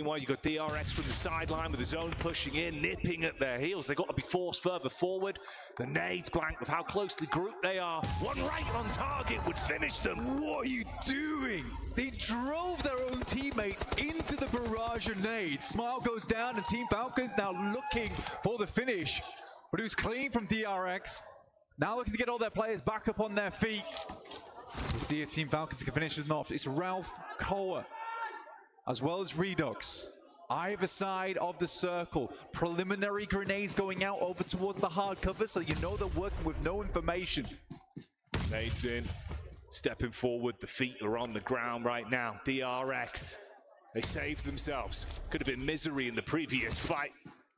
Meanwhile, you've got DRX from the sideline with his own pushing in, nipping at their heels. They've got to be forced further forward. The nades blank with how closely grouped they are. One right on target would finish them. What are you doing? They drove their own teammates into the barrage of nades. Smile goes down and Team Falcons now looking for the finish. But it was clean from DRX. Now looking to get all their players back up on their feet. We'll see if Team Falcons can finish with not. It's Ralph, Koa, as well as Redux. Either side of the circle. Preliminary grenades going out over towards the hard cover, so you know they're working with no information. Nades in, stepping forward. The feet are on the ground right now. DRX, they saved themselves. Could have been misery in the previous fight.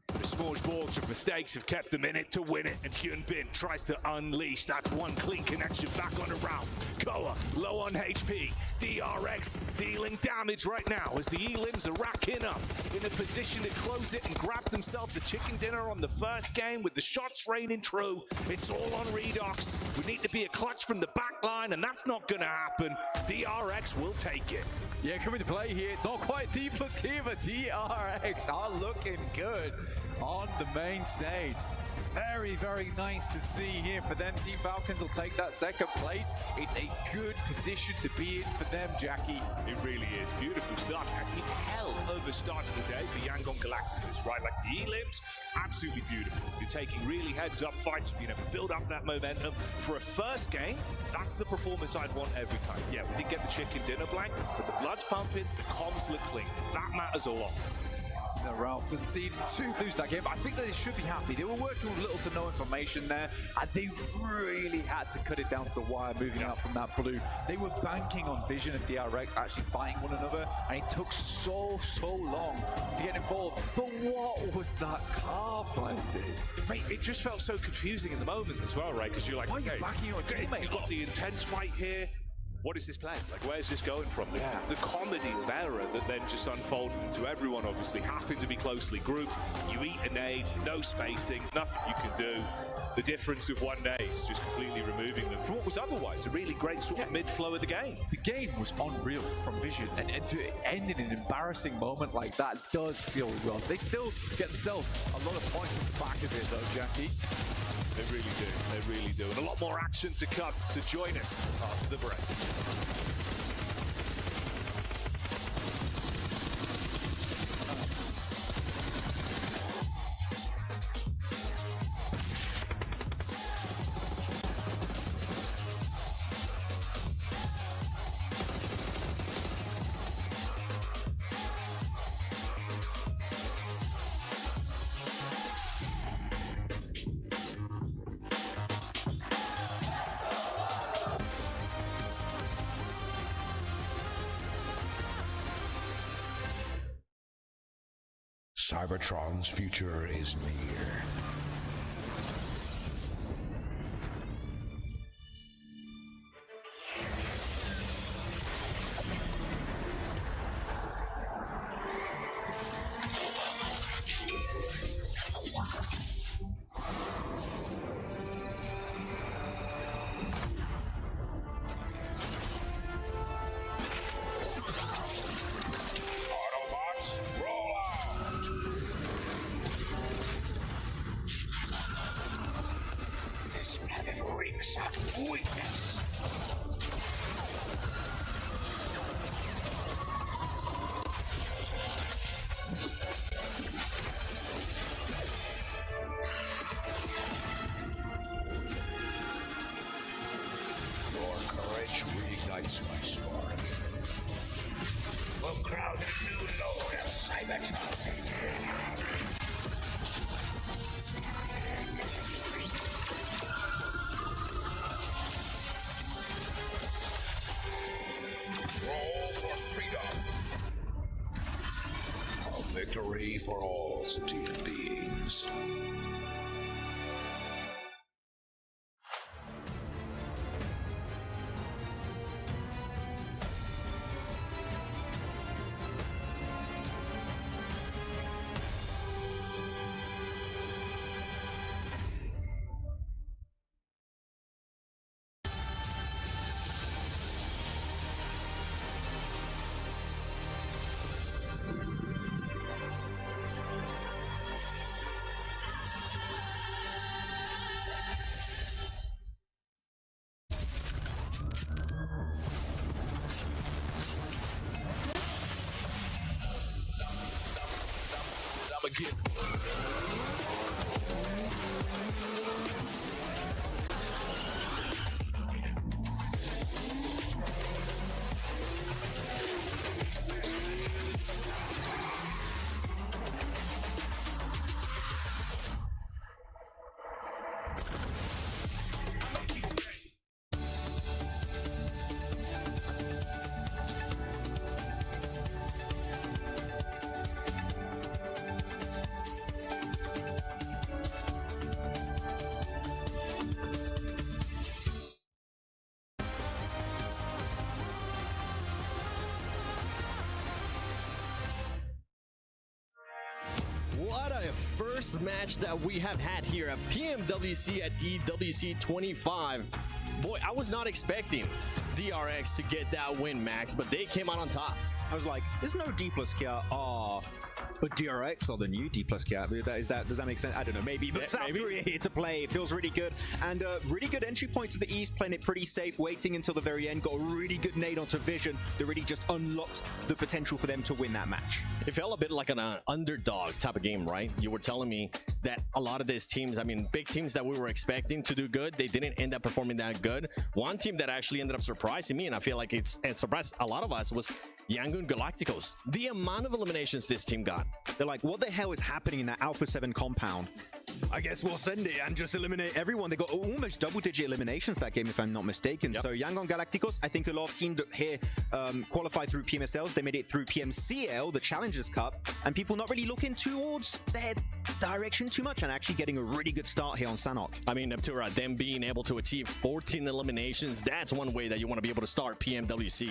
The smorgasbord of mistakes have kept them in it to win it, and Hyun Bin tries to unleash. That's one clean connection back on the round. Koa low on HP. DRX dealing damage right now as the E-limbs are racking up in a position to close it and grab themselves a chicken dinner on the first game with the shots raining true. It's all on Redux. We need to be a clutch from the back line, and that's not going to happen. DRX will take it. Yeah, coming to play here. It's not quite D plus K, but DRX are looking good on the main stage. Very, very nice to see here for them. Team Falcons will take that second place. It's a good position to be in for them, Jackie. It really is. Beautiful start. I mean, hell of a start to the day for Yangon Galacticus, right? Like the E-limbs, absolutely beautiful. You're taking really heads-up fights. You've been able to build up that momentum. For a first game, that's the performance I'd want every time. Yeah, we didn't get the chicken dinner blank, but the blood's pumping, the comms look clean. That matters a lot. No, Ralph doesn't seem to lose that game, but I think that they should be happy. They were working with little to no information there, and they really had to cut it down to the wire, moving out from that blue. They were banking on Vision and DRX actually fighting one another, and it took so long to get involved. But what was that car play, dude? Mate, it just felt so confusing in the moment as well, right? Because you're like, why are you backing your teammate? You've got the intense fight here. What is this plan? Like, where's this going from? The comedy of error that then just unfolded into everyone, obviously, having to be closely grouped. You eat a nade, no spacing, nothing you can do. The difference of one day is just completely removing them from what was otherwise a really great sort of mid-flow of the game. The game was unreal from Vision, and to end in an embarrassing moment like that does feel rough. They still get themselves a lot of points on the back of it, though, Jackie. They really do. They really do. And a lot more action to come. So join us after the break. Cybertron's future is near. Weakness. Your courage reignites my spark. We'll crown a new lord of Cybertron. Victory for all sentient beings. I'ma get What a first match that we have had here at PMWC at EWC 25. Boy, I was not expecting DRX to get that win, Max, but they came out on top. I was like, there's no D plus Kia. But DRX are the new D plus Kia. Does that make sense? I don't know, maybe. But South Korea here to play. It feels really good. And really good entry point to the East, playing it pretty safe, waiting until the very end. Got a really good nade onto Vision that really just unlocked the potential for them to win that match. It felt a bit like an underdog type of game, right? You were telling me that a lot of these teams, I mean, big teams that we were expecting to do good, they didn't end up performing that good. One team that actually ended up surprising me, and I feel like it surprised a lot of us, was Yangon Galacticos. The amount of eliminations this team got. They're like, what the hell is happening in that Alpha 7 compound? I guess we'll send it and just eliminate everyone. They got almost double-digit eliminations that game, if I'm not mistaken. Yep. So Yangon Galacticos, I think a lot of teams here qualified through PMSLs. They made it through PMCL, the Challengers Cup, and people not really looking towards their direction too much and actually getting a really good start here on Sanhok. I mean, Neptura, them being able to achieve 14 eliminations, that's one way that you want to be able to start PMWC.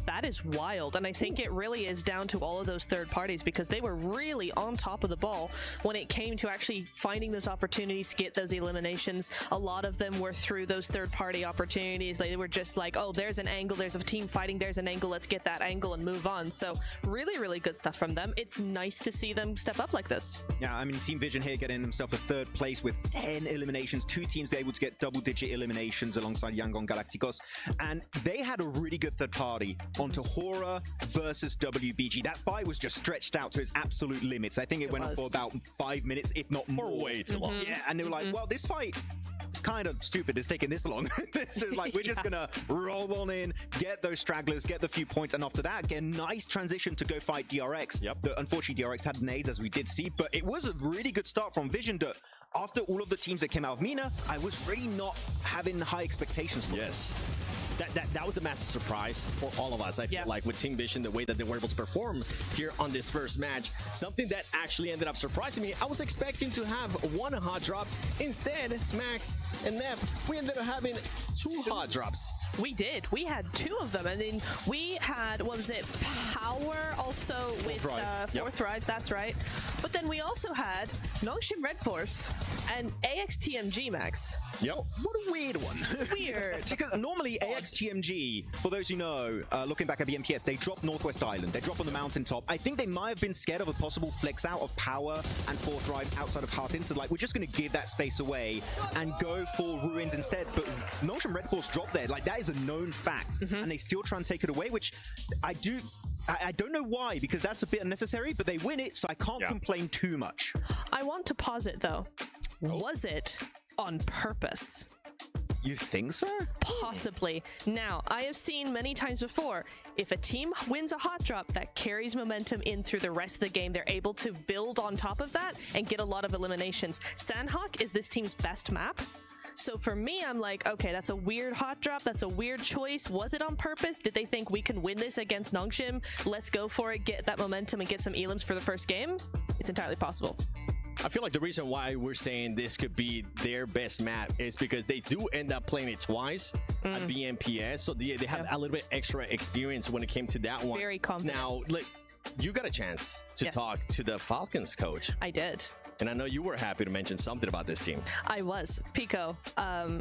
That is wild, and I think it really is down to all of those third parties because they were really on top of the ball when it came to actually finding those opportunities to get those eliminations. A lot of them were through those third-party opportunities. They were just like, oh, there's an angle, there's a team fighting, there's an angle, let's get that angle and move on. So really, really good stuff from them. It's nice to see them step up like this. Yeah, I mean, Team Vision here getting themselves a third place with 10 eliminations. Two teams able to get double-digit eliminations alongside Yangon Galacticos, and they had a really good third party onto Hora versus WBG. That fight was just stretched out to its absolute limits. I think it went on for about 5 minutes, if not more. For way too long. Yeah, and they were like, well, this fight is kind of stupid. It's taking this long. So like, we're just gonna roll on in, get those stragglers, get the few points, and after that, get a nice transition to go fight DRX. Yep. Unfortunately, DRX had nades, as we did see, but it was a really good start from Vision that after all of the teams that came out of MENA, I was really not having high expectations for. Yes. That was a massive surprise for all of us. I feel like with Team Vision, the way that they were able to perform here on this first match, something that actually ended up surprising me. I was expecting to have one hot drop. Instead, Max and Neff, we ended up having 2 hot drops. We did. We had 2 of them, and then we had, what was it, Power also with 4 Thrives, that's right. But then we also had Nongshim Red Force and AXTMG, Max. Yep. What a weird one. Weird. Because normally AXTMG, for those who know, looking back at BMPS, they drop Northwest Island. They drop on the mountaintop. I think they might have been scared of a possible flex out of Power and 4 Thrives outside of Heartin. So like, we're just going to give that space away and go for Ruins instead. But Nongshim Red Force dropped there. Like, that is a known fact. And they still try and take it away, which I don't know why, because that's a bit unnecessary, but they win it, so I can't complain too much. I want to pause it, though. Was it on purpose? You think so? Possibly. Now, I have seen many times before, if a team wins a hot drop, that carries momentum in through the rest of the game. They're able to build on top of that and get a lot of eliminations. Sanhok is this team's best map. So for me, I'm like, okay, that's a weird hot drop. That's a weird choice. Was it on purpose? Did they think we can win this against Nongshim? Let's go for it, get that momentum and get some elims for the first game? It's entirely possible. I feel like the reason why we're saying this could be their best map is because they do end up playing it twice at BMPS, so they have a little bit extra experience when it came to that one. Very confident. Now, look, you got a chance to talk to the Falcons coach. I did. And I know you were happy to mention something about this team. I was. Pico.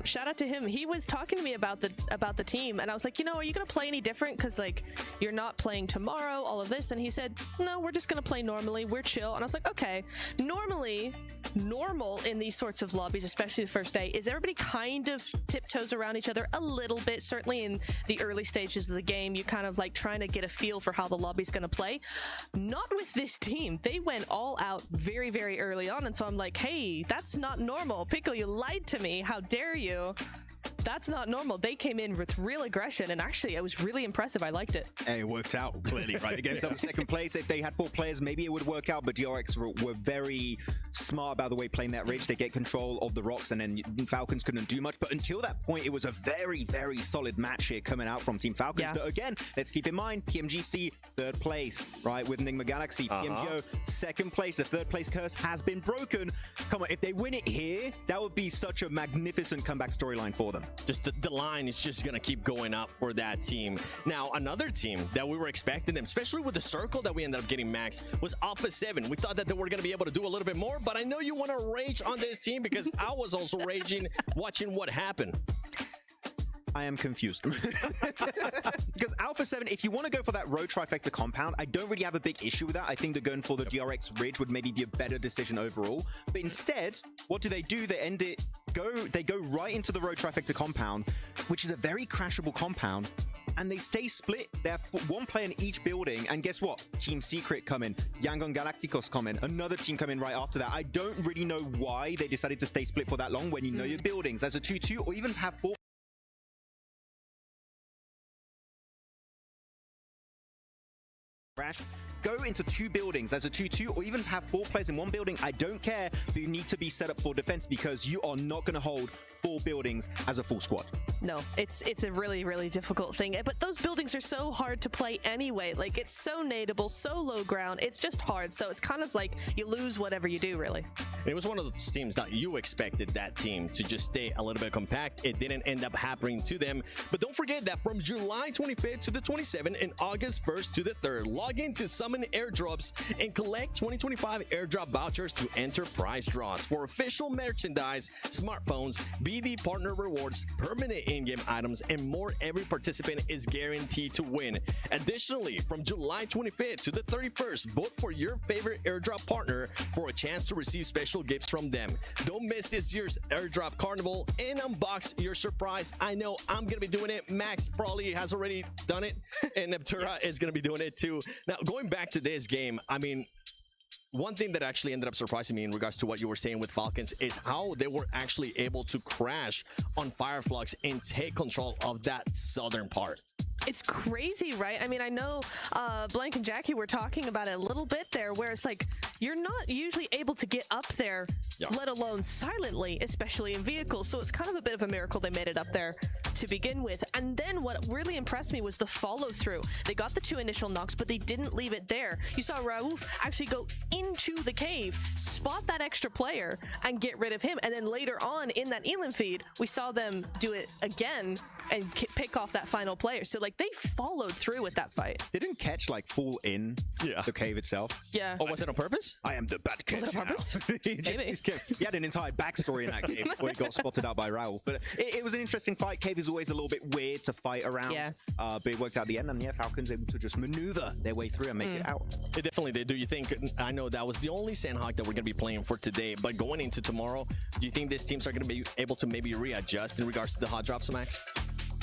Shout out to him. He was talking to me about the team, and I was like, you know, are you going to play any different? Because, like, you're not playing tomorrow, all of this. And he said, no, we're just going to play normally. We're chill. And I was like, okay. Normally, normal in these sorts of lobbies, especially the first day, is everybody kind of tiptoes around each other a little bit. Certainly in the early stages of the game, you're kind of like trying to get a feel for how the lobby's going to play. Not with this team. They went all out very, very early on, and so I'm like, hey, that's not normal. Pickle, you lied to me. How dare you? That's not normal. They came in with real aggression, and actually, it was really impressive. I liked it. And it worked out, clearly, right? They gave themselves second place. If they had 4 players, maybe it would work out, but DRX were very smart about the way playing that ridge. They get control of the rocks, and then Falcons couldn't do much. But until that point, it was a very, very solid match here coming out from Team Falcons. Yeah. But again, let's keep in mind, PMGC, 3rd place, right, with Enigma Galaxy. PMGO, 2nd place. The 3rd place curse has been broken. Come on, if they win it here, that would be such a magnificent comeback storyline for them. Just the line is just gonna keep going up for that team. Now, another team that we were expecting them, especially with the circle that we ended up getting, Max, was Alpha 7. We thought that they were gonna be able to do a little bit more, but I know you want to rage on this team because I was also raging watching what happened. I am confused. Because Alpha 7, if you want to go for that road trifecta compound, I don't really have a big issue with that. I think that going for the DRX Ridge would maybe be a better decision overall. But instead, what do? They end it, they go right into the road trifecta compound, which is a very crashable compound. And they stay split. They have 1 player in each building. And guess what? Team Secret come in. Yangon Galacticos come in. Another team come in right after that. I don't really know why they decided to stay split for that long when you know your buildings. As a 2-2 or even have 4 crash. Go into 2 buildings as a 2-2 or even have 4 players in 1 building. I don't care, but you need to be set up for defense because you are not going to hold 4 buildings as a full squad. No, it's a really, really difficult thing. But those buildings are so hard to play anyway. Like, it's so nadeable, so low ground. It's just hard. So it's kind of like you lose whatever you do, really. It was one of those teams that you expected that team to just stay a little bit compact. It didn't end up happening to them. But don't forget that from July 25th to the 27th and August 1st to the 3rd, log into Summon Airdrops and collect 2025 airdrop vouchers to enter prize draws for official merchandise, smartphones, BD partner rewards, permanent in-game items, and more. Every participant is guaranteed to win. Additionally, from July 25th to the 31st, vote for your favorite airdrop partner for a chance to receive special gifts from them. Don't miss this year's airdrop carnival and unbox your surprise. I know I'm gonna be doing it. Max probably has already done it, and Neptura is gonna be doing it too. Now, going back to this game, I mean, one thing that actually ended up surprising me in regards to what you were saying with Falcons is how they were actually able to crash on Fireflux and take control of that southern part. It's crazy, right? I mean, I know Blank and Jackie were talking about it a little bit there, where it's like, you're not usually able to get up there, let alone silently, especially in vehicles. So it's kind of a bit of a miracle they made it up there to begin with. And then what really impressed me was the follow through. They got the 2 initial knocks, but they didn't leave it there. You saw Raouf actually go into the cave, spot that extra player, and get rid of him. And then later on in that Elam feed, we saw them do it again and pick off that final player. So like, they followed through with that fight. They didn't catch, like, fall in the cave itself. Yeah. Oh, was it on purpose? I am the bad catch. Was it on purpose? Maybe. He had an entire backstory in that cave where he got spotted out by Raoul. But it was an interesting fight. Cave is always a little bit weird to fight around. Yeah. But it worked out at the end, and yeah, Falcons able to just maneuver their way through and make it out. It definitely did. Do you think, I know that was the only Sandhawk that we're going to be playing for today, but going into tomorrow, do you think these teams are going to be able to maybe readjust in regards to the hot drops, Max?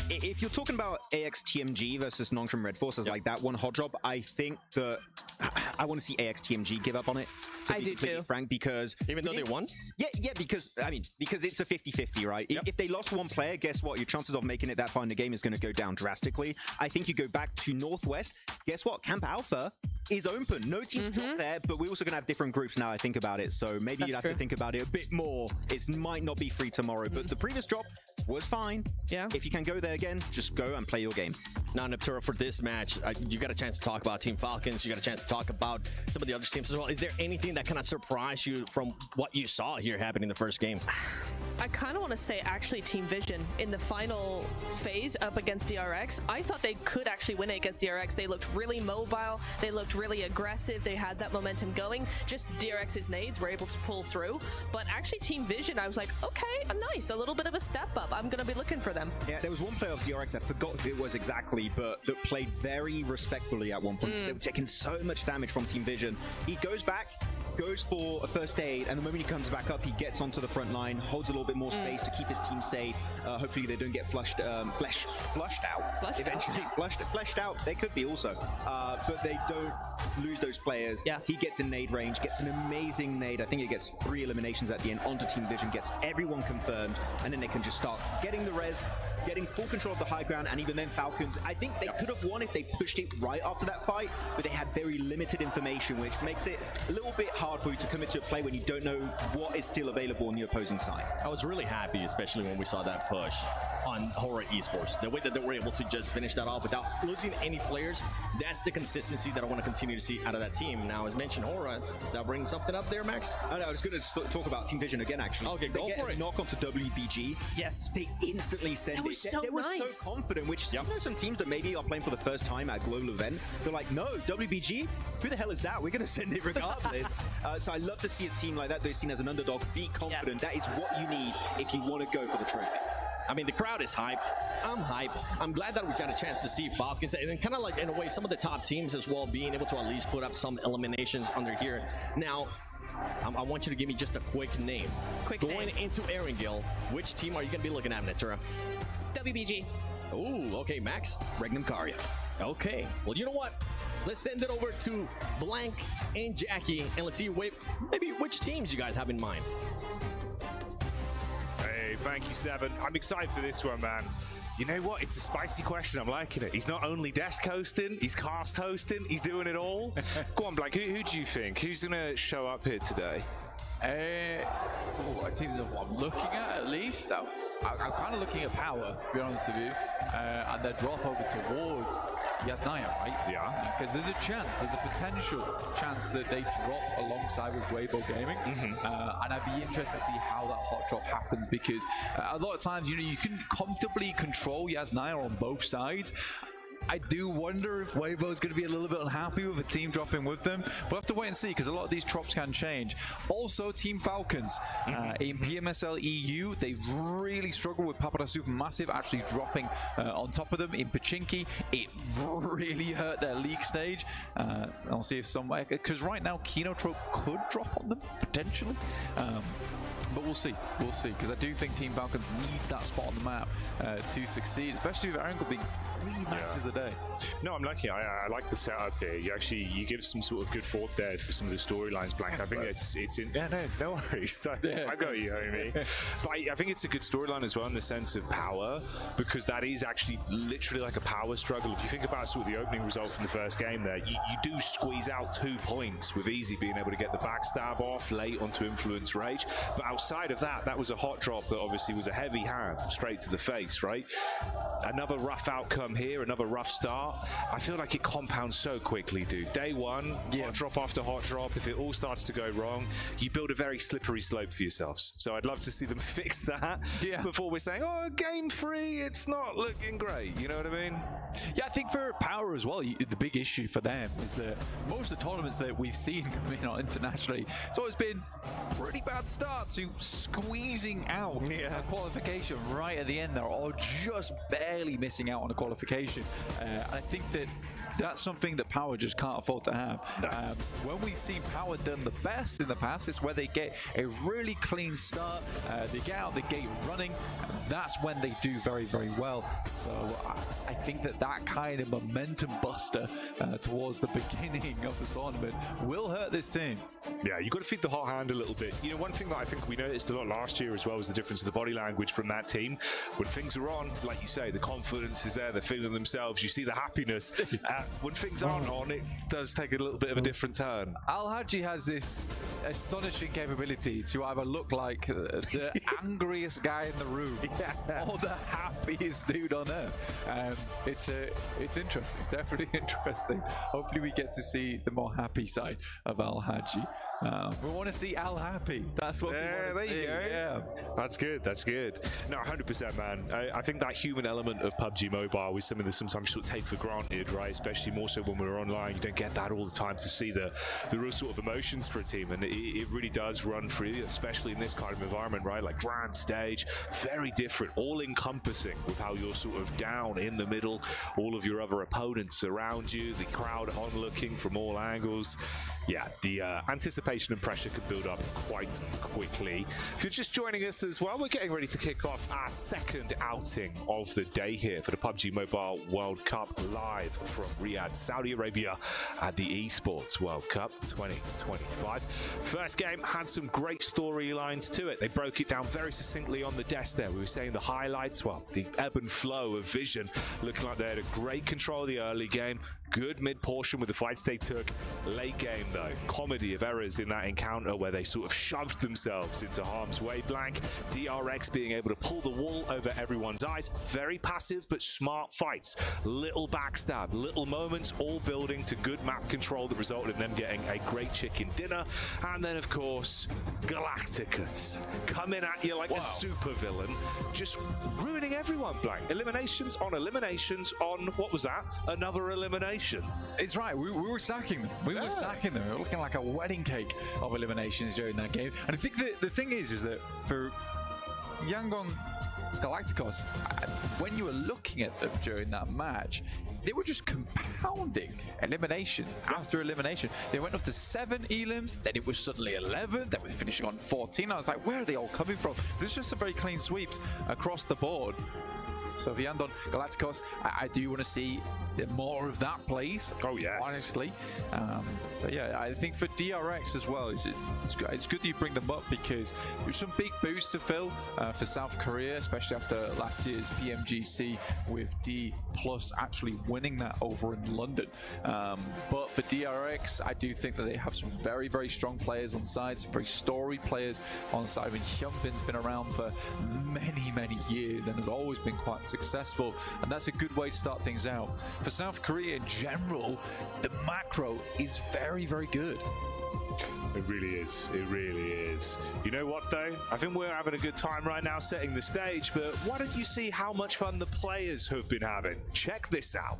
If you're talking about AXTMG versus Nongshim Red Forces, like that one hot drop, I think that I want to see AXTMG give up on it. I do too. Frank, because even though they won? Yeah, because I mean, because it's a 50-50, right? Yep. If they lost 1 player, guess what? Your chances of making it that far in the game is going to go down drastically. I think you go back to Northwest. Guess what? Camp Alpha is open. No teams dropped there, but we're also going to have different groups now. I think about it, so maybe you'd have to think about it a bit more. It might not be free tomorrow, but the previous drop was fine. Yeah. If you can go there again, just go and play your game. Now, Neptura, for this match, you got a chance to talk about Team Falcons. You got a chance to talk about some of the other teams as well. Is there anything that kind of surprised you from what you saw here happen in the first game? I kind of want to say actually Team Vision in the final phase up against DRX. I thought they could actually win it against DRX. They looked really mobile. They looked really aggressive. They had that momentum going. Just DRX's nades were able to pull through. But actually Team Vision, I was like, okay, nice. A little bit of a step up. I'm going to be looking for them. Yeah, there was one player of DRX, I forgot who it was exactly, but that played very respectfully at one point. They were taking so much damage from Team Vision. He goes back, goes for a first aid, and the moment he comes back up, he gets onto the front line, holds a little bit more space to keep his team safe. Hopefully they don't get fleshed out. Eventually, fleshed out. They could be also, but they don't lose those players. Yeah. He gets in nade range, gets an amazing nade. I think he gets 3 eliminations at the end onto Team Vision, gets everyone confirmed, and then they can just start getting the res, getting full control of the high ground, and even then Falcons, I think they could have won if they pushed it right after that fight, but they had very limited information, which makes it a little bit hard for you to commit to a play when you don't know what is still available on the opposing side. I was really happy, especially when we saw that push on Horror Esports. The way that they were able to just finish that off without losing any players, that's the consistency that I want to continue to see out of that team. Now, as mentioned, Horror, that brings something up there, Max? I was going to talk about Team Vision again, actually. Okay, they go get for it. a knock onto WBG. Yes. They instantly send That was it. so They were nice. so confident, which you know, some teams that maybe are playing for the first time at a global event, they're like, no, WBG? Who the hell is that? We're going to send it regardless. So I love to see a team like that. They're seen as an underdog. Be confident. Yes. That is what you need if you want to go for the trophy. I mean, the crowd is hyped. I'm hyped. I'm glad that we got a chance to see Falcons and kind of like, in a way, some of the top teams as well being able to at least put up some eliminations under here. Now, I want you to give me just a quick name. Going into Erangel, which team are you going to be looking at, Natura? WBG. Ooh, okay, Max. Regnum Karya. Okay. Well, you know what? Let's send it over to Blank and Jackie, and let's see maybe which teams you guys have in mind. Hey, thank you, Seven. I'm excited for this one, man. You know what? It's a spicy question. I'm liking it. He's not only desk hosting, he's cast hosting, he's doing it all. Go on, Blank. Who do you think? Who's going to show up here today? What teams I'm looking at least? I'm kind of looking at Power, to be honest with you, and their drop over towards Yasnaya, right? Yeah. Because there's a potential chance that they drop alongside with Weibo Gaming, and I'd be interested to see how that hot drop happens, because a lot of times, you know, you can comfortably control Yasnaya on both sides. I do wonder if Weibo's going to be a little bit unhappy with a team dropping with them. We'll have to wait and see, because a lot of these drops can change. Also, Team Falcons in PMSL EU, they really struggle with Papada Supermassive actually dropping on top of them in Pachinki. It really hurt their league stage. I'll see if somewhere, because right now Kinotrope could drop on them potentially. But we'll see, because I do think Team Falcons needs that spot on the map to succeed, especially with Erangel being 3 matches a day. No, I'm lucky. I like the setup here. You give some sort of good thought there for some of the storylines, Blank. I think it's in. Yeah, no worries. I got you, homie. But I think it's a good storyline as well in the sense of power, because that is actually literally like a power struggle. If you think about sort of the opening result from the first game there, you do squeeze out 2 points with Easy being able to get the backstab off late onto Influence Rage. But outside of that, that was a hot drop that obviously was a heavy hand straight to the face, right? Another rough outcome here, another rough start. I feel like it compounds so quickly, dude. Day one, hot drop after hot drop. If it all starts to go wrong, you build a very slippery slope for yourselves. So I'd love to see them fix that before we're saying, oh, game 3, it's not looking great. You know what I mean? Yeah, I think for Power as well, the big issue for them is that most of the tournaments that we've seen, internationally, it's always been pretty bad start to squeezing out a qualification right at the end there, or just barely missing out on a qualification. I think that's something that Power just can't afford to have. When we see Power done the best in the past, it's where they get a really clean start, they get out the gate running, and that's when they do very, very well. So I think that kind of momentum buster towards the beginning of the tournament will hurt this team. Yeah, you've got to feed the hot hand a little bit. You know, one thing that I think we noticed a lot last year as well was the difference in the body language from that team. When things are on, like you say, the confidence is there, they're feeling themselves, you see the happiness. When things aren't on, it does take a little bit of a different turn. Al-Haji has this astonishing capability to either look like the angriest guy in the room or the happiest dude on earth. It's interesting. It's definitely interesting. Hopefully we get to see the more happy side of Al-Haji. We want to see Al happy. That's what we want to see. Yeah. That's good. That's good. No, 100%, man. I think that human element of PUBG Mobile is something that sometimes sort of take for granted, right? Especially more so when we're online. You don't get that all the time to see the real sort of emotions for a team. And it really does run through you, especially in this kind of environment, right? Like grand stage, very different, all-encompassing with how you're sort of down in the middle, all of your other opponents around you, the crowd onlooking from all angles. Yeah, the anticipation and pressure can build up quite quickly. If you're just joining us as well, we're getting ready to kick off our second outing of the day here for the PUBG Mobile World Cup, live from Riyadh, Saudi Arabia at the Esports World Cup 2025. First game had some great storylines to it. They broke it down very succinctly on the desk there. We were saying the highlights, well, the ebb and flow of Vision, looking like they had a great control of the early game, good mid portion with the fights they took. Late game though, comedy of errors in that encounter where they sort of shoved themselves into harm's way. Blank, DRX being able to pull the wool over everyone's eyes. Very passive but smart fights. Little backstab, little moments, all building to good map control that resulted in them getting a great chicken dinner. And then of course, Galacticus coming at you like a super villain, just ruining everyone. Blank, eliminations on what was that? Another elimination. It's right. We were stacking them. We were stacking them. We were looking like a wedding cake of eliminations during that game. And I think the thing is that for Yangon Galacticos, when you were looking at them during that match, they were just compounding elimination after elimination. They went up to 7 elims, then it was suddenly 11, then we're finishing on 14. I was like, where are they all coming from? But it's just some very clean sweeps across the board. So for Yandon Galacticos, I do want to see more of that, please. Oh yes, honestly. But yeah, I think for DRX as well, it's good that you bring them up because there's some big boosts to fill for South Korea, especially after last year's PMGC with D+ actually winning that over in London. But for DRX, I do think that they have some very, very strong players on side, some very storied players on side. I mean, Hyunbin's been around for many, many years and has always been quite successful, and that's a good way to start things out. For South Korea in general, the macro is very, very good. It really is. It really is. You know what, though? I think we're having a good time right now setting the stage, but why don't you see how much fun the players have been having? Check this out.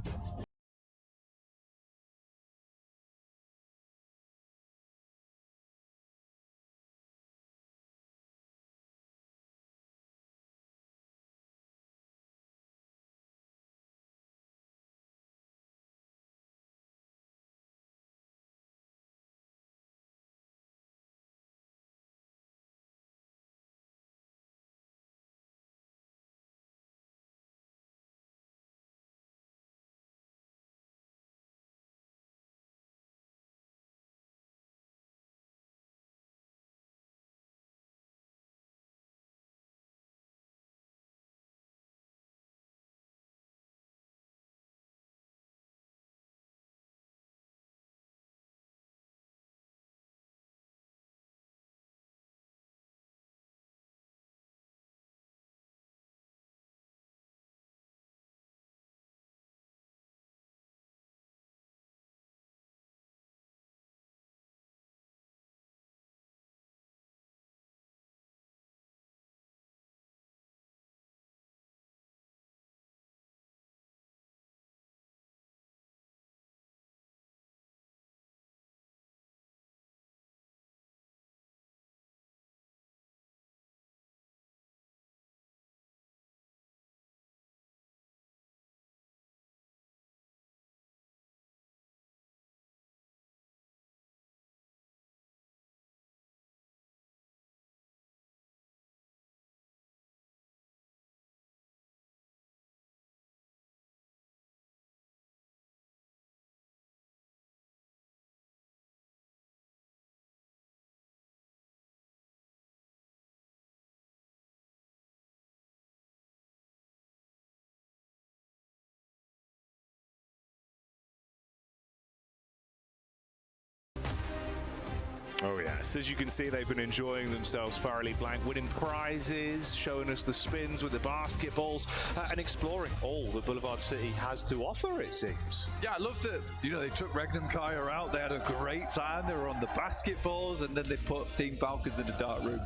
Oh yes, as you can see, they've been enjoying themselves thoroughly. Blank winning prizes, showing us the spins with the basketballs, and exploring all that Boulevard City has to offer, it seems. Yeah, I love that, they took Regnum Kaya out, they had a great time, they were on the basketballs, and then they put Team Falcons in the dark room.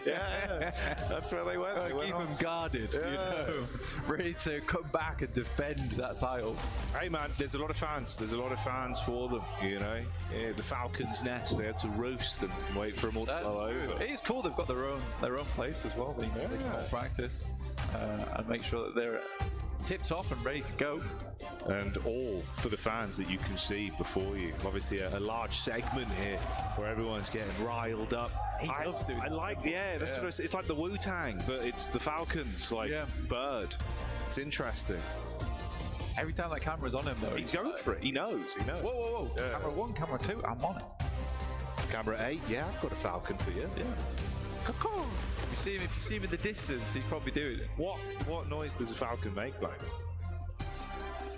Yeah, that's where they went. Keep them guarded, ready to come back and defend that title. Hey man, there's a lot of fans. There's a lot of fans for them, the Falcons' nest. They had to roost and wait for them all to blow over. It is cool. They've got their own place as well. They can all practice and make sure that they're tipped off and ready to go. And all for the fans that you can see before you. Obviously, a large segment here where everyone's getting riled up. He loves doing I that. like, that's what it's like the Wu-Tang, but it's the Falcons, like Bird. It's interesting. Every time that camera's on him, though, He's going for it. He knows. Whoa, whoa, whoa! Yeah. Camera 1, camera 2, I'm on it. Camera 8, yeah, I've got a Falcon for you. Yeah. If you see him in the distance, he's probably doing it. What noise does a Falcon make, Blank?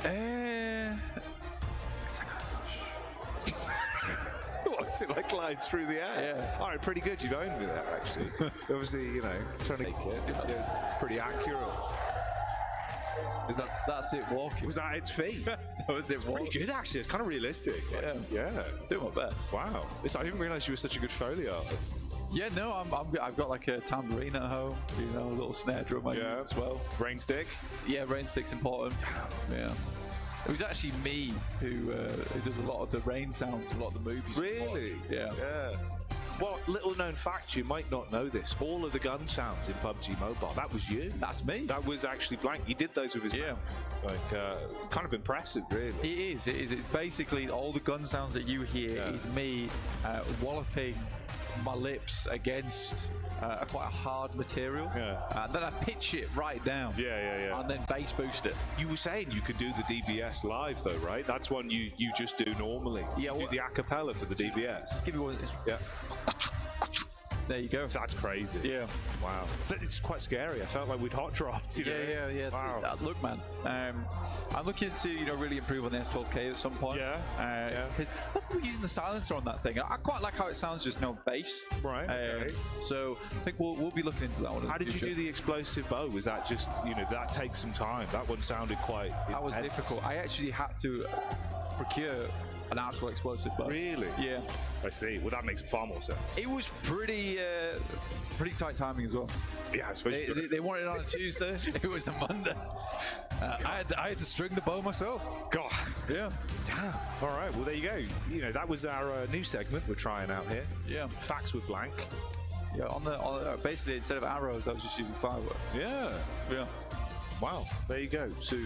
It's like What's it like glides through the air? Yeah. All right, pretty good. You've owned me there, actually. Obviously, trying to make it. It's pretty accurate. that's it walking. Was that its feet? That was it walking. Pretty good, actually. It's kind of realistic. Yeah. Yeah. Doing my best. Wow. I didn't realize you were such a good Foley artist. Yeah, no, I've got like a tambourine at home, a little snare drum I use as well. Brain stick? Yeah, rain stick's important. Yeah. It was actually me who does a lot of the rain sounds, a lot of the movies. Really? Yeah. Yeah. Well, little known fact, you might not know this. All of the gun sounds in PUBG Mobile, that was you. That's me. That was actually Blank. He did those with his mouth. Like, kind of impressive, really. It is. It's basically all the gun sounds that you hear is me walloping my lips against quite a hard material. Yeah. And then I pitch it right down. Yeah. And then bass boost it. You were saying you could do the DBS live, though, right? That's one you just do normally. Yeah, do the acapella for the DBS. Give me one. Yeah. There you go. That's crazy. Yeah. Wow. It's quite scary. I felt like we'd hot dropped. Yeah. Wow. Look, man. I'm looking to really improve on the S12K at some point. Yeah. Because we're using the silencer on that thing. I quite like how it sounds just bass. Right. Okay. So I think we'll be looking into that one. How did you do the explosive bow? Was that just that takes some time? That one sounded quite That was intense. difficult. I actually had to procure an actual explosive bow. Really? Yeah. I see. Well, that makes far more sense. It was pretty tight timing as well. Yeah, I suppose. They wanted it on a Tuesday. It was a Monday. I had to string the bow myself. God. Yeah. Damn. All right. Well, there you go. That was our new segment we're trying out here. Yeah. Facts with Blank. Yeah. On the basically instead of arrows, I was just using fireworks. Yeah. Yeah. Wow. There you go. So,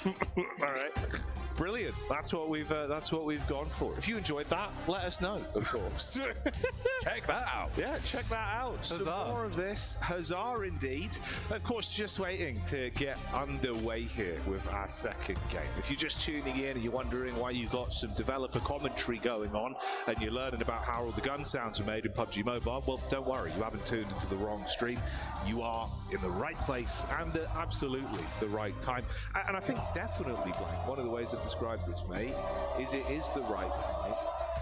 all right. Brilliant. That's what we've gone for. If you enjoyed that, let us know, of course. Check that out. Yeah, check that out. Some Huzzah. more of this. Huzzah indeed. Of course, just waiting to get underway here with our second game. If you're just tuning in and you're wondering why you've got some developer commentary going on and you're learning about how all the gun sounds are made in PUBG Mobile, well, don't worry. You haven't tuned into the wrong stream. You are in the right place and at absolutely the right time. And I think definitely, Blank, one of the ways I've described this, mate, is it is the right time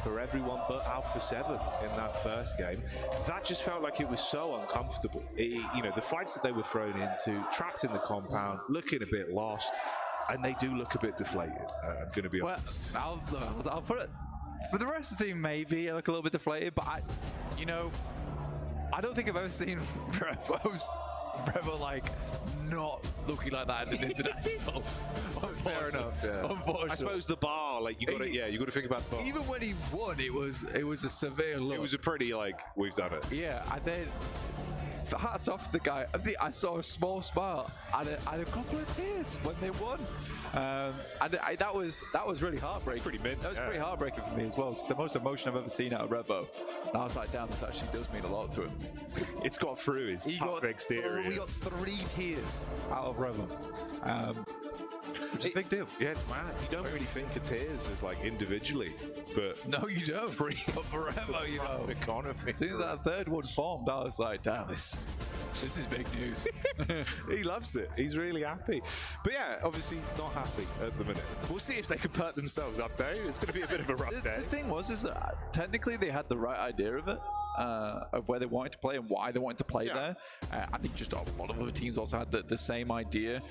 for everyone but Alpha 7 in that first game. That just felt like it was so uncomfortable. The fights that they were thrown into, trapped in the compound, looking a bit lost, and they do look a bit deflated. I'm going to be honest. I'll put it. For the rest of the team, maybe I look a little bit deflated, but I don't think I've ever seen Brevo like not looking like that in an international. Fair enough. Yeah. Unfortunately. I suppose the bar, you got to think about the bar. Even when he won, it was a severe look. It was a pretty we've done it. Yeah, and then hats off to the guy. I saw a small smile and a couple of tears when they won. That was really heartbreaking. Pretty mint. That was pretty heartbreaking for me as well. It's the most emotion I've ever seen out of Revo. And I was like, damn, this actually does mean a lot to him. It's got through his tough exterior. We got 3 tears out of Revo. Which is a big deal. Yeah, it's mad. You don't really think of tears as individually, but No, you don't. free But for Revo, you know. economy. As soon as that third one formed, I was like, damn, this is big news. He loves it. He's really happy. But yeah, obviously not happy at the minute. We'll see if they can perk themselves up though. It's going to be a bit of a rough day. The thing is that technically they had the right idea of it, of where they wanted to play and why they wanted to play there. I think just a lot of other teams also had the same idea.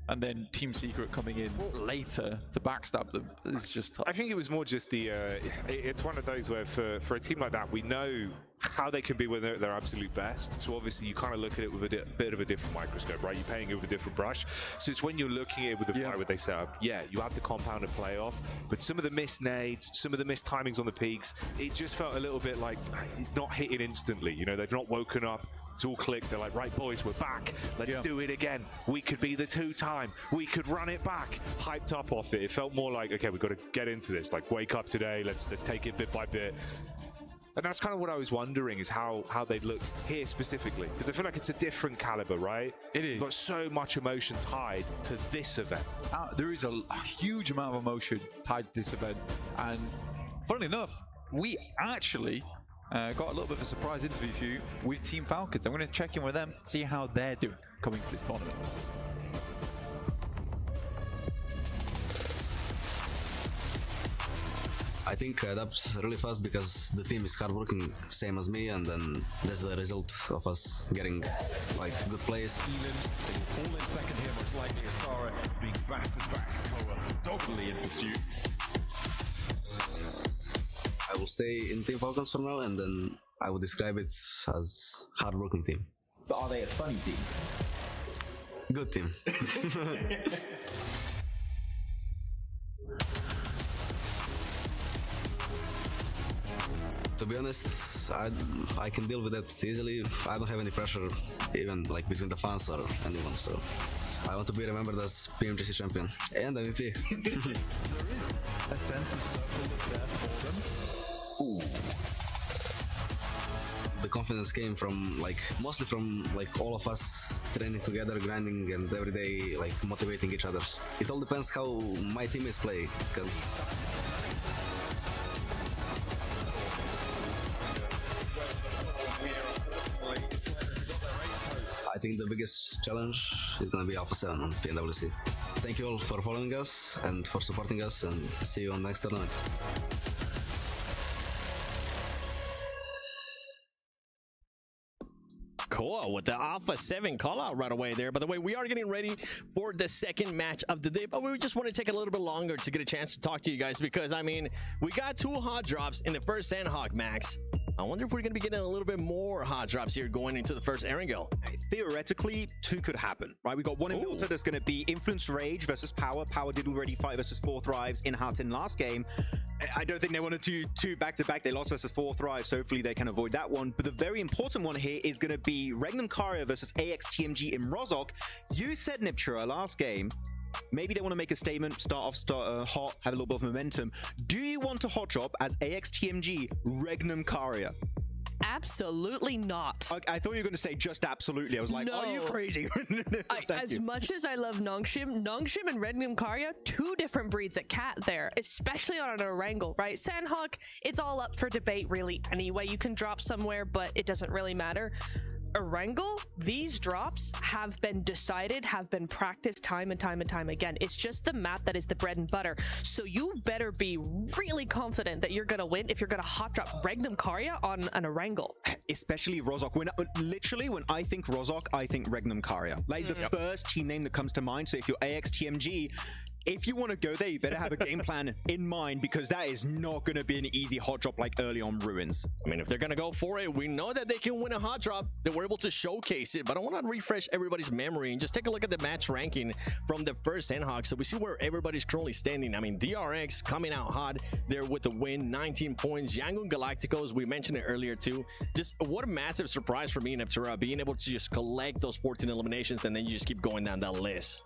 And then Team Secret coming in later to backstab them is just tough. I think it was more just it's one of those where for a team like that, we know how they can be when they're at their absolute best. So obviously you kind of look at it with a bit of a different microscope, right? You're painting it with a different brush. So it's when you're looking at it with the fight where they set up, yeah, you have the compounded playoff, but some of the missed nades, some of the missed timings on the peaks, it just felt a little bit like it's not hitting instantly. You know, they've not woken up. It's all clicked. They're like, right, boys, we're back. Let's do it again. We could be the 2-time. We could run it back. Hyped up off it. It felt more like, okay, we've got to get into this. Like, wake up today. Let's take it bit by bit. And that's kind of what I was wondering, is how they'd look here specifically. Because I feel like it's a different caliber, right? It is. You've got so much emotion tied to this event. There is a huge amount of emotion tied to this event. And funnily enough, we actually got a little bit of a surprise interview for you with Team Falcons. I'm going to check in with them, see how they're doing coming to this tournament. I think I adapt really fast because the team is hardworking, same as me, and then that's the result of us getting like good plays. All in second here, most likely Asara being battered back. Koa doggedly in pursuit. I will stay in Team Falcons for now, and then I would describe it as hardworking team. But are they a funny team? Good team. To be honest, I can deal with that easily. I don't have any pressure, even like between the fans or anyone. So I want to be remembered as PMWC champion and MVP. There is a sense of circle there for them. Ooh. The confidence came from mostly from all of us training together, grinding, and every day motivating each other. It all depends how my teammates play. I think the biggest challenge is going to be Alpha 7 on PMWC. Thank you all for following us and for supporting us, and see you on the next tournament. Cool, with the Alpha 7 call out right away there. By the way, we are getting ready for the second match of the day, but we just want to take a little bit longer to get a chance to talk to you guys, because I mean, we got 2 hot drops in the first Sandhawk, Max. I wonder if we're going to be getting a little bit more hot drops here going into the first Erangel. Theoretically, 2 could happen, right? We got one in Milta that's going to be Influence Rage versus Power. Power did already fight versus 4 Thrives in Heartin last game. I don't think they want to do 2 back-to-back. They lost versus 4 Thrives, so hopefully they can avoid that one. But the very important one here is going to be Regnum Karia versus AXTMG in Rozhok. You said, Niptura, last game, maybe they want to make a statement, start hot, have a little bit of momentum. Do you want to hot drop as AXTMG Regnum Karia? Absolutely not. I thought you were going to say just absolutely. I was like, No. are you crazy? As much as I love Nongshim and Regnum Karia, 2 different breeds of cat there, especially on an Erangel, right? Sandhawk, it's all up for debate really anyway. You can drop somewhere, but it doesn't really matter. Erangel, these drops have been decided, have been practiced time and time and time again. It's just the map that is the bread and butter. So you better be really confident that you're going to win if you're going to hot drop Regnum Karia on an Erangel. Especially Rozhok. When I think Rozhok, I think Regnum Karia. That is the first team name that comes to mind. So if you're AXTMG, if you want to go there, you better have a game plan in mind, because that is not going to be an easy hot drop like early on Ruins. I mean, if they're going to go for it, we know that they can win a hot drop. They were able to showcase it, but I want to refresh everybody's memory and just take a look at the match ranking from the first Sandhawk, so we see where everybody's currently standing. I mean, DRX coming out hot there with the win, 19 points. Yangon Galacticos, we mentioned it earlier too. Just what a massive surprise for me and Niptura, being able to just collect those 14 eliminations, and then you just keep going down that list.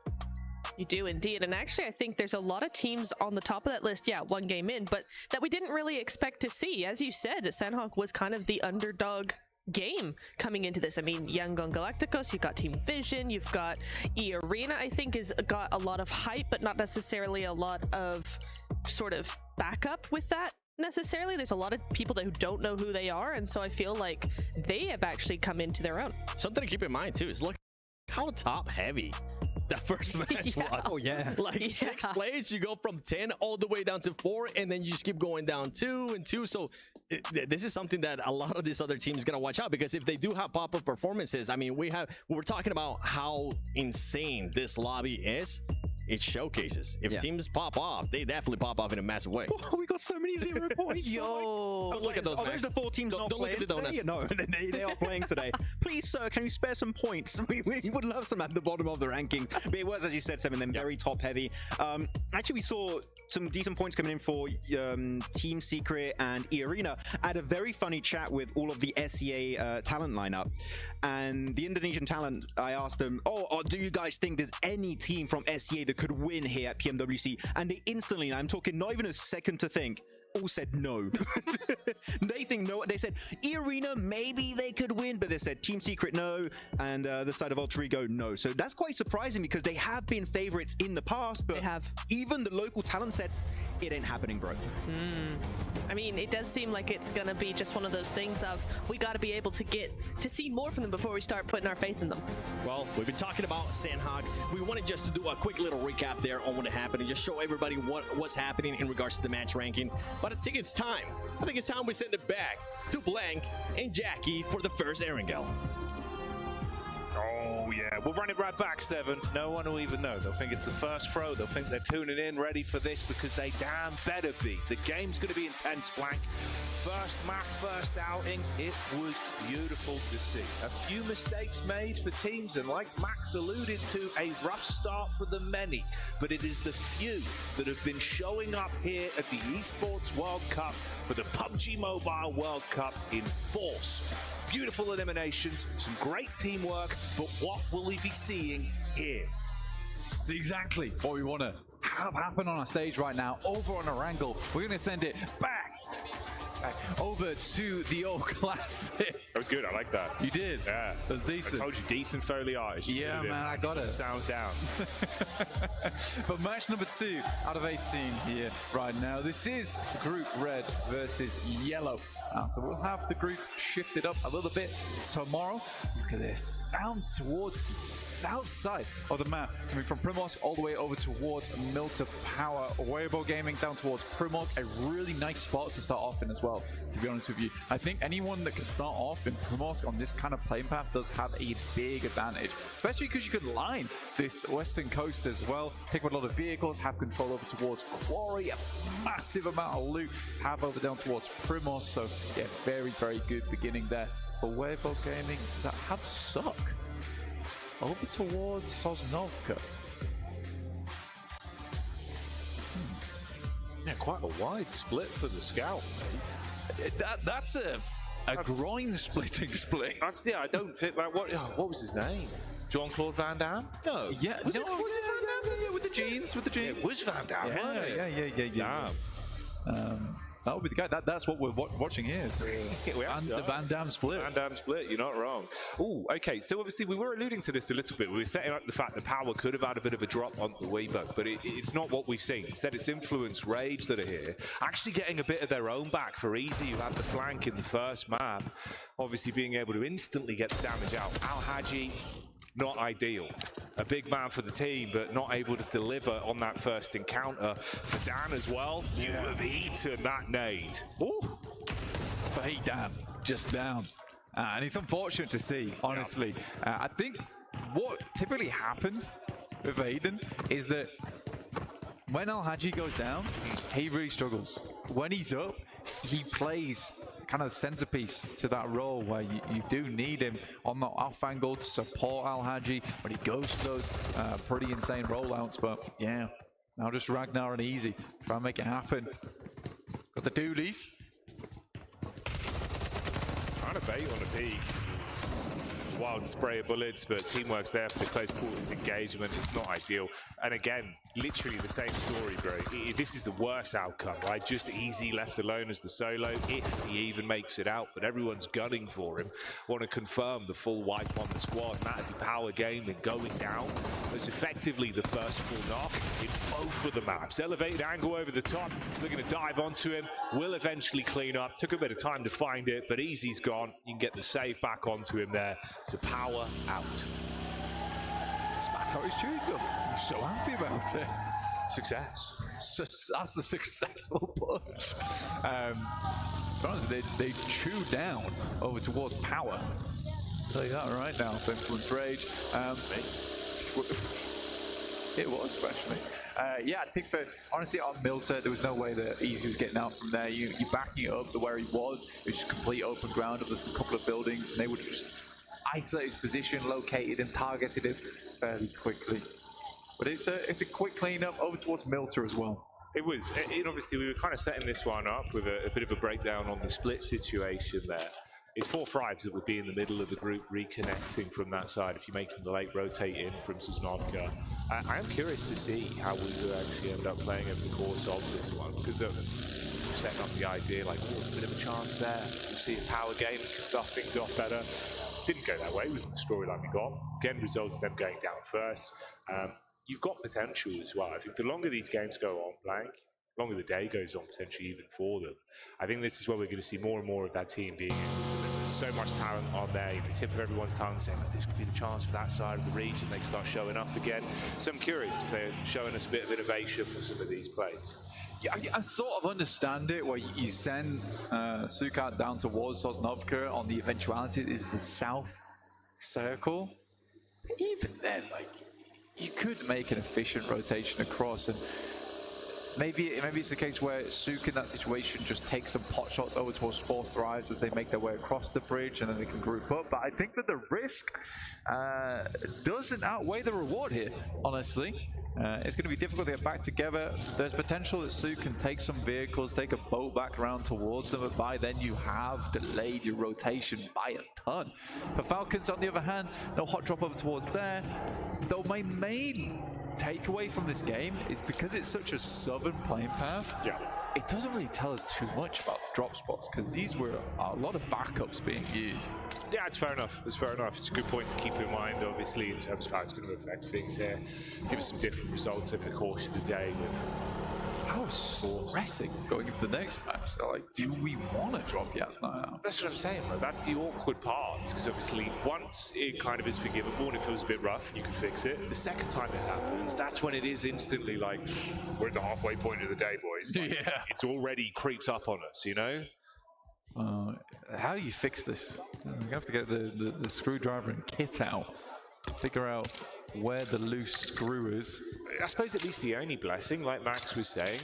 You do indeed. And actually, I think there's a lot of teams on the top of that list, yeah, 1 game in, but that we didn't really expect to see. As you said, Sandhawk was kind of the underdog game coming into this. I mean, Yangon Galacticos, you've got Team Vision, you've got E-Arena, I think, has got a lot of hype, but not necessarily a lot of sort of backup with that. Necessarily, there's a lot of people who don't know who they are, and so I feel like they have actually come into their own. Something to keep in mind too is look how top heavy that first match was. Oh yeah, like 6 plays, you go from 10 all the way down to 4, and then you just keep going down 2 and 2. So this is something that a lot of these other teams gotta watch out, because if they do have pop-up performances, I mean, we're talking about how insane this lobby is. it showcases. If teams pop off, they definitely pop off in a massive way. We got so many 0 points. Yo. Don't look at those. Those are the 4 teams not don't look playing at the donuts. today? No, they are playing today. Please, sir, can you spare some points? We would love some at the bottom of the ranking. But it was, as you said, Seven, then very top heavy. Actually, we saw some decent points coming in for Team Secret and E-Arena. I had a very funny chat with all of the SEA talent lineup. And the Indonesian talent, I asked them, do you guys think there's any team from SEA that could win here at PMWC? And they instantly, I'm talking not even a second to think, all said no. They think no. They said E-Arena, maybe they could win, but they said Team Secret no, and the side of Alter Ego no. So that's quite surprising because they have been favorites in the past, but They have. even the local talent said it ain't happening, bro. I mean, it does seem like it's gonna be just one of those things of we got to be able to get to see more from them before we start putting our faith in them. Well, we've been talking about Sandhog. We wanted just to do a quick little recap there on what happened and just show everybody what's happening in regards to the match ranking. But I think it's time. I think it's time we send it back to Blank and Jackie for the first Erangel. Oh, yeah. We'll run it right back, Seven. No one will even know. They'll think it's the first throw. They'll think they're tuning in, ready for this, because they damn better be. The game's going to be intense, Blank. First map, first outing. It was beautiful to see. A few mistakes made for teams, and like Max alluded to, a rough start for the many. But it is the few that have been showing up here at the Esports World Cup for the PUBG Mobile World Cup in force. Beautiful eliminations, some great teamwork, but what will we be seeing here? It's exactly what we want to have happen on our stage right now. Over on Erangel, we're going to send it back over to the old classic. That was good, I like that. You did? Yeah. That was decent. I told you, decent Foley-itis. Yeah, man, I got it. Sounds down. But match number 2 out of 18 here right now. This is Group Red versus Yellow. So we'll have the groups shifted up a little bit tomorrow. Look at this. Down towards the south side of the map. Coming from Primorsk all the way over towards Milta Power. Weibo Gaming down towards Primorsk. A really nice spot to start off in as well, to be honest with you. I think anyone that can start off in Primorsk on this kind of playing path does have a big advantage, especially because you could line this western coast as well, pick up a lot of vehicles, have control over towards Quarry, a massive amount of loot to have over down towards Primorsk. So yeah, very, very good beginning there for Weibo Gaming that have suck over towards Sosnovka. Yeah, quite a wide split for the scout, mate. That's a groin splitting split. Yeah, I don't think that. What was his name? Jean-Claude Van Damme? No. Yeah, Was it Van Damme? Yeah, with the jeans, It was Van Damme, wasn't it? yeah. That would be the guy. That's what we're watching here. So. The Van Damme split. Van Damme split, you're not wrong. Oh, okay. So obviously we were alluding to this a little bit. We were setting up the fact that Power could have had a bit of a drop on the Weibo, but it's not what we've seen. Instead, it's Influence, Rage that are here, actually getting a bit of their own back for Easy, who had the flank in the first map, obviously being able to instantly get the damage out. Al-Haji, not ideal. A big man for the team, but not able to deliver on that first encounter. For Dan as well, you have eaten that nade. Ooh. But hey, Dan, just down. And it's unfortunate to see, honestly. I think what typically happens with Aiden is that when Al-Haji goes down, he really struggles. When he's up, he plays kind of the centerpiece to that role where you do need him on the off angle to support Al-Haji when he goes for those pretty insane rollouts. But yeah, now just Ragnar and Easy try and make it happen. Got the doolies. Trying to bait on a peak. Wild spray of bullets, but teamwork's there for the close quarters engagement. It's not ideal. And again, literally the same story, bro. This is the worst outcome, right? Just Easy left alone as the solo, if he even makes it out. But everyone's gunning for him. Want to confirm the full wipe on the squad. Matty Power Gaming going down as effectively the first full knock in both of the maps. Elevated angle over the top. Looking to dive onto him. Will eventually clean up. Took a bit of time to find it, but Easy's gone. You can get the save back onto him there. So Power out. Spat out his chewing gum. I'm so happy about it. Success. That's a successful push. They chew down over towards Power. I'll tell you that right now for Influence Rage. It was fresh, mate. Yeah, I think that honestly on Milter, there was no way that Easy was getting out from there. You're backing it up to where he was. It was just complete open ground. There's a couple of buildings, and they would just isolate his position, located him, targeted him fairly quickly. But it's a quick cleanup over towards Milter as well. It was. Obviously, we were kind of setting this one up with a bit of a breakdown on the split situation there. It's 4 Thrives that would be in the middle of the group reconnecting from that side if you're making the late rotate in from Sosnovka. I am curious to see how we could actually end up playing over the course of this one, because setting up the idea like, oh, a bit of a chance there. You see a power game that can start things off better. Didn't go that way. It wasn't the storyline we got. Again, results them going down first. You've got potential as well. I think the longer these games go on, Blank, the longer the day goes on, potentially even for them. I think this is where we're going to see more and more of that team being able to deliver. So much talent on there, you can tip of everyone's tongue saying that this could be the chance for that side of the region. They start showing up again. So I'm curious if they're showing us a bit of innovation for some of these plays. Yeah, I sort of understand it, where you send Sukat down towards Sosnovka on the eventuality it is the south circle. But even then, like, you could make an efficient rotation across, and maybe it's the case where Suk in that situation just takes some pot shots over towards 4 Thrives as they make their way across the bridge, and then they can group up. But I think that the risk doesn't outweigh the reward here, honestly. It's going to be difficult to get back together. There's potential that Suk can take some vehicles, take a boat back around towards them, but by then you have delayed your rotation by a ton. For Falcons, on the other hand, no hot drop over towards there. Though my main takeaway from this game is because it's such a southern playing path, it doesn't really tell us too much about the drop spots, because these were a lot of backups being used. Yeah, it's fair enough. It's fair enough. It's a good point to keep in mind, obviously, in terms of how it's going to affect things here. Give us some different results over the course of the day with How stressing going into the next match. Like, do we want to drop Yasna? That's what I'm saying, bro. That's the awkward part, because obviously once it kind of is forgivable and it feels a bit rough and you can fix it, the second time it happens, that's when it is instantly like, we're at the halfway point of the day, boys. Like, it's already creeped up on us, you know? How do you fix this? You have to get the screwdriver and kit out, figure out where the loose screw is. I suppose at least the only blessing, like Max was saying,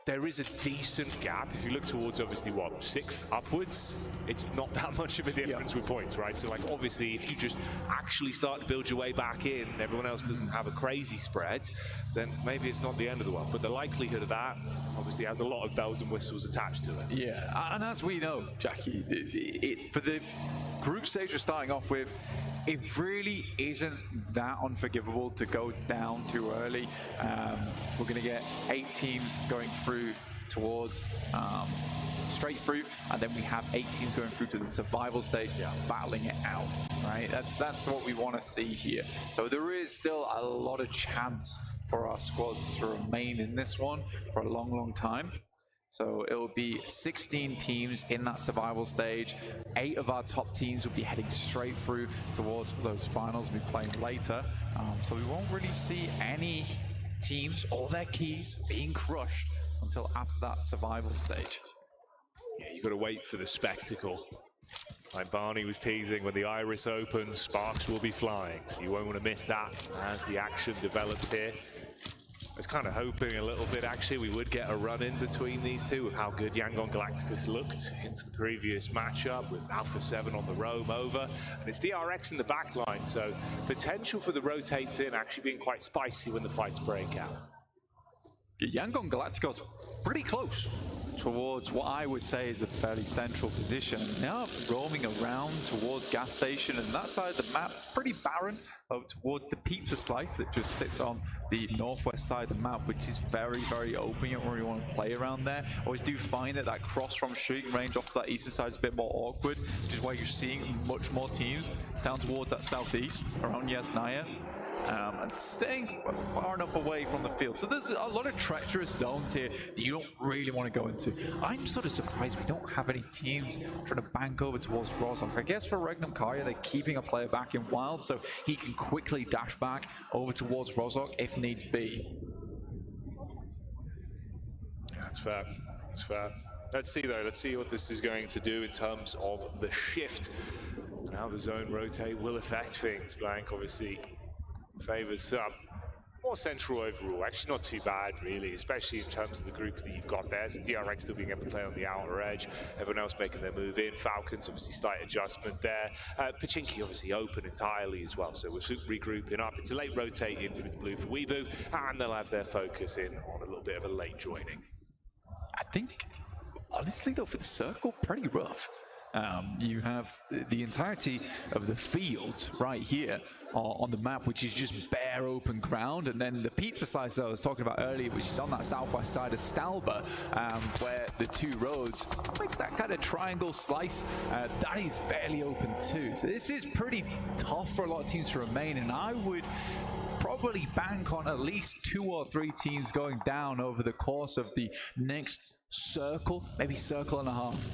there is a decent gap. If you look towards, obviously, what, 6th upwards, it's not that much of a difference with points, right? So, like, obviously, if you just actually start to build your way back in, everyone else doesn't have a crazy spread, then maybe it's not the end of the world. But the likelihood of that, obviously, has a lot of bells and whistles attached to it. Yeah, and as we know, Jackie, for the group stage we're starting off with, it really isn't that unforgivable to go down too early. We're going to get 8 teams going through towards straight through, and then we have 8 teams going through to the survival stage, battling it out, right? That's what we want to see here. So there is still a lot of chance for our squads to remain in this one for a long, long time. So it will be 16 teams in that survival stage. 8 of our top teams will be heading straight through towards those finals we'll be playing later. So we won't really see any teams or their keys being crushed until after that survival stage. Yeah, you got to wait for the spectacle. Like Barney was teasing, when the iris opens, sparks will be flying. So you won't want to miss that as the action develops here. I was kind of hoping a little bit, actually, we would get a run in between these two of how good Yangon Galacticus looked into the previous matchup with Alpha 7 on the roam over. And it's DRX in the back line, so potential for the rotates in actually being quite spicy when the fights break out. Yangon Galacticos pretty close towards what I would say is a fairly central position. Now roaming around towards gas station, and that side of the map pretty barren towards the pizza slice that just sits on the northwest side of the map, which is very, very open. You don't really want to play around there. Always do find that cross from shooting range off to that eastern side is a bit more awkward, which is why you're seeing much more teams down towards that southeast around Yasnaya. And staying far enough away from the field. So there's a lot of treacherous zones here that you don't really want to go into. I'm sort of surprised we don't have any teams trying to bank over towards Rozok. I guess for Regnum Karya, they're keeping a player back in wild so he can quickly dash back over towards Rozok if needs be. Yeah, that's fair. That's fair. Let's see, though. Let's see what this is going to do in terms of the shift and how the zone rotate will affect things. Blank, obviously, favors some. more central overall. Actually not too bad, really, especially in terms of the group that you've got there. So DRX still being able to play on the outer edge. Everyone else making their move in. Falcons, obviously, slight adjustment there. Pachinki, obviously, open entirely as well. So we're regrouping up. It's a late rotate in for the blue for Weebu, and they'll have their focus in on a little bit of a late joining. I think, honestly, though, for the circle, pretty rough. You have the entirety of the field right here on the map, which is just bare open ground, and then the pizza slice that I was talking about earlier, which is on that southwest side of Stalba, where the two roads make that kind of triangle slice. That is fairly open too. So this is pretty tough for a lot of teams to remain, and I would probably bank on at least 2 or 3 teams going down over the course of the next circle, maybe circle and a half.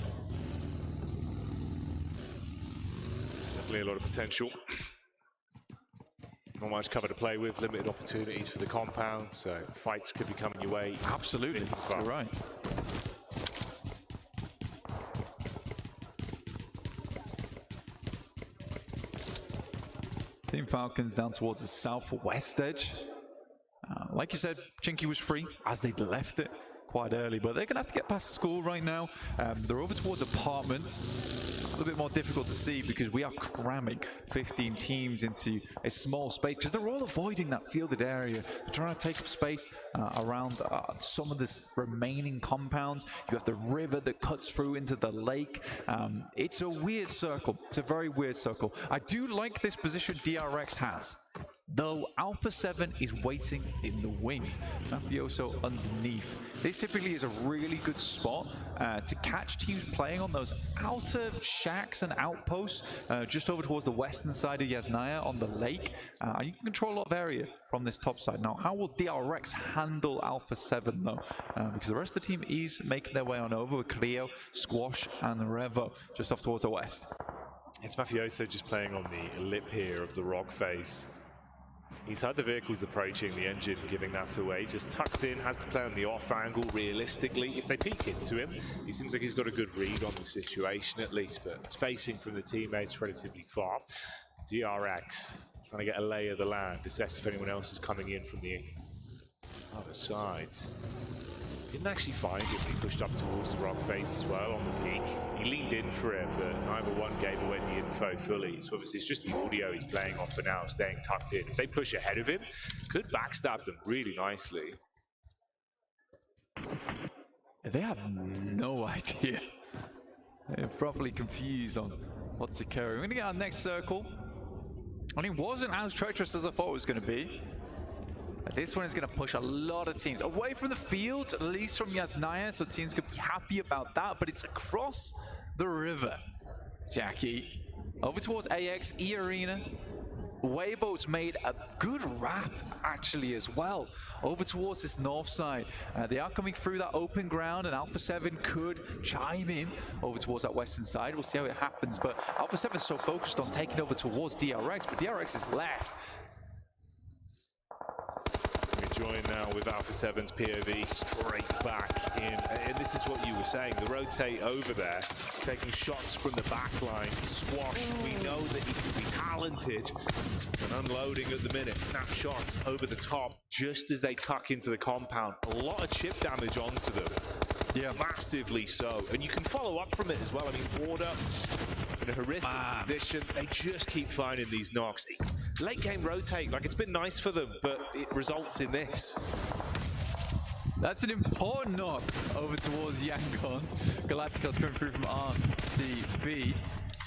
Definitely a lot of potential. Not much cover to play with, limited opportunities for the compound, so fights could be coming your way. Absolutely, you're right. Team Falcons down towards the southwest edge. Like you said, Chinky was free as they left it quite early, but they're going to have to get past school right now. They're over towards apartments. A little bit more difficult to see because we are cramming 15 teams into a small space because they're all avoiding that fielded area. They're trying to take up space around some of the remaining compounds. You have the river that cuts through into the lake. It's a weird circle. It's a very weird circle. I do like this position DRX has, though Alpha 7 is waiting in the wings. Mafioso underneath. This typically is a really good spot to catch teams playing on those outer shacks and outposts just over towards the western side of Yasnaya on the lake. You can control a lot of area from this top side. Now, how will DRX handle Alpha 7 though? Because the rest of the team is making their way on over with Cleo, Squash, and Revo just off towards the west. It's Mafioso just playing on the lip here of the rock face. He's had the vehicles approaching, the engine giving that away. Just tucks in, has to play on the off angle realistically. If they peek into him, he seems like he's got a good read on the situation at least, but spacing from the teammates relatively far. DRX trying to get a lay of the land, assess if anyone else is coming in from the other sides. Didn't actually find him. He pushed up towards the rock face as well on the peak. He leaned in for it, but neither one gave away the info fully. So obviously it's just the audio he's playing off for now, staying tucked in. If they push ahead of him, could backstab them really nicely. They have no idea. They're properly confused on what's occurring. We're going to get our next circle. And it wasn't as treacherous as I thought it was going to be. This one is going to push a lot of teams away from the fields, at least from Yasnaya, so teams could be happy about that, but it's across the river. Jackie, over towards AX, E-Arena. Weibo's made a good wrap, actually, as well, over towards this north side. They are coming through that open ground, and Alpha 7 could chime in over towards that western side. We'll see how it happens, but Alpha 7 is so focused on taking over towards DRX, but DRX is left. Join now with Alpha 7's POV straight back in, and this is what you were saying, the rotate over there, taking shots from the back line. Squash, we know that he can be talented, and unloading at the minute, snapshots over the top just as they tuck into the compound. A lot of chip damage onto them, yeah, massively so, and you can follow up from it as well. I mean, Order in a horrific position, they just keep finding these knocks. Late game rotate, like it's been nice for them, but it results in this. That's an important knock over towards Yangon. Galacticos coming through from RCB.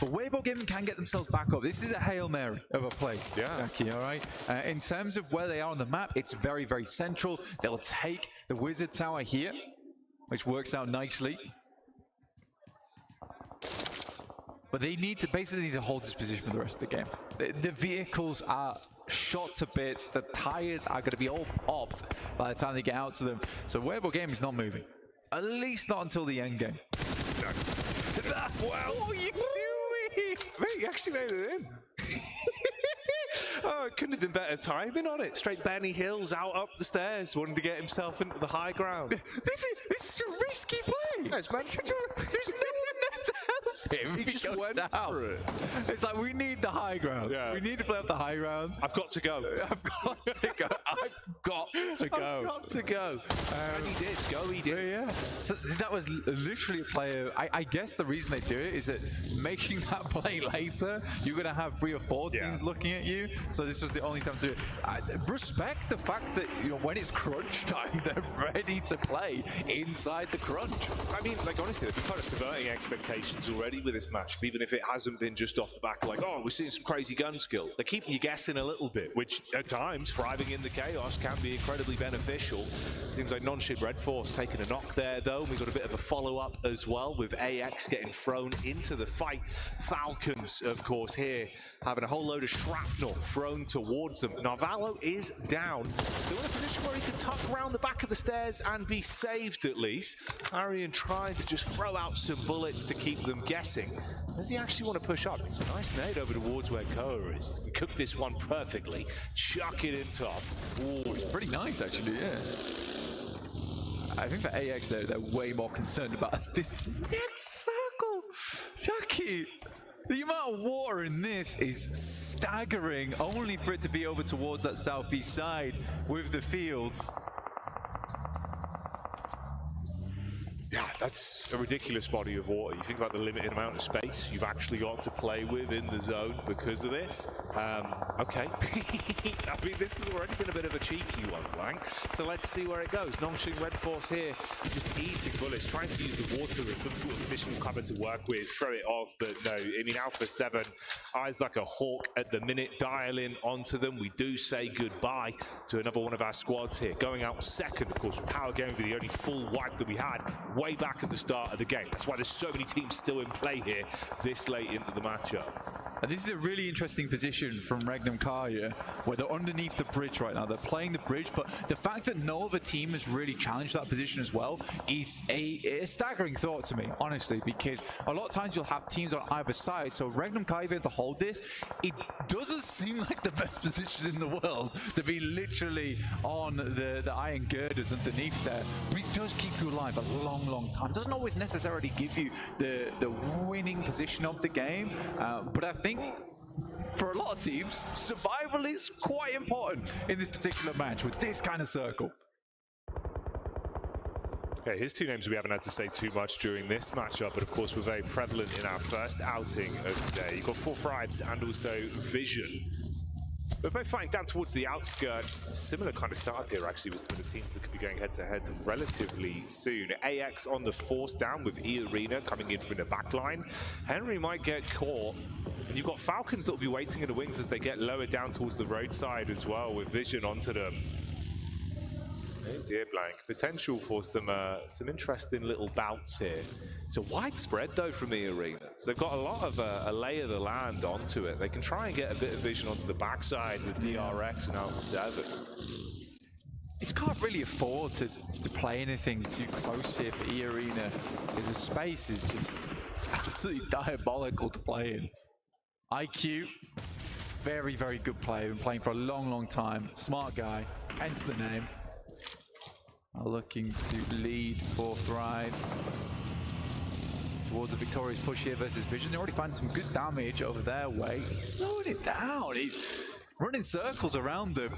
But Weibo Gaming can get themselves back up. This is a Hail Mary of a play, Jackie, all right? In terms of where they are on the map, it's very, very central. They'll take the Wizard Tower here, which works out nicely. But they need to basically hold this position for the rest of the game. The vehicles are shot to bits. The tires are going to be all popped by the time they get out to them. So Weibo Game is not moving. At least not until the end game. Wow. What are you doing? Mate, he actually made it in. Oh, it couldn't have been better timing on it. Straight Benny Hills out up the stairs, wanting to get himself into the high ground. This is a risky play. No, it's There's no one there to help him. He just goes went down. for it. It's like, we need the high ground. Yeah. We need to play off the high ground. I've got to go. I've got to go. I've got to go. I've got to go. And he did. He did. Yeah. So that was literally a player. I guess the reason they do it is that making that play later, you're going to have 3 or 4 teams looking at you. So this was the only time to do it. Respect the fact that, you know, when it's crunch time, they're ready to play inside the crunch. I mean, like, honestly, they've been kind of subverting expectations already with this match, even if it hasn't been just off the back like, oh, we're seeing some crazy gun skill. They're keeping you guessing a little bit, which at times, thriving in the chaos, can be incredibly beneficial. Seems like non-ship Red Force taking a knock there, though. We've got a bit of a follow-up as well, with AX getting thrown into the fight. Falcons, of course, here, having a whole load of shrapnel thrown towards them. Narvalo is down. Still in a position where he can tuck around the back of the stairs and be saved, at least. Arian trying to just throw out some bullets to keep them guessing. Does he actually want to push up? It's a nice nade over towards where Koa is. He cooked this one perfectly. Chuck it in top. Ooh, it's pretty nice, actually, yeah. I think for AX, they're way more concerned about this next circle. Jackie, the amount of water in this is staggering, only for it to be over towards that southeast side with the fields. Yeah, that's a ridiculous body of water. You think about the limited amount of space you've actually got to play with in the zone because of this. Okay. I mean, this has already been a bit of a cheeky one, Lang. So let's see where it goes. Non-Shing Red Force here, just eating bullets, trying to use the water as some sort of additional cover to work with, throw it off, but no. I mean, Alpha 7, eyes like a hawk at the minute, dialing onto them. We do say goodbye to another one of our squads here. Going out second, of course, with Power Game with the only full wipe that we had way back at the start of the game. That's why there's so many teams still in play here this late into the matchup. And this is a really interesting position from Regnum Kaya, where they're underneath the bridge right now. They're playing the bridge, but the fact that no other team has really challenged that position as well is a staggering thought to me, honestly, because a lot of times you'll have teams on either side. So Regnum Kaya being able to hold this, it doesn't seem like the best position in the world to be literally on the iron girders underneath there. But it does keep you alive a long, long time. It doesn't always necessarily give you the winning position of the game, but I think for a lot of teams, survival is quite important in this particular match with this kind of circle. Okay, his 2 names we haven't had to say too much during this matchup, but of course we're very prevalent in our first outing of the day. You've got 4 Fribes and also Vision. We're both fighting down towards the outskirts. Similar kind of setup here, actually, with some of the teams that could be going head-to-head relatively soon. AX on the force down with E-Arena coming in from the back line. Henry might get caught. And you've got Falcons that will be waiting in the wings as they get lower down towards the roadside as well, with Vision onto them. Oh dear, Blank. Potential for some interesting little bouts here. It's a wide spread, though, from the arena. So they've got a lot of a lay of the land onto it. They can try and get a bit of vision onto the backside with DRX and Alpha 7. It can't really afford to play anything too close here for E-Arena, because the space is just absolutely diabolical to play in. IQ, very, very good player. Been playing for a long, long time. Smart guy, hence the name. Looking to lead for Thrives towards a victorious push here versus Vision. They already find some good damage over their way. He's slowing it down. He's running circles around them.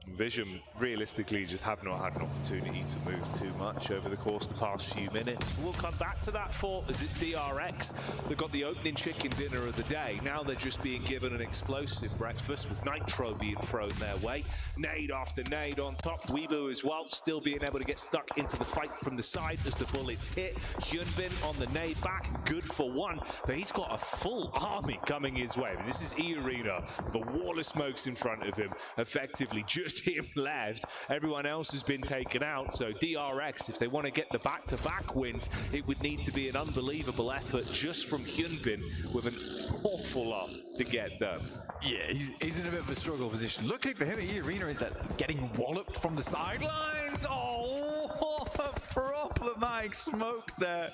Vision realistically just have not had an opportunity to move too much over the course of the past few minutes. We'll come back to that thought as it's DRX. They've got the opening chicken dinner of the day. Now they're just being given an explosive breakfast with Nitro being thrown their way. Nade after nade on top. Weibo as well, still being able to get stuck into the fight from the side as the bullets hit. Hyunbin on the nade back, good for 1, but he's got a full army coming his way. I mean, this is E-Arena, the wall of smokes in front of him, effectively just him left. Everyone else has been taken out, so DRX, if they want to get the back-to-back wins, it would need to be an unbelievable effort just from Hyunbin with an awful lot to get them. Yeah, he's in a bit of a struggle position. Luckily for him, E-Arena is getting walloped from the sidelines. Oh, what a problematic smoke there.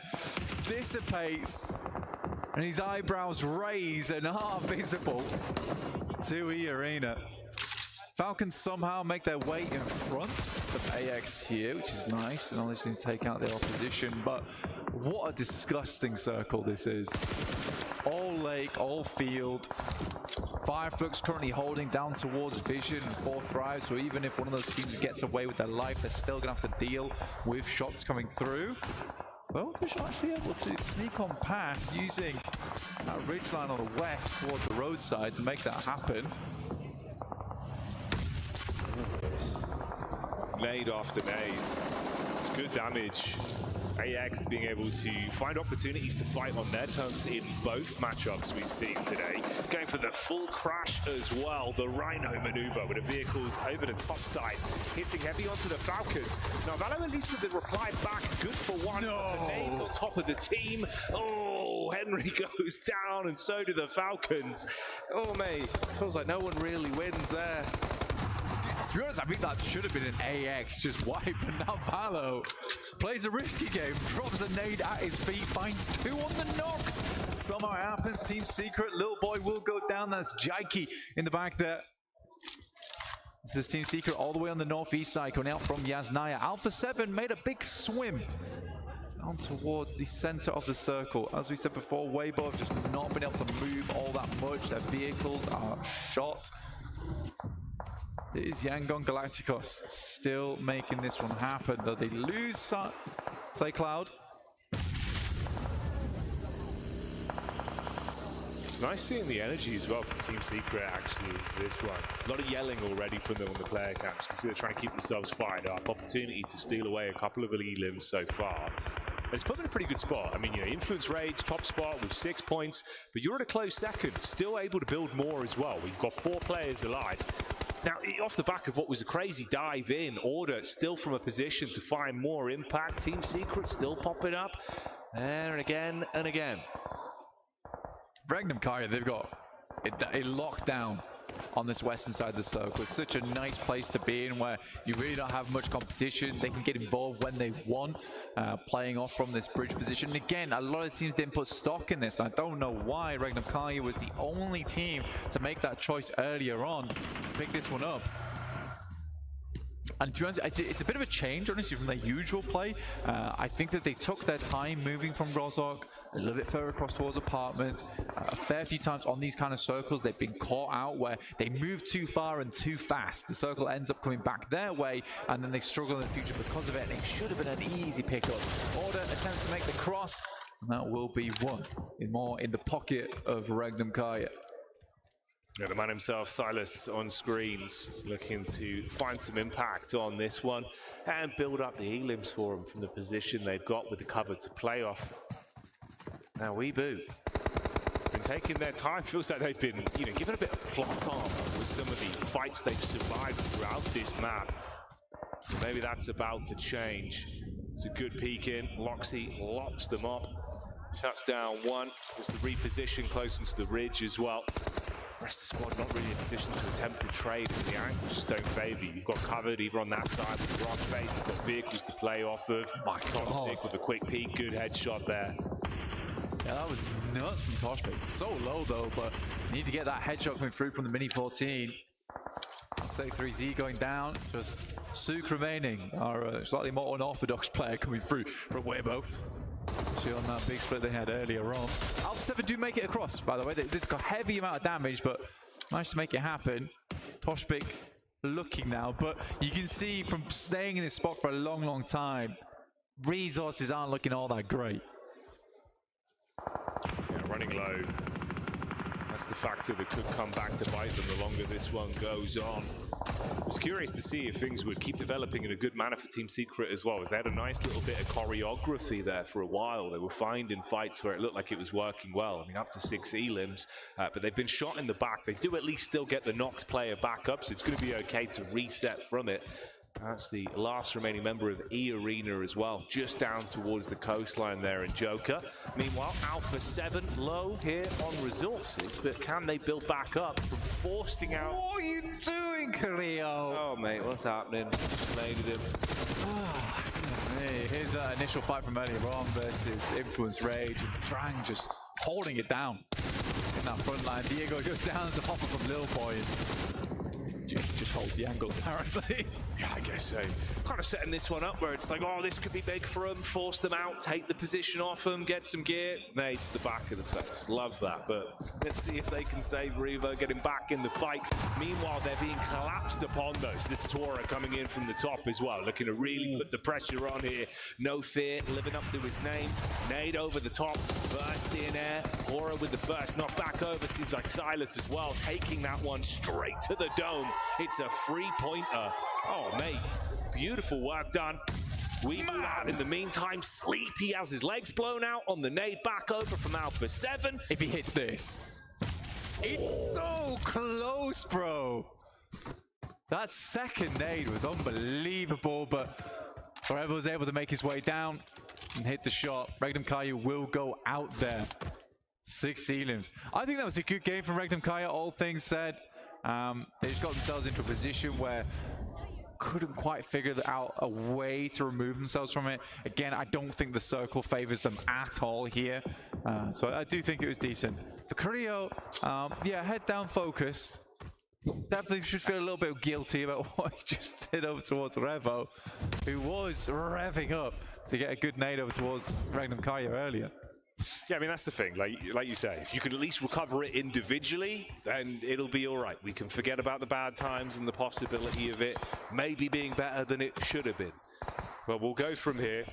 Dissipates, and his eyebrows raise and are visible to E-Arena. Falcons somehow make their way in front of AX here, which is nice, and obviously take out their opposition. But what a disgusting circle this is. All lake, all field. Fireflux currently holding down towards Vision and 4 Thrive, so even if one of those teams gets away with their life, they're still going to have to deal with shots coming through. Well, Vision actually able to sneak on past using that ridgeline on the west towards the roadside to make that happen. Nade after nade. It's good damage. AX being able to find opportunities to fight on their terms in both matchups we've seen today. Going for the full crash as well. The Rhino maneuver with the vehicles over the top side, hitting heavy onto the Falcons. Now, Valo at least with the reply back, good for one. No. The nade on top of the team. Oh, Henry goes down, and so do the Falcons. Oh, mate, feels like no one really wins there. To be honest, I think that should have been an AX just wipe, and now Valo plays a risky game, drops a nade at his feet, finds 2 on the knocks. Somehow it happens, Team Secret, Little Boy will go down. That's Jaiki in the back there. This is Team Secret all the way on the northeast side, going out from Yasnaya. Alpha 7 made a big swim down towards the center of the circle. As we said before, Weibo have just not been able to move all that much. Their vehicles are shot. It is Yangon Galacticos still making this one happen, though they lose Say Cloud. It's nice seeing the energy as well from Team Secret actually into this one. A lot of yelling already from them on the player camps. You can see they're trying to keep themselves fired up. Opportunity to steal away a couple of elite limbs so far. It's put them in a pretty good spot. I mean, you know, Influence Rage, top spot with 6 points, but you're at a close second, still able to build more as well. We've got 4 players alive. Now, off the back of what was a crazy dive in, Order still from a position to find more impact. Team Secret still popping up there and again and again. Regnum Kaya, they've got a lockdown on this western side of the circle. It's such a nice place to be in where you really don't have much competition. They can get involved when they want, playing off from this bridge position. And again, a lot of teams didn't put stock in this, and I don't know why. Regnum Kaya was the only team to make that choice earlier on to pick this one up. And to be honest, it's a bit of a change, honestly, from their usual play. I think that they took their time moving from Grozok a little bit further across towards apartments. A fair few times on these kind of circles, they've been caught out where they move too far and too fast. The circle ends up coming back their way, and then they struggle in the future because of it. And it should have been an easy pickup. Order attempts to make the cross, and that will be one in the pocket of Regnum Kaya. Yeah, the man himself, Silas, on screens, looking to find some impact on this one and build up the elims for him from the position they've got with the cover to play off. Now, Weeboo been taking their time. Feels like they've been, given a bit of plot armor with some of the fights they've survived throughout this map. Maybe that's about to change. It's a good peek in. Loxy lops them up, shuts down one. There's the reposition close into the ridge as well. The rest of the squad not really in a position to attempt to trade, and the angles just don't favour you. You've got covered either on that side with the rock face, you've got vehicles to play off of. Toxic with a quick peek, good headshot there. Yeah, that was nuts from Toshbek. So low though, but you need to get that headshot coming through from the Mini 14. Stake 3Z going down, just Suk remaining, our slightly more unorthodox player coming through from Weibo. Actually on that big split they had earlier on. Alpha 7 do make it across, by the way. They've got a heavy amount of damage, but managed to make it happen. Toshbek looking now, but you can see from staying in this spot for a long, long time, resources aren't looking all that great. Yeah, running low. That's the factor that could come back to bite them the longer this one goes on. I was curious to see if things would keep developing in a good manner for Team Secret as well, as they had a nice little bit of choreography there for a while. They were finding fights where it looked like it was working well. I mean, up to 6 elims, but they've been shot in the back. They do at least still get the knocked player back up, so it's going to be okay to reset from it. That's the last remaining member of E Arena as well, just down towards the coastline there in Joker. Meanwhile, Alpha 7 low here on resources, but can they build back up from forcing out? What are you doing, Carrillo? Oh, mate, what's happening? Naded him. Hey, here's that initial fight from earlier on versus Influence Rage. And Drang just holding it down in that front line. Diego goes down to pop up from Lil Boy. Just holds the angle, apparently. Yeah, I guess so. Kind of setting this one up where it's like, oh, this could be big for them, force them out, take the position off them, get some gear. Nades the back of the face. Love that. But let's see if they can save Revo, get him back in the fight. Meanwhile, they're being collapsed upon those. This is Tora coming in from the top as well, looking to really put the pressure on here. No fear, living up to his name. Nade over the top, burst in air. Tora with the first knock back over. Seems like Silas as well, taking that one straight to the dome. It's a free-pointer. Oh, mate, beautiful work done. We move out in the meantime. Sleep, he has his legs blown out on the nade back over from Alpha 7. If he hits this. It's so close, bro. That second nade was unbelievable, but Forever was able to make his way down and hit the shot. Regnum Kaya will go out there. 6 elims. I think that was a good game from Regnum Kaya, all things said. They just got themselves into a position where couldn't quite figure out a way to remove themselves from it. Again, I don't think the circle favors them at all here. So I do think it was decent. For Creo, yeah, head down focused. Definitely should feel a little bit guilty about what he just did over towards Revo, who was revving up to get a good nade over towards Regnum Kaya earlier. Yeah, I mean, that's the thing. Like you say, if you can at least recover it individually, then it'll be all right. We can forget about the bad times and the possibility of it maybe being better than it should have been. But we'll go from here.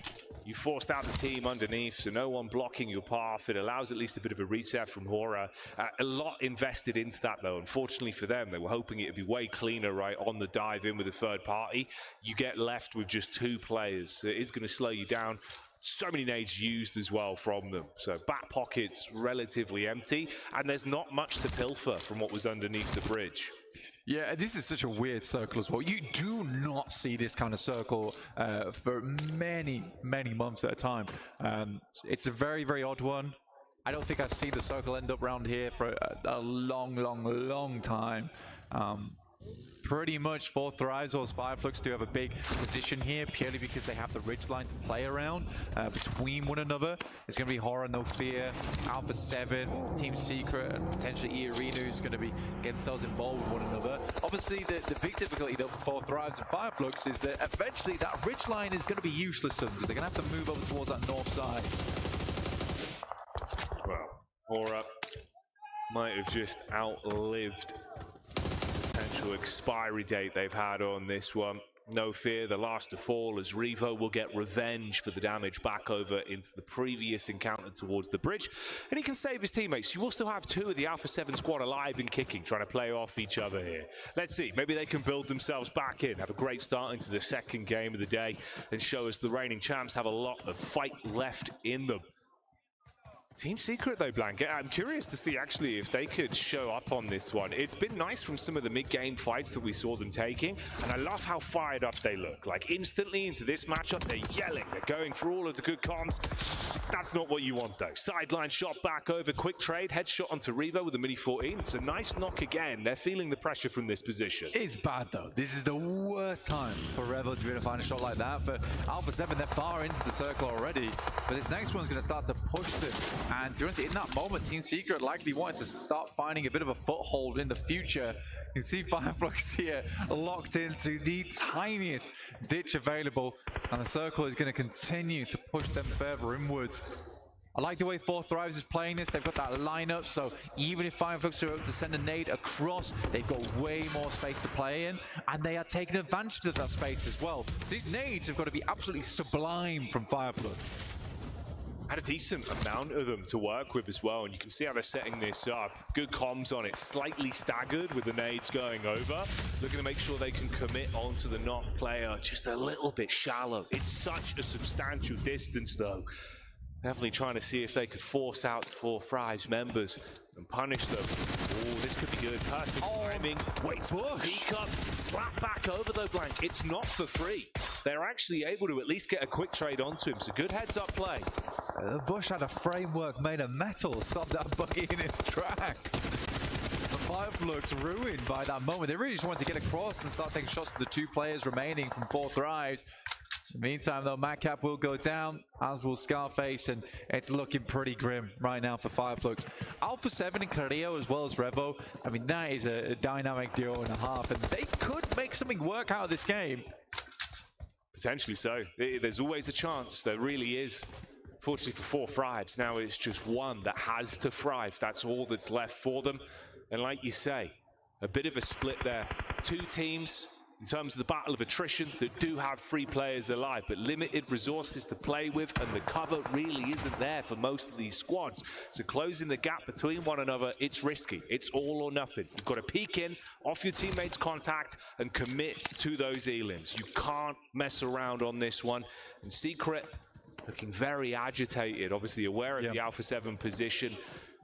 You forced out the team underneath, so no one blocking your path. It allows at least a bit of a reset from Hora. A lot invested into that, though. Unfortunately for them, they were hoping it would be way cleaner, right, on the dive in with a third party. You get left with just 2 players. It is going to slow you down. So many nades used as well from them. So back pockets relatively empty, and there's not much to pilfer from what was underneath the bridge. Yeah, this is such a weird circle as well. You do not see this kind of circle for many, many months at a time. It's a very, very odd one. I don't think I've seen the circle end up around here for a long, long, long time. Pretty much for Thrives or Fireflux do have a big position here, purely because they have the ridgeline to play around between one another. It's going to be Horror, No Fear, Alpha 7, Team Secret, and potentially E-Arena who's going to be getting themselves involved with one another. Obviously, the big difficulty though for Thrives and Fireflux is that eventually that ridgeline is going to be useless to them, because they're going to have to move over towards that north side. Well, Horror might have just outlived potential expiry date they've had on this one. No Fear, the last to fall, as Revo will get revenge for the damage back over into the previous encounter towards the bridge, and he can save his teammates. You also have 2 of the Alpha 7 squad alive and kicking, trying to play off each other here. Let's see, maybe they can build themselves back in, have a great start into the second game of the day, and show us the reigning champs have a lot of fight left in them. Team Secret though, Blanket, I'm curious to see actually if they could show up on this one. It's been nice from some of the mid-game fights that we saw them taking, and I love how fired up they look. Like instantly into this matchup, they're yelling, they're going for all of the good comms. That's not what you want though. Sideline shot back over, quick trade, headshot onto Revo with a mini 14. It's a nice knock again. They're feeling the pressure from this position. It's bad though. This is the worst time for Revo to be able to find a shot like that. For Alpha 7, they're far into the circle already, but this next one's going to start to push them. And to be honest, in that moment, Team Secret likely wanted to start finding a bit of a foothold in the future. You can see Fireflux here locked into the tiniest ditch available, and the circle is going to continue to push them further inwards. I like the way 4 Thrives is playing this. They've got that lineup, so even if Fireflux are able to send a nade across, they've got way more space to play in, and they are taking advantage of that space as well. So these nades have got to be absolutely sublime from Fireflux. Had a decent amount of them to work with as well, and you can see how they're setting this up. Good comms on it, slightly staggered with the nades going over. Looking to make sure they can commit onto the knock player just a little bit shallow. It's such a substantial distance though. Definitely trying to see if they could force out the 4 Thrives members and punish them. Oh, this could be good. Perfect timing. Wait, peek up, slap back over though, Blank. It's not for free. They're actually able to at least get a quick trade onto him, so good heads-up play. The Bush had a framework made of metal, stopped that buggy in its tracks. The Fireflux ruined by that moment. They really just wanted to get across and start taking shots to the 2 players remaining from 4 Thrives. In the meantime, though, Madcap will go down, as will Scarface, and it's looking pretty grim right now for Fireflux. Alpha 7 and Carrillo, as well as Revo, I mean, that is a dynamic duo and a half, and they could make something work out of this game. Potentially so. There's always a chance. There really is. Fortunately for 4 Thrives, now it's just one that has to thrive. That's all that's left for them. And like you say, a bit of a split there. 2 teams in terms of the battle of attrition that do have 3 players alive, but limited resources to play with, and the cover really isn't there for most of these squads. So closing the gap between one another, it's risky. It's all or nothing. You've got to peek in, off your teammates' contact, and commit to those elims. You can't mess around on this one. And Secret looking very agitated, obviously aware of the Alpha 7 position,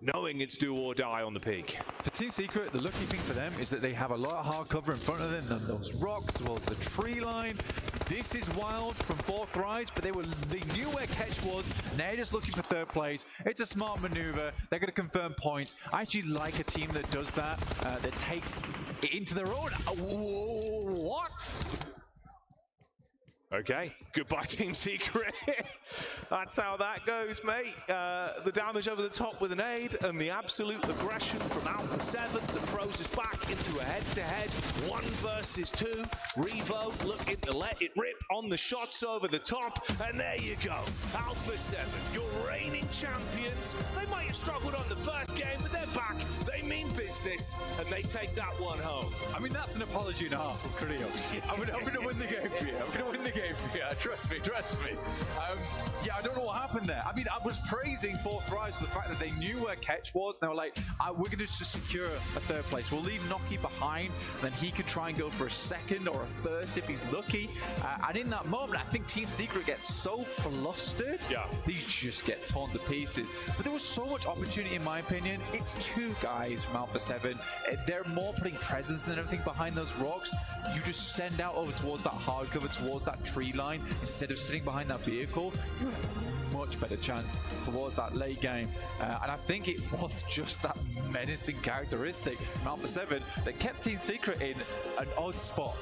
knowing it's do or die on the peak. For Team Secret, the lucky thing for them is that they have a lot of hard cover in front of them, and those rocks, as well as the tree line. This is wild from 4 Thrives, but they knew where Ketch was, and they're just looking for 3rd place. It's a smart maneuver. They're going to confirm points. I actually like a team that does that, that takes it into their own. What? Okay, goodbye Team Secret. That's how that goes, mate. The damage over the top with an aid, and the absolute aggression from Alpha 7 that throws us back into a head-to-head 1 versus 2. Revo looking to let it rip on the shots over the top, and there you go. Alpha 7, your reigning champions. They might have struggled on the first game, but they're back. They mean business, and they take that one home. I mean, that's an apology and a half of Carrillo. I'm going to win the game for you. I'm going to win the game. Yeah, trust me. Yeah, I don't know what happened there. I mean, I was praising 4 Thrives for the fact that they knew where Ketch was. They were like, we're going to just secure a 3rd place. We'll leave Noki behind, and then he could try and go for a 2nd or a 1st if he's lucky. And in that moment, I think Team Secret gets so flustered. Yeah. These just get torn to pieces. But there was so much opportunity, in my opinion. It's 2 guys from Alpha 7. They're more putting presence than everything behind those rocks. You just send out over towards that hard cover, towards that tree line, instead of sitting behind that vehicle. You have a much better chance towards that late game. And I think it was just that menacing characteristic from Alpha 7 that kept Team Secret in an odd spot.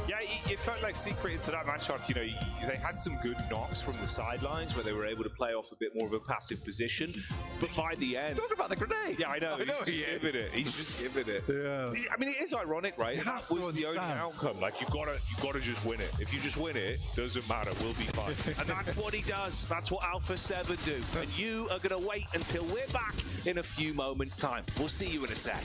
Yeah, it felt like Secret into that matchup, you know, they had some good knocks from the sidelines where they were able to play off a bit more of a passive position. But by the end... Talk about the grenade! Yeah, I know. He's just giving it. Yeah. I mean, it is ironic, right? That was the only outcome. Like, you gotta just win it. If you just win it, doesn't matter. We'll be fine. And that's what he does. That's what Alpha 7 do. And you are going to wait until we're back in a few moments' time. We'll see you in a sec.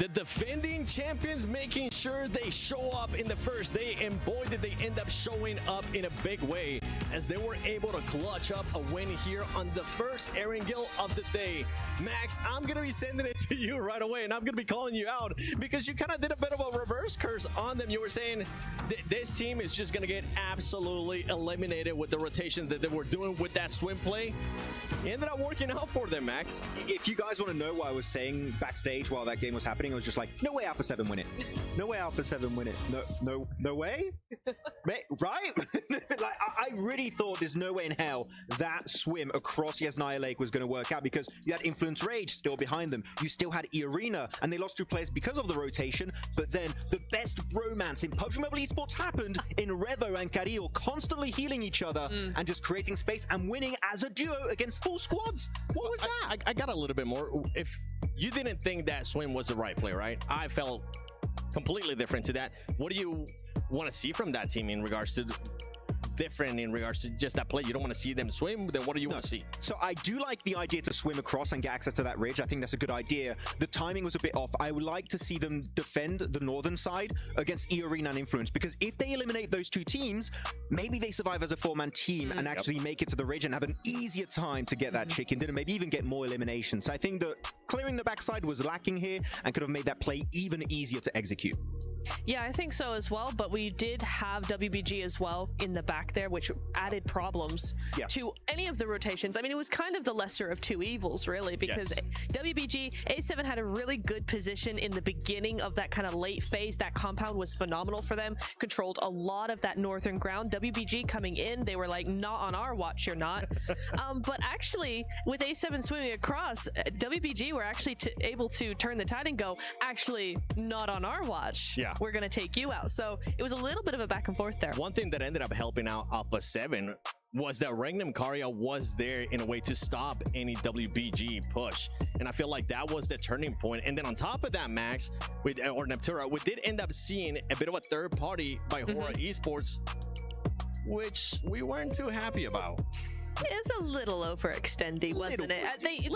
The defending champions making sure they show up in the first day, and boy did they end up showing up in a big way as they were able to clutch up a win here on the first Erangel of the day. Max, I'm gonna be sending it to you right away, and I'm gonna be calling you out because you kind of did a bit of a reverse curse on them. You were saying this team is just gonna get absolutely eliminated with the rotation that they were doing with that swim play. It ended up working out for them, Max. If you guys want to know what I was saying backstage while that game was happening, I was just like, no way Alpha 7 win it. No way Alpha 7 win it. No way? Right? Like, I really thought there's no way in hell that swim across Yasnaya Lake was going to work out because you had Influence Rage still behind them. You still had Arena, and they lost 2 players because of the rotation, but then the best bromance in PUBG Mobile Esports happened in Revo and Carrillo constantly healing each other and just creating space and winning as a duo against full squads. What was that? I got a little bit more. If you didn't think that swim was the right play, right? I felt completely different to that. What do you want to see from that team in regards to different in regards to just that play? You don't want to see them swim, then what do you want to see? So I do like the idea to swim across and get access to that ridge. I think that's a good idea. The timing was a bit off. I would like to see them defend the northern side against E-Arena and Influence, because if they eliminate those 2 teams, maybe they survive as a 4-man team and actually make it to the ridge and have an easier time to get that chicken dinner, maybe even get more eliminations. So I think that clearing the backside was lacking here and could have made that play even easier to execute. Yeah, I think so as well, but we did have WBG as well in the back there, which added problems to any of the rotations. I mean, it was kind of the lesser of 2 evils, really, because WBG, A7 had a really good position in the beginning of that kind of late phase. That compound was phenomenal for them, controlled a lot of that northern ground. WBG coming in, they were like, not on our watch, you're not. But actually, with A7 swimming across, WBG were actually able to turn the tide and go, actually, not on our watch. Yeah. We're going to take you out. So it was a little bit of a back and forth there. One thing that ended up helping out Alpha 7 was that Regnum Karia was there in a way to stop any WBG push. And I feel like that was the turning point. And then on top of that, Max, or Neptura, we did end up seeing a bit of a third party by Hora Esports, which we weren't too happy about. It's a little overextending, wasn't it? They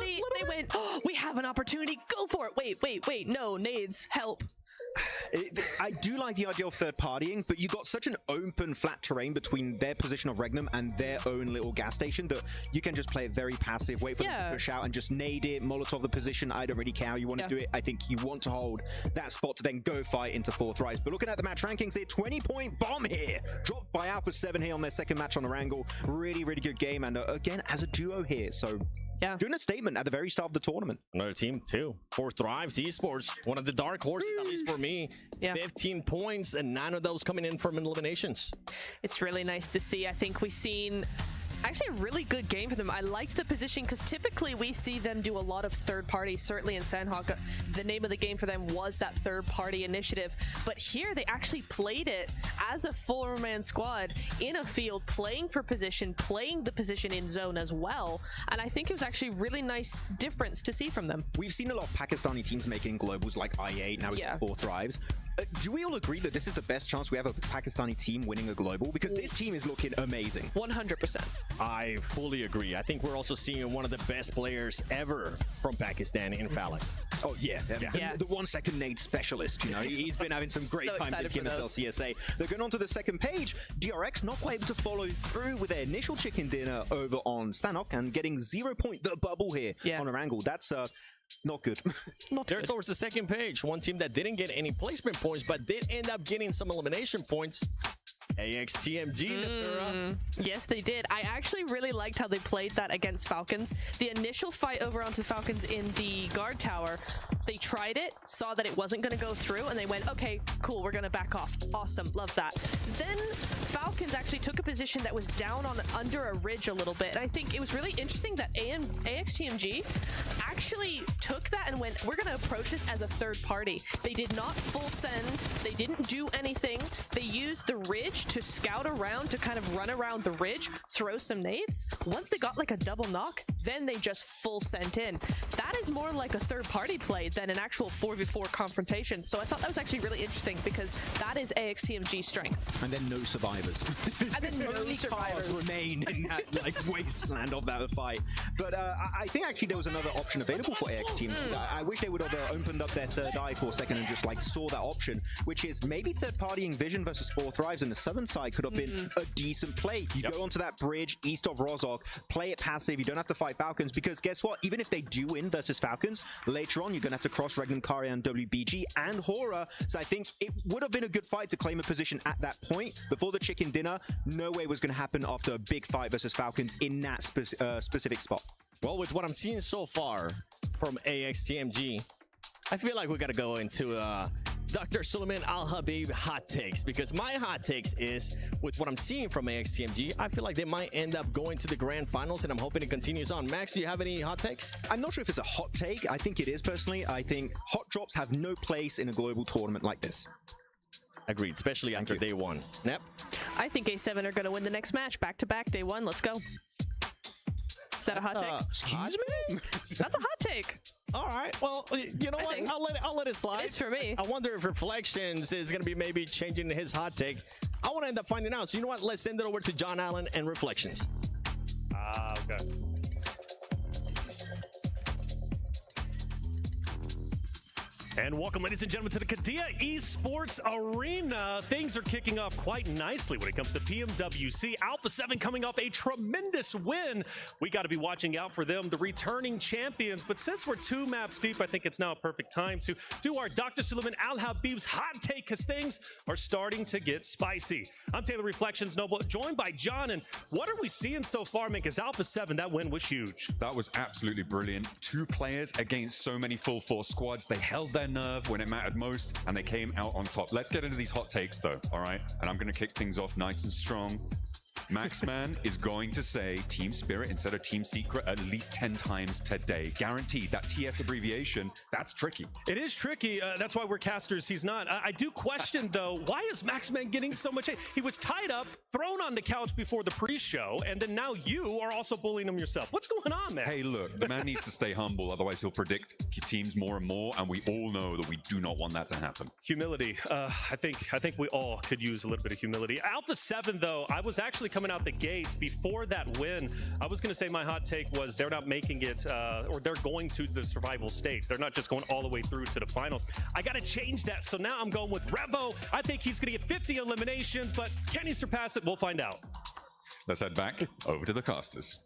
went, oh, we have an opportunity, go for it. Wait, no, nades, help. I do like the idea of third partying, but you got such an open, flat terrain between their position of Regnum and their own little gas station that you can just play it very passive, wait for them to push out and just nade it, Molotov the position. I don't really care how you want to do it. I think you want to hold that spot to then go fight into 4th rise. But looking at the match rankings here, 20-point bomb here, dropped by Alpha 7 here on their second match on the Wrangle. Really good game, and again, as a duo here. So doing a statement at the very start of the tournament. Another team too. 4 Thrives Esports, one of the dark horses, at least for me. 15 points, and 9 of those coming in from eliminations. It's really nice to see. I think we've seen actually a really good game for them. I liked the position because typically we see them do a lot of third party. Certainly in Sandhawk, the name of the game for them was that third party initiative. But here they actually played it as a 4-man squad in a field, playing for position, playing the position in zone as well. And I think it was actually really nice difference to see from them. We've seen a lot of Pakistani teams making globals like I8, now we've got 4 Thrives. Do we all agree that this is the best chance we have of a Pakistani team winning a global? Because this team is looking amazing. 100%. I fully agree. I think we're also seeing one of the best players ever from Pakistan in Falak. Oh, yeah. The 1-second nade specialist, you know, he's been having some great times at KMSL CSA. They're going on to the second page. DRX not quite able to follow through with their initial chicken dinner over on Stanok and getting 0 point the bubble here on a Wrangle. That's not good. There towards the second page, one team that didn't get any placement points but did end up getting some elimination points. AXTMG. Yes, they did. I actually really liked how they played that against Falcons. The initial fight over onto Falcons in the guard tower, they tried it, saw that it wasn't going to go through, and they went, okay, cool, we're going to back off. Awesome, love that. Then Falcons actually took a position that was down on under a ridge a little bit. And I think it was really interesting that AXTMG actually took that and went, we're going to approach this as a third party. They did not full send. They didn't do anything. They used the ridge to scout around, to kind of run around the ridge, throw some nades. Once they got like a double knock, then they just full sent in. That is more like a third party play than an actual 4v4 confrontation. So I thought that was actually really interesting because that is AXTMG's strength. And then no survivors. And then no Only cars survivors. remain in that like wasteland of that fight. But I think actually there was another option available for AX teams. I wish they would have opened up their third eye for a second and just like saw that option, which is maybe third-partying Vision versus Four Thrives in the southern side could have been a decent play. You go onto that bridge east of Rozhok, play it passive. You don't have to fight Falcons because guess what? Even if they do win versus Falcons, later on you're gonna have to cross Regnum Karya and WBG and Horror. So I think it would have been a good fight to claim a position at that point. Before the chicken dinner, no way was going to happen after a big fight versus Falcons in that specific spot. Well, with what I'm seeing so far from AXTMG, I feel like we got to go into Dr. Suleiman Al Habib hot takes, because my hot takes is with what I'm seeing from AXTMG, I feel like they might end up going to the grand finals, and I'm hoping it continues on. Max, do you have any hot takes? I'm not sure if it's a hot take. I think it is personally. I think hot drops have no place in a global tournament like this. Agreed, especially after day one. Nep? I think A7 are going to win the next match. Back to back, day one. Let's go. Is that a hot take? Excuse me? That's a hot take. All right. Well, you know what? I'll let it slide. It is for me. I wonder if Reflections is going to be maybe changing his hot take. I want to end up finding out. So you know what? Let's send it over to John Allen and Reflections. Okay. And welcome, ladies and gentlemen, to the Kadia Esports Arena. Things are kicking off quite nicely when it comes to PMWC. Alpha 7 coming off a tremendous win. We got to be watching out for them, the returning champions. But since we're 2 maps deep, I think it's now a perfect time to do our Dr. Suleiman Al Habib's hot take, because things are starting to get spicy. I'm Taylor Reflections Noble, joined by John. And what are we seeing so far, man? Because Alpha 7, that win was huge. That was absolutely brilliant. 2 players against so many full force squads. They held their nerve when it mattered most, and they came out on top. Let's get into these hot takes, though, all right? And I'm going to kick things off nice and strong. Maxman is going to say Team Spirit instead of Team Secret at least 10 times today. Guaranteed. That TS abbreviation, that's tricky. It is tricky. That's why we're casters. He's not. I do question, though, why is Maxman getting so much hate? He was tied up, thrown on the couch before the pre-show, and then now you are also bullying him yourself. What's going on, man? Hey, look, the man needs to stay humble, otherwise he'll predict teams more and more, and we all know that we do not want that to happen. Humility. I think we all could use a little bit of humility. Alpha 7, though, I was actually coming out the gates before that win. I was going to say my hot take was they're not making it, or they're going to the survival stage. They're not just going all the way through to the finals. I got to change that. So now I'm going with Revo. I think he's going to get 50 eliminations, but can he surpass it? We'll find out. Let's head back over to the casters.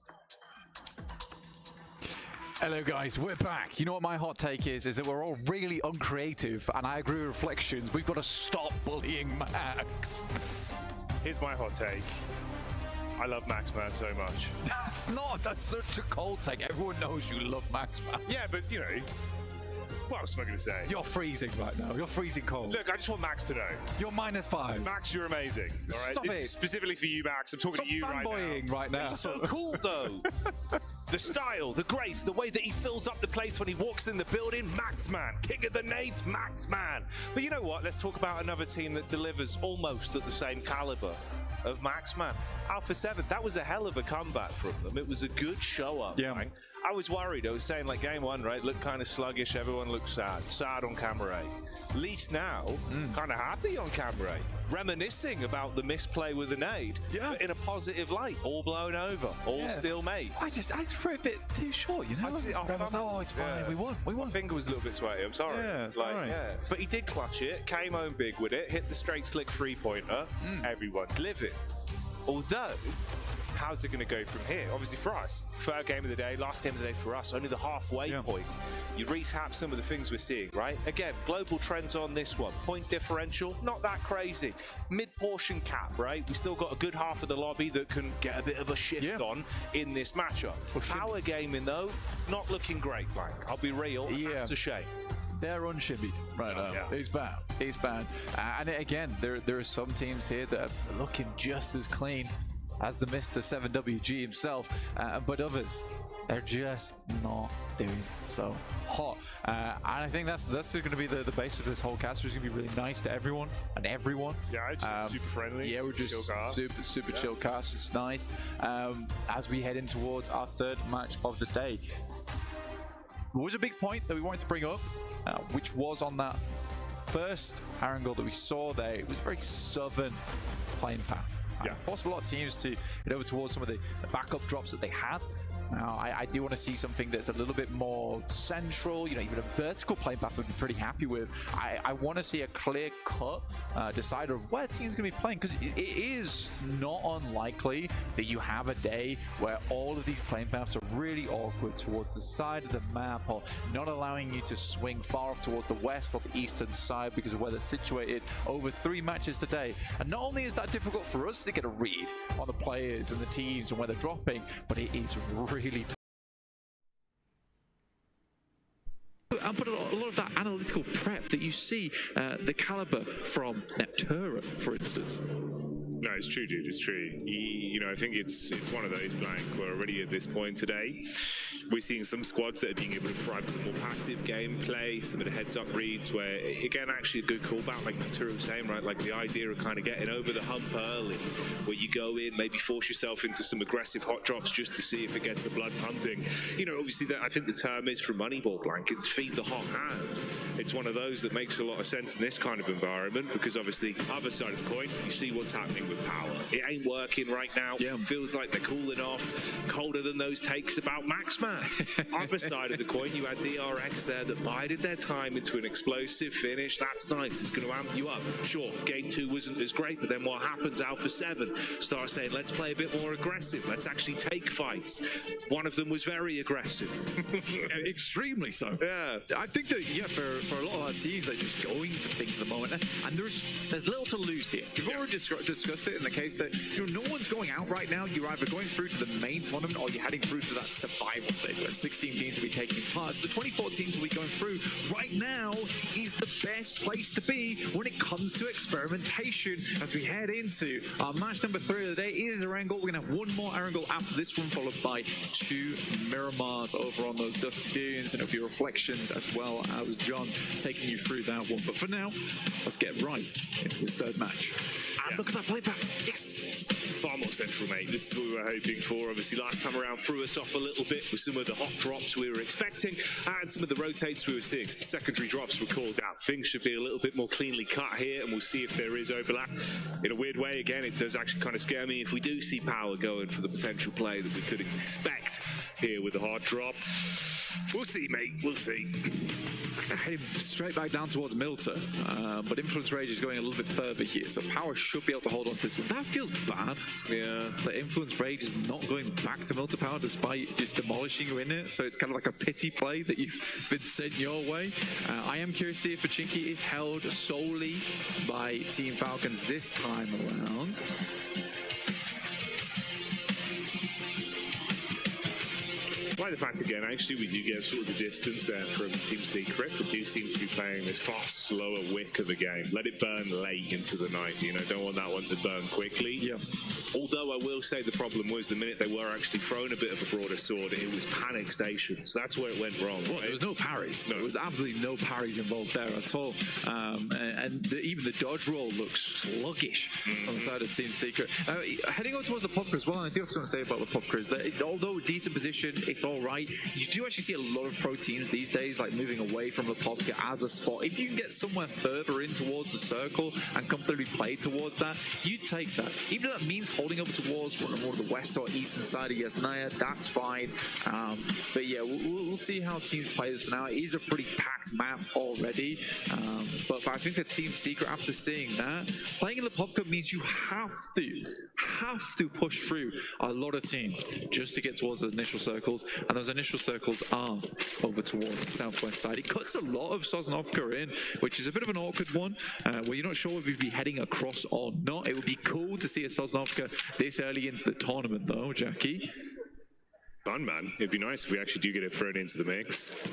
Hello guys, we're back. You know what my hot take is that we're all really uncreative, and I agree with Reflections. We've got to stop bullying Max. Here's my hot take. I love Maxman so much. That's such a cold take. Everyone knows you love Maxman. Yeah, but you know, what else am I going to say? You're freezing right now. You're freezing cold. Look, I just want Max to know. You're -5. Max, you're amazing. All right, Stop this it. is specifically for you, Max. I'm talking Stop to you fanboying right now. He's so cool, though. The style, the grace, the way that he fills up the place when he walks in the building. Maxman, king of the nades, Maxman. But you know what? Let's talk about another team that delivers almost at the same caliber of Maxman. Alpha 7, that was a hell of a comeback from them. It was a good show up. Yeah. Man. I was worried. I was saying, like, game 1, right, looked kind of sluggish. Everyone looked sad on camera 8. At least now, kind of happy on camera 8. Reminiscing about the misplay with the nade, but in a positive light. All blown over, all still mates. I just threw a bit too short, you know? Oh, it's fine. We won. My finger was a little bit sweaty. I'm sorry. Yeah, it's all right. But he did clutch it. Came home big with it. Hit the straight slick 3-pointer. Everyone's living. Although, how's it going to go from here? Obviously for us, third game of the day, last game of the day for us, only the halfway point. You recap some of the things we're seeing, right? Again, global trends on this one. Point differential, not that crazy. Mid-portion cap, right? We still got a good half of the lobby that can get a bit of a shift on in this matchup. Power gaming, though, not looking great, Blank. I'll be real, that's a shame. They're unshimmied right now. Yeah. It's bad. It's bad. And again, there are some teams here that are looking just as clean as the Mr. 7WG himself, but others, they're just not doing so hot. And I think that's going to be the base of this whole cast. It's going to be really nice to everyone and everyone. Yeah, it's super friendly. Yeah, we're just super chill cast. It's nice. As we head in towards our third match of the day, there was a big point that we wanted to bring up, which was on that first angle that we saw there. It was a very southern playing path. forced a lot of teams to get over towards some of the backup drops that they had. Now, I do want to see something that's a little bit more central, you know, even a vertical play back would be pretty happy with. I want to see a clear-cut decider of where teams going to be playing, because it is not unlikely that you have a day where all of these playing paths are really awkward towards the side of the map, or not allowing you to swing far off towards the west or the eastern side because of where they're situated over 3 matches today. And not only is that difficult for us to get a read on the players and the teams and where they're dropping, but it is really tough. And put a lot of that analytical prep that you see the caliber from Neptura, for instance. No, it's true, dude. It's true. You know, I think it's one of those, Blank, where already at this point today, we're seeing some squads that are being able to thrive with the more passive gameplay, some of the heads-up reads where, again, actually a good callback, like Naturo was saying, right? Like the idea of kind of getting over the hump early, where you go in, maybe force yourself into some aggressive hot drops just to see if it gets the blood pumping. You know, obviously, that I think the term is from Moneyball, Blank, it's feed the hot hand. It's one of those that makes a lot of sense in this kind of environment, because obviously, other side of the coin, you see what's happening with Power. It ain't working right now. Yeah. It feels like they're cooling off. Colder than those takes about Maxman. Other side of the coin, you had DRX there that bided their time into an explosive finish. That's nice. It's going to amp you up. Sure, game 2 wasn't as great, but then what happens? Alpha 7 starts saying, let's play a bit more aggressive. Let's actually take fights. One of them was very aggressive. Extremely so. Yeah. I think that, yeah, for a lot of our teams, they're just going for things at the moment. And there's little to lose here. We've already discussed it in the case that, you know, no one's going out right now. You're either going through to the main tournament or you're heading through to that survival stage where 16 teams will be taking part. So the 24 teams will be going through. Right now is the best place to be when it comes to experimentation as we head into our match number 3 of the day. It is Erangel. We're going to have one more Erangel after this one, followed by 2 Miramars over on those Dusty Dunes, and it'll be Reflections as well as John taking you through that one. But for now, let's get right into this 3rd match. And look at that play path. Yes! It's far more central, mate. This is what we were hoping for. Obviously, last time around threw us off a little bit with some of the hot drops we were expecting and some of the rotates we were seeing. So the secondary drops were called out. Things should be a little bit more cleanly cut here, and we'll see if there is overlap. In a weird way, again, it does actually kind of scare me if we do see Power going for the potential play that we could expect here with the hard drop. We'll see, mate. We'll see. They're heading straight back down towards Milta, but Influence Rage is going a little bit further here, so Power should be able to hold on to this one. That feels bad. Yeah. The Influence Rage is not going back to Milta Power despite just demolishing you in it, so it's kind of like a pity play that you've been sent your way. I am curious to see if Pachinki is held solely by Team Falcons this time around. By the fact, again, actually, we do get sort of the distance there from Team Secret, but do seem to be playing this far slower wick of the game. Let it burn late into the night, you know, don't want that one to burn quickly. Yeah. Although I will say the problem was the minute they were actually thrown a bit of a broader sword, it was panic stations. That's where it went wrong. Well, there was no parries. No. There was absolutely no parries involved there at all. Even the dodge roll looks sluggish on the side of Team Secret. Heading on towards the Popker as well, and I do have something to say about the Popker, is that although decent position, it's all right. You do actually see a lot of pro teams these days like moving away from the Popker as a spot. If you can get somewhere further in towards the circle and comfortably play towards that, you take that. Even if that means holding over towards one of the west or eastern side of Yasnaya, that's fine. But yeah, we'll see how teams play this now. It is a pretty packed map already, but I think that Team Secret, after seeing that, playing in the Popker means you have to push through a lot of teams just to get towards the initial circles, and those initial circles are over towards the southwest side. It cuts a lot of Sosnovka in, which is a bit of an awkward one, where you're not sure if you'd be heading across or not. It would be cool to see a Sosnovka this early into the tournament, though, Jackie. Fun, man. It'd be nice if we actually do get it thrown into the mix.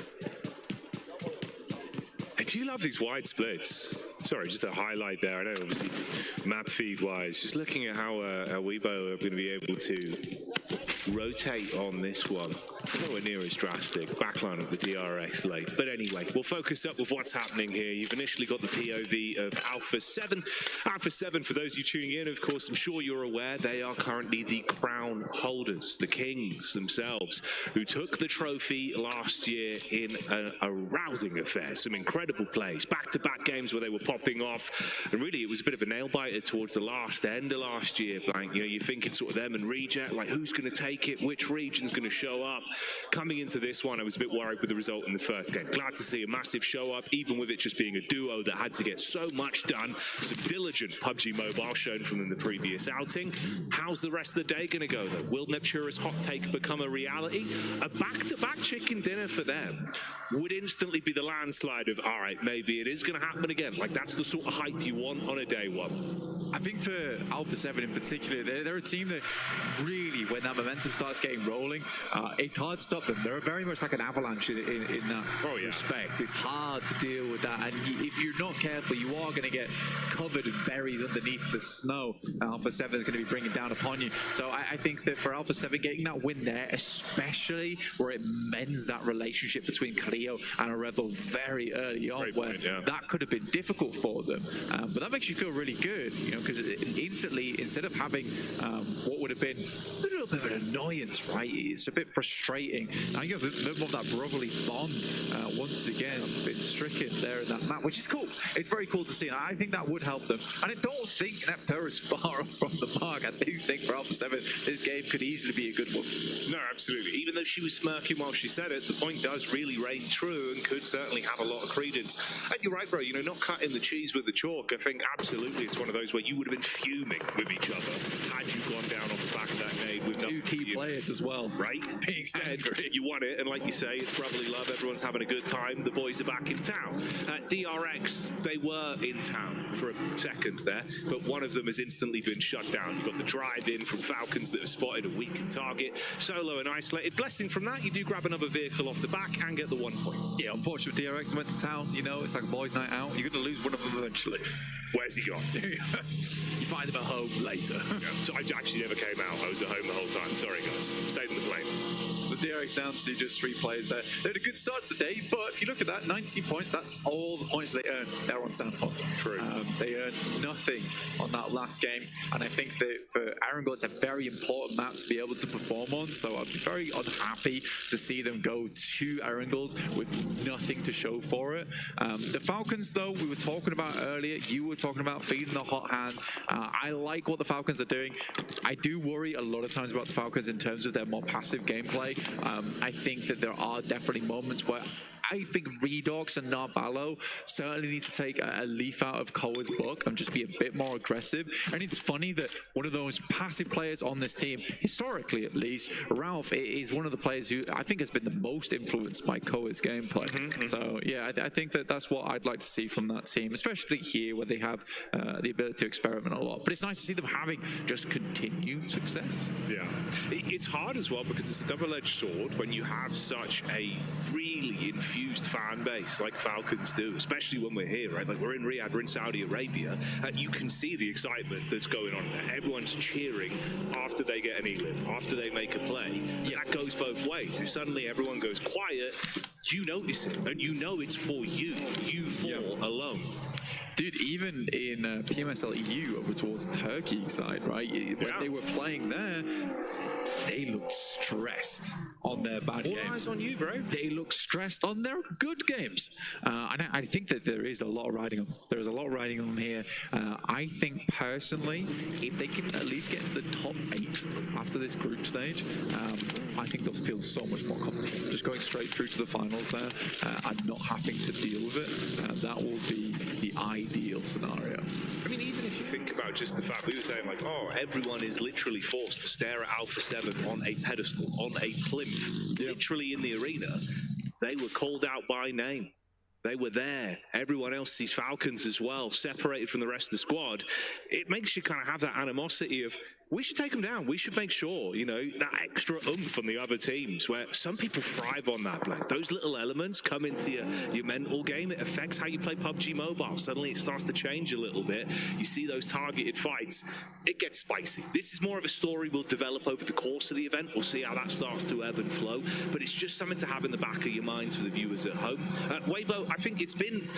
I do love these wide splits. Sorry, just a highlight there. I know, obviously, map feed-wise, just looking at how Weibo are going to be able to rotate on this one. Nowhere near as drastic. Backline of the DRX late. But anyway, we'll focus up with what's happening here. You've initially got the POV of Alpha 7. Alpha 7, for those of you tuning in, of course, I'm sure you're aware, they are currently the crown holders, the kings themselves, who took the trophy last year in a rousing affair. Some incredible plays. Back-to-back games where they were popping popping off. And really, it was a bit of a nail-biter towards the end of last year, Blank. You know, you're thinking sort of them and Reject, like who's going to take it, which region's going to show up. Coming into this one, I was a bit worried with the result in the first game. Glad to see a massive show up, even with it just being a duo that had to get so much done. Some diligent PUBG Mobile shown from them the previous outing. How's the rest of the day going to go, though? Will Neptura's hot take become a reality? A back-to-back chicken dinner for them would instantly be the landslide of, all right, maybe it is going to happen again. Like, that's the sort of hype you want on a day one. I think for Alpha 7 in particular, they're a team that really, when that momentum starts getting rolling, it's hard to stop them. They're very much like an avalanche in that respect. It's hard to deal with that, and if you're not careful, you are going to get covered and buried underneath the snow. Alpha 7 is going to be bringing down upon you. So I think that for Alpha 7, getting that win there, especially where it mends that relationship between Cleo and Rebel very early on, that could have been difficult for them. But that makes you feel really good, you know, because instantly, instead of having what would have been a little bit of an annoyance, right? It's a bit frustrating. Now you have a bit more of that brotherly bond once again been stricken there in that map, which is cool. It's very cool to see. And I think that would help them. And I don't think Neptune is far off from the mark. I do think for Alpha 7, this game could easily be a good one. No, absolutely. Even though she was smirking while she said it, the point does really reign true and could certainly have a lot of credence. And you're right, bro. You know, not cutting the cheese with the chalk. I think absolutely it's one of those where you would have been fuming with each other had you gone down off the back of that nade with two key players as well, right? Being angry. You want it, and like you say, it's brotherly love. Everyone's having a good time. The boys are back in town. DRX, they were in town for a second there, but one of them has instantly been shut down. You've got the drive-in from Falcons that have spotted a weakened target. Solo and isolated. Blessing from that, you do grab another vehicle off the back and get the 1 point. Yeah, unfortunately, DRX went to town. You know, it's like a boys' night out. You're going to lose one of them eventually. Where's he gone? You find him at home later. Yeah, so I actually never came out. I was at home the whole time. Sorry, guys. Stayed in the plane. The DRX down to just 3 players there. They had a good start to the day, but if you look at that, 19 points, that's all the points they earned there on Sandpot. True. They earned nothing on that last game, and I think that for Arangel, it's a very important map to be able to perform on, so I'd be very unhappy to see them go to Arangels with nothing to show for it. The Falcons, though, we were talking about earlier, you were talking about feeding the hot hand. I like what the Falcons are doing. I do worry a lot of times about the Falcons in terms of their more passive gameplay. I think that there are definitely moments where I think Redox and Narvalo certainly need to take a leaf out of Koa's book and just be a bit more aggressive. And it's funny that one of those passive players on this team, historically at least, Ralph is one of the players who I think has been the most influenced by Koa's gameplay. So yeah, I think that that's what I'd like to see from that team, especially here where they have the ability to experiment a lot. But it's nice to see them having just continued success. Yeah, it's hard as well because it's a double-edged sword when you have such a really infused fan base like Falcons do, especially when we're here, right? Like we're in Riyadh, we're in Saudi Arabia, and you can see the excitement that's going on there. Everyone's cheering after they get an elim, after they make a play. Yeah. That goes both ways. If suddenly everyone goes quiet, you notice it, and you know it's for you four alone. Dude, even in PMSL EU over towards Turkey side, right? When they were playing there, they looked stressed on their bad games. All eyes on you, bro. They look stressed on their good games. And I think that there is a lot of riding on. There's a lot of riding on here. I think personally, if they can at least get to the top 8 after this group stage, I think they'll feel so much more confident. Just going straight through to the finals there and not having to deal with it, that will be the ideal scenario. I mean, even if you think about just the fact we were saying like, oh, everyone is literally forced to stare at Alpha 7 on a pedestal, on a plinth, literally in the arena. They were called out by name. They were there. Everyone else sees Falcons as well, separated from the rest of the squad. It makes you kind of have that animosity of, we should take them down. We should make sure, you know, that extra oomph on the other teams where some people thrive on that. Like those little elements come into your mental game. It affects how you play PUBG Mobile. Suddenly it starts to change a little bit. You see those targeted fights. It gets spicy. This is more of a story we'll develop over the course of the event. We'll see how that starts to ebb and flow. But it's just something to have in the back of your minds for the viewers at home. Weibo, I think it's been,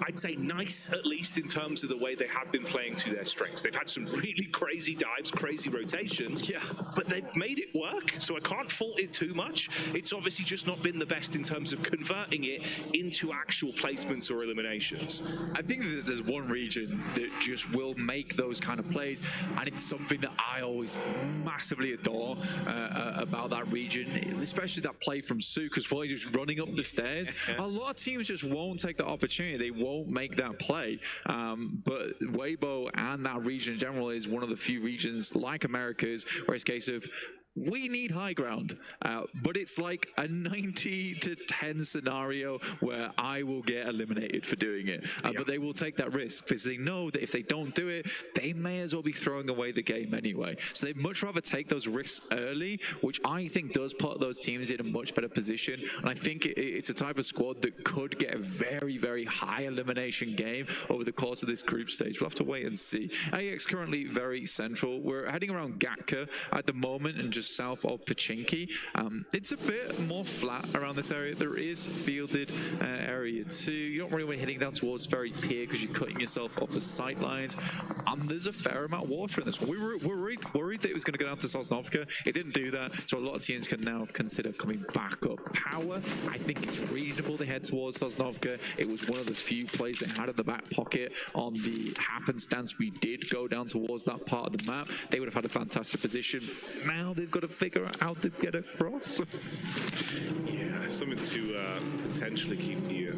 I'd say, nice, at least in terms of the way they have been playing to their strengths. They've had some really crazy dives, crazy crazy rotations. Yeah. But they've made it work, so I can't fault it too much. It's obviously just not been the best in terms of converting it into actual placements or eliminations. I think that there's one region that just will make those kind of plays, and it's something that I always massively adore about that region, especially that play from Sook as well, just running up the stairs. A lot of teams just won't take the opportunity. They won't make that play. But Weibo and that region in general is one of the few regions like Americas where it's a case of we need high ground, but it's like a 90-10 scenario where I will get eliminated for doing it. But they will take that risk because they know that if they don't do it, they may as well be throwing away the game anyway. So they'd much rather take those risks early, which I think does put those teams in a much better position. And I think it's a type of squad that could get a very, very high elimination game over the course of this group stage. We'll have to wait and see. AX currently very central. We're heading around Gatka at the moment and just south of Pachinki. It's a bit more flat around this area. There is fielded area 2. You don't really want to hitting down towards very pier because you're cutting yourself off the sight lines. There's a fair amount of water in this one. We were worried that it was going to go down to Sosnovka. It didn't do that, so a lot of teams can now consider coming back up. Power, I think it's reasonable to head towards Sosnovka. It was one of the few plays they had in the back pocket on the happenstance we did go down towards that part of the map. They would have had a fantastic position. Now they've got to figure out how to get across. Yeah, something to potentially keep your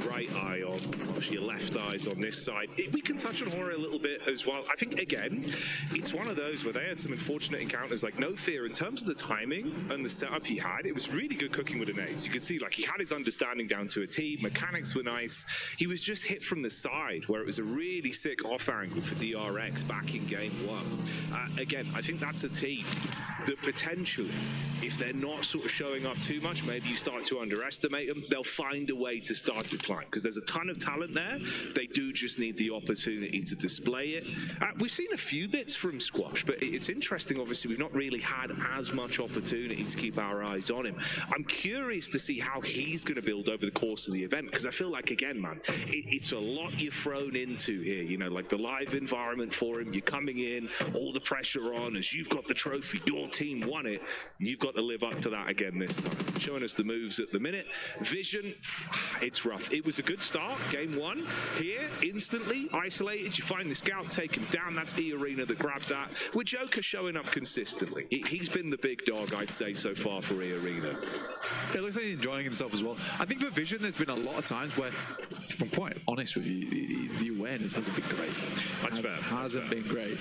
right eye on, or your left eyes on this side. We can touch on Horror a little bit as well. I think, again, it's one of those where they had some unfortunate encounters, like No Fear, in terms of the timing and the setup he had, it was really good cooking with the nades. You could see, like, he had his understanding down to a T, mechanics were nice. He was just hit from the side, where it was a really sick off angle for DRX back in game 1. Again, I think that's a team that potentially, if they're not sort of showing up too much, maybe you start to underestimate them, they'll find a way to start to climb, because there's a ton of talent there. They do just need the opportunity to display it. We've seen a few bits from Squash, but it's interesting, obviously, we've not really had as much opportunity to keep our eyes on him. I'm curious to see how he's going to build over the course of the event, because I feel like, again, man, it's a lot you're thrown into here, you know, like the live environment for him, you're coming in, all the pressure on, as you've got the trophy, your team won it, you've got to live up to that again this time. Showing us the moves at the minute. Vision, it's rough. It was a good start, game 1. Here, instantly isolated, you find the scout, take him down. That's E-Arena that grabbed that. With Joker showing up consistently. He's been the big dog, I'd say, so far for E-Arena. It looks like he's enjoying himself as well. I think for Vision, there's been a lot of times where, if I'm quite honest with you, the awareness hasn't been great. That's fair. Hasn't been great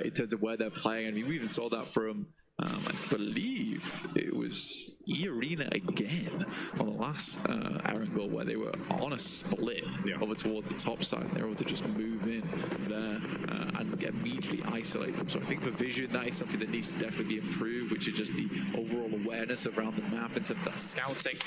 in terms of where they're playing. I mean, we even saw that from I believe it was E-Arena again on the last angle where they were on a split over towards the top side. They were able to just move in there and immediately isolate them. So I think for Vision, that is something that needs to definitely be improved, which is just the overall awareness around the map in terms of that scouting,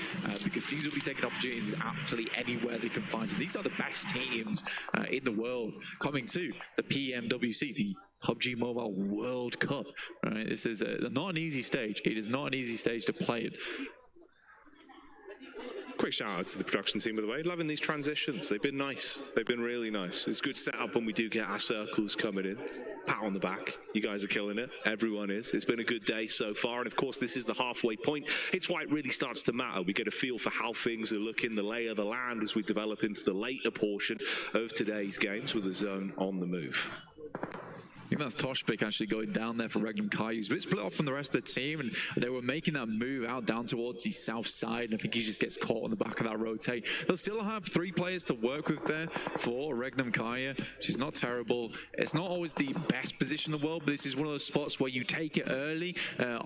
because teams will be taking opportunities absolutely anywhere they can find them. These are the best teams in the world coming to the PMWC, the PUBG Mobile World Cup. Right? This is not an easy stage. It is not an easy stage to play it. Quick shout out to the production team, by the way. Loving these transitions. They've been nice. They've been really nice. It's good setup when we do get our circles coming in. Pat on the back. You guys are killing it. Everyone is. It's been a good day so far. And of course, this is the halfway point. It's why it really starts to matter. We get a feel for how things are looking, the lay of the land as we develop into the later portion of today's games with the zone on the move. I think that's Toshpik actually going down there for Regnum Kaius, but it's split off from the rest of the team, and they were making that move out down towards the south side, and I think he just gets caught on the back of that rotate. They'll still have 3 players to work with there for Regnum Kaya. She's not terrible. It's not always the best position in the world, but this is one of those spots where you take it early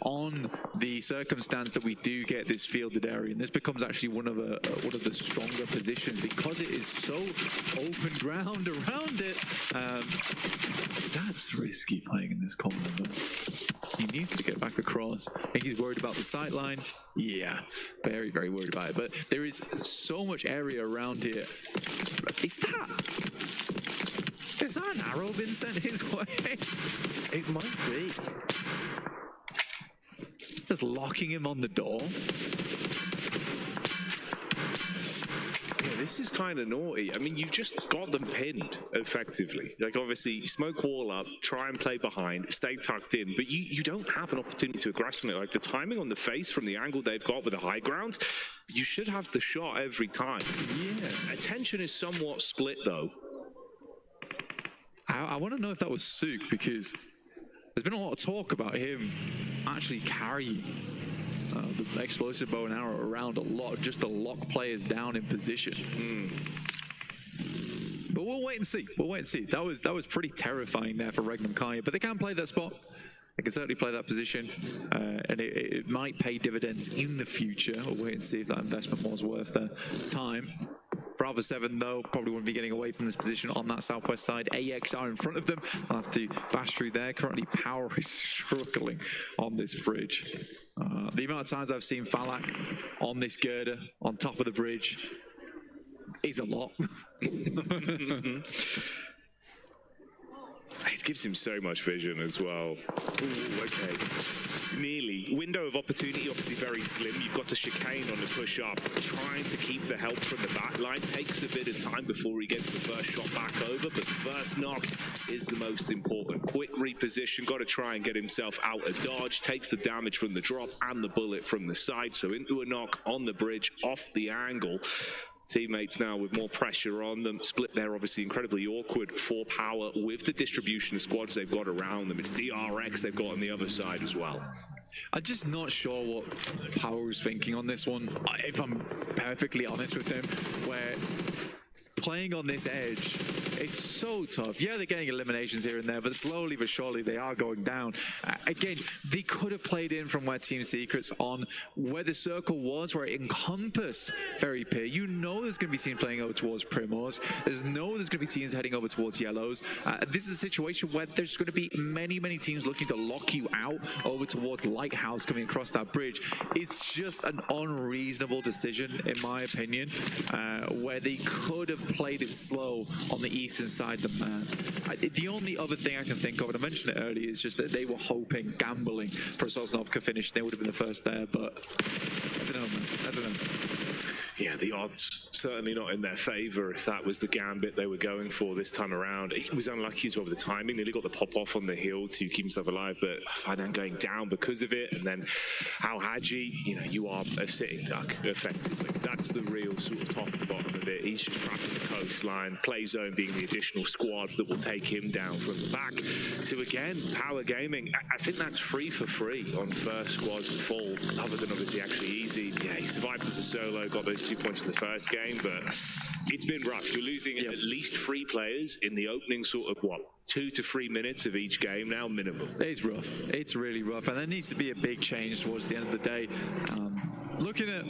on the circumstance that we do get this fielded area, and this becomes actually one of the stronger positions because it is so open ground around it. That's risky playing in this corner, but he needs to get back across. I think he's worried about the sight line. Yeah, very, very worried about it. But there is so much area around here. Is that an arrow been sent his way? It might be. Just locking him on the door. this is kind of naughty. I mean, you've just got them pinned, effectively. Like, obviously, smoke wall up, try and play behind, stay tucked in, but you don't have an opportunity to aggress on it. Like, the timing on the face from the angle they've got with the high ground, you should have the shot every time. Yeah. Attention is somewhat split, though. I want to know if that was Sook, because there's been a lot of talk about him actually carrying the explosive bow and arrow around a lot, just to lock players down in position. But we'll wait and see. We'll wait and see. That was pretty terrifying there for Regnum Kaya, but they can play that spot. They can certainly play that position, and it might pay dividends in the future. We'll wait and see if that investment was worth their time. For Alpha 7, though, probably wouldn't be getting away from this position on that southwest side. AX are in front of them. I'll have to bash through there. Currently, Power is struggling on this bridge. The amount of times I've seen Falak on this girder, on top of the bridge, is a lot. It gives him so much vision as well. Ooh, okay. Nearly. Window of opportunity, obviously very slim. You've got to chicane on the push up. Trying to keep the help from the back line takes a bit of time before he gets the first shot back over, but first knock is the most important. Quick reposition, got to try and get himself out of dodge. Takes the damage from the drop and the bullet from the side, so into a knock on the bridge, off the angle. Teammates now with more pressure on them. Split there, obviously incredibly awkward for Power with the distribution of squads they've got around them. It's DRX they've got on the other side as well. I'm just not sure what Power is thinking on this one, if I'm perfectly honest with him, where playing on this edge, it's so tough. Yeah, they're getting eliminations here and there, but slowly but surely they are going down. Again, they could have played in from where Team Secret's on, where the circle was, where it encompassed Very Peer. You know there's going to be teams playing over towards Primors. There's going to be teams heading over towards Yellows. This is a situation where there's going to be many, many teams looking to lock you out over towards Lighthouse coming across that bridge. It's just an unreasonable decision, in my opinion, where they could have played it slow on the eastern side of the map. The only other thing I can think of, and I mentioned it earlier, is just that they were hoping, gambling for a Sosnovka finish. They would have been the first there, but I don't know, man. I don't know. Yeah, the odds certainly not in their favor if that was the gambit they were going for this time around. He was unlucky as well with the timing. Nearly got the pop off on the hill to keep himself alive, but Faidan going down because of it. And then Al Haji, you know, you are a sitting duck effectively. That's the real sort of top and bottom of it. He's just trapped in the coastline. Play zone being the additional squad that will take him down from the back. So again, Power Gaming, I think that's free for free on first squad's fall, other than obviously actually easy. Yeah, he survived as a solo, got those 2 points in the first game, but it's been rough. You're losing at least 3 players in the opening sort of, 2 to 3 minutes of each game now, minimum. It's rough. It's really rough, and there needs to be a big change towards the end of the day. Looking at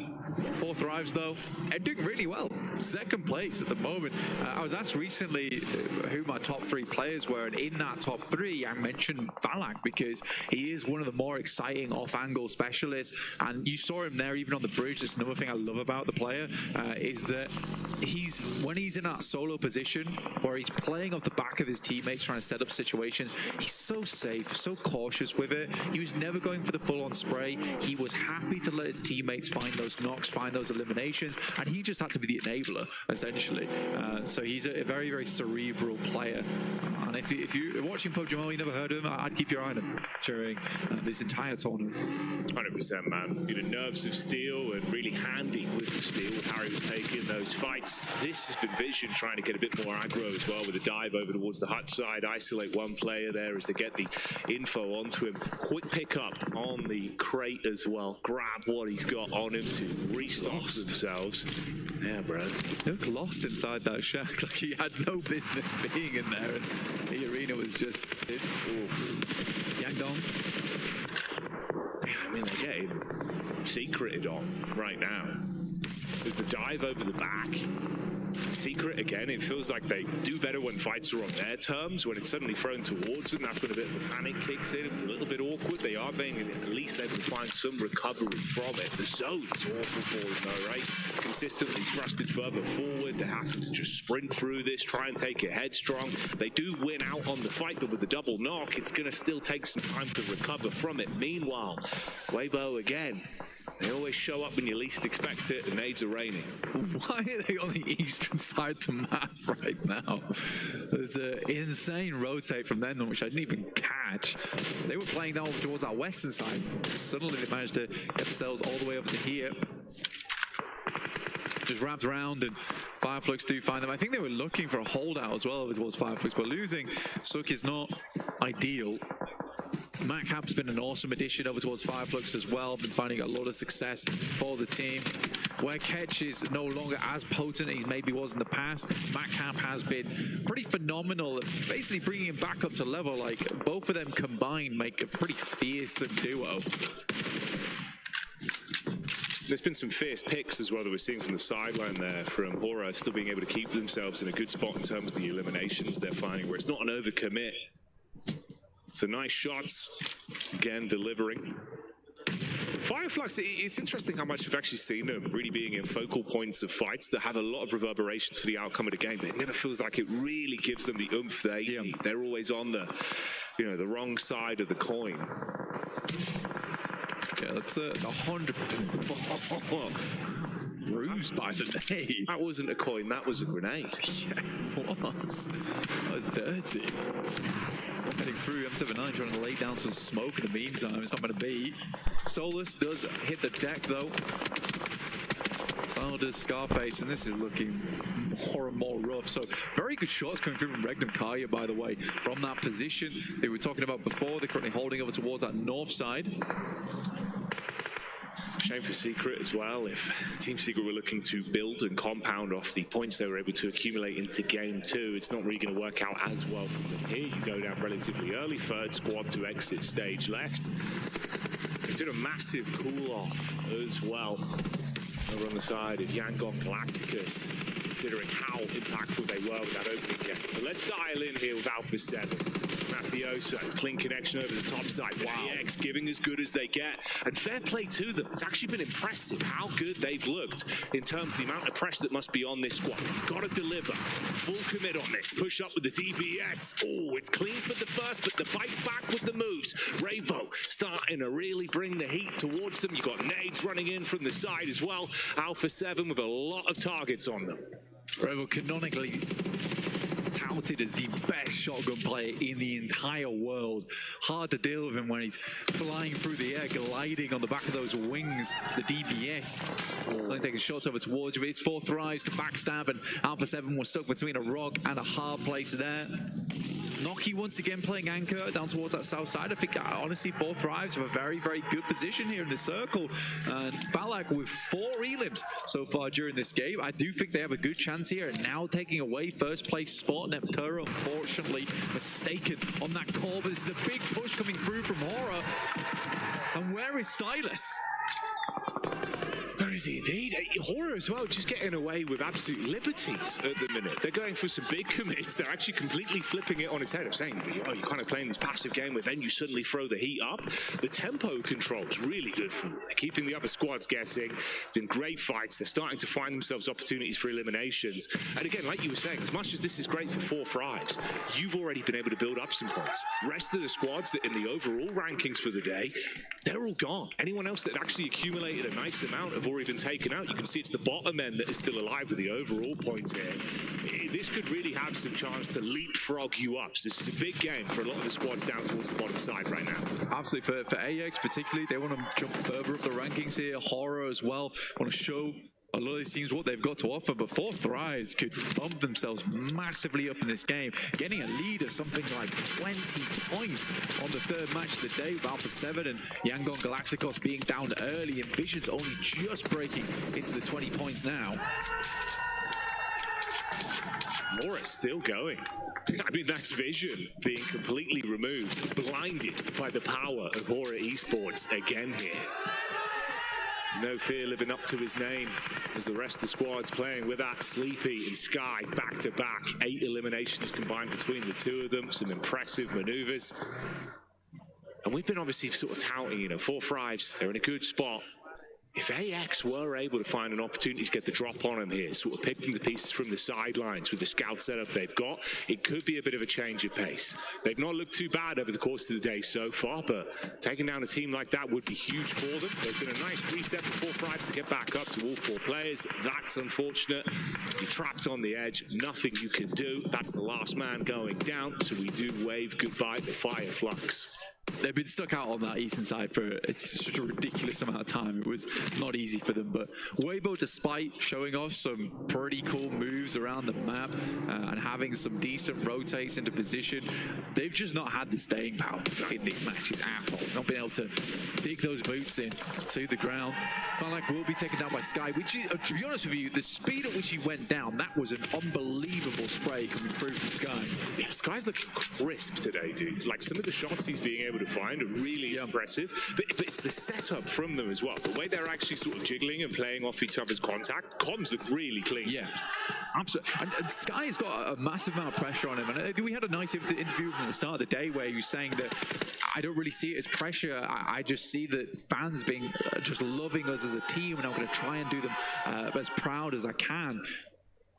4 Thrives, though, they're doing really well. Second place at the moment. I was asked recently who my top 3 players were, and in that top 3, I mentioned Valak because he is one of the more exciting off-angle specialists, and you saw him there even on the bridge. That's another thing I love about the player, is that when he's in that solo position where he's playing off the back of his teammates, trying to set up situations, he's so safe, so cautious with it. He was never going for the full-on spray. He was happy to let his teammates find those knocks, find those eliminations, and he just had to be the enabler, essentially. So he's a very, very cerebral player. And if you're watching PUBG Mobile, you never heard of him, I'd keep your eye on him during this entire tournament. 100%, man. You know, nerves of steel and really handy with the steel, with how he was taking those fights. This has been Vision trying to get a bit more aggro as well with a dive over towards the hut side, isolate one player there as they get the info onto him. Quick pick up on the crate as well. Grab what he's got on him to restock themselves. Yeah, bro. He looked lost inside that shack, like he had no business being in there, and the arena was just yanked on. Yeah, I mean, they're getting secreted on right now. There's the dive over the back. Secret again, it feels like they do better when fights are on their terms. When it's suddenly thrown towards them, that's when a bit of a panic kicks in. It was a little bit awkward. They are being at least able to find some recovery from it. The zone is awful for them though, right? Consistently thrusted further forward. They have to just sprint through this, try and take it headstrong. They do win out on the fight, but with the double knock, it's going to still take some time to recover from it. Meanwhile, Weibo again. They always show up when you least expect it, and nades are raining. Why are they on the eastern side of the map right now? There's an insane rotate from them, which I didn't even catch. They were playing that over towards that western side. Suddenly they managed to get themselves all the way over to here. Just wrapped around, and Fireflux do find them. I think they were looking for a holdout as well over towards Fireflux, but losing Sook is not ideal. Matt Cap's been an awesome addition over towards Fireflux as well. Been finding a lot of success for the team. Where Ketch is no longer as potent as he maybe was in the past, Matt Cap has been pretty phenomenal at basically bringing him back up to level. Like, both of them combined make a pretty fearsome duo. There's been some fierce picks as well that we're seeing from the sideline there from Aura, still being able to keep themselves in a good spot in terms of the eliminations they're finding, where it's not an overcommit. So nice shots, again, delivering. Fireflux, it's interesting how much we've actually seen them really being in focal points of fights that have a lot of reverberations for the outcome of the game, but it never feels like it really gives them the oomph they need. They're always on the, you know, the wrong side of the coin. Yeah, that's 100. Bruised by the nade. That wasn't a coin, that was a grenade. Yeah, it was. That was dirty. Heading through, M79 trying to lay down some smoke in the meantime. It's not going to be. Solus does hit the deck though. So does Scarface, and this is looking more and more rough. So very good shots coming through from Regnum Kaya, by the way, from that position they were talking about before. They're currently holding over towards that north side. Shame for Secret as well. If Team Secret were looking to build and compound off the points they were able to accumulate into game 2, it's not really going to work out as well for them here. You go down relatively early, third squad to exit stage left. They did a massive cool-off as well over on the side of Yangon Galacticus, considering how impactful they were with that opening game. But let's dial in here with Alpha 7. Mafioso, clean connection over the top side. Wow. AX giving as good as they get. And fair play to them. It's actually been impressive how good they've looked in terms of the amount of pressure that must be on this squad. You've got to deliver. Full commit on this. Push up with the DBS. Oh, it's clean for the first, but the bite back with the moves. Ravo starting to really bring the heat towards them. You've got nades running in from the side as well. Alpha 7 with a lot of targets on them. Ravo canonically touted as the best shotgun player in the entire world. Hard to deal with him when he's flying through the air, gliding on the back of those wings. The DBS only taking shots over towards you. It's 4 thrives to backstab, and Alpha 7 was stuck between a rock and a hard place there. Noki once again playing anchor down towards that south side. I think honestly 4 thrives have a very, very good position here in the circle. And Balak with 4 elims so far during this game. I do think they have a good chance here, and now taking away first place spot. Nepturo unfortunately mistaken on that call, but this is a big push coming through from Horror. And where is Silas? Where is he indeed? Horror as well, just getting away with absolute liberties at the minute. They're going for some big commits. They're actually completely flipping it on its head of saying, oh, you're kind of playing this passive game where then you suddenly throw the heat up. The tempo control's really good for them. They're keeping the other squads guessing. Been great fights. They're starting to find themselves opportunities for eliminations. And again, like you were saying, as much as this is great for 4 thrives, you've already been able to build up some points. Rest of the squads that in the overall rankings for the day, they're all gone. Anyone else that actually accumulated a nice amount have already been taken out. You can see it's the bottom end that is still alive with the overall points here. This could really have some chance to leapfrog you up. So this is a big game for a lot of the squads down towards the bottom side right now. Absolutely. For AX particularly, they want to jump further up the rankings here. Horror as well. Want to show a lot of these teams what they've got to offer, but 4 thrives could bump themselves massively up in this game, getting a lead of something like 20 points on the 3rd match of the day with Alpha 7 and Yangon Galacticos being down early, and Vision's only just breaking into the 20 points now. Mora's still going. I mean, that's Vision being completely removed, blinded by the power of Aura Esports again here. No fear living up to his name as the rest of the squad's playing with that. Sleepy and Sky back-to-back. 8 eliminations combined between the 2 of them. Some impressive maneuvers. And we've been obviously sort of touting, 4 thrives. They're in a good spot. If AX were able to find an opportunity to get the drop on him here, sort of pick them to pieces from the sidelines with the scout setup they've got, it could be a bit of a change of pace. They've not looked too bad over the course of the day so far, but taking down a team like that would be huge for them. There's been a nice reset for 4-5s to get back up to all 4 players. That's unfortunate. You're trapped on the edge, nothing you can do. That's the last man going down, so we do wave goodbye to Fire Flux. They've been stuck out on that eastern side for such a ridiculous amount of time. It was not easy for them, but Weibo, despite showing off some pretty cool moves around the map and having some decent rotates into position, they've just not had the staying power in these matches at all. Not been able to dig those boots in to the ground. Felt like we'll be taken down by Sky, which is, to be honest with you, the speed at which he went down, that was an unbelievable spray coming through from Sky. Yeah, Sky's looking crisp today, dude. Like, some of the shots he's being able to find are really impressive, but it's the setup from them as well. The way they're actually sort of jiggling and playing off each other's contact, comms look really clean. Yeah, absolutely. And Sky has got a massive amount of pressure on him. And we had a nice interview with him at the start of the day where he was saying that I don't really see it as pressure. I just see that fans being just loving us as a team, and I'm going to try and do them as proud as I can.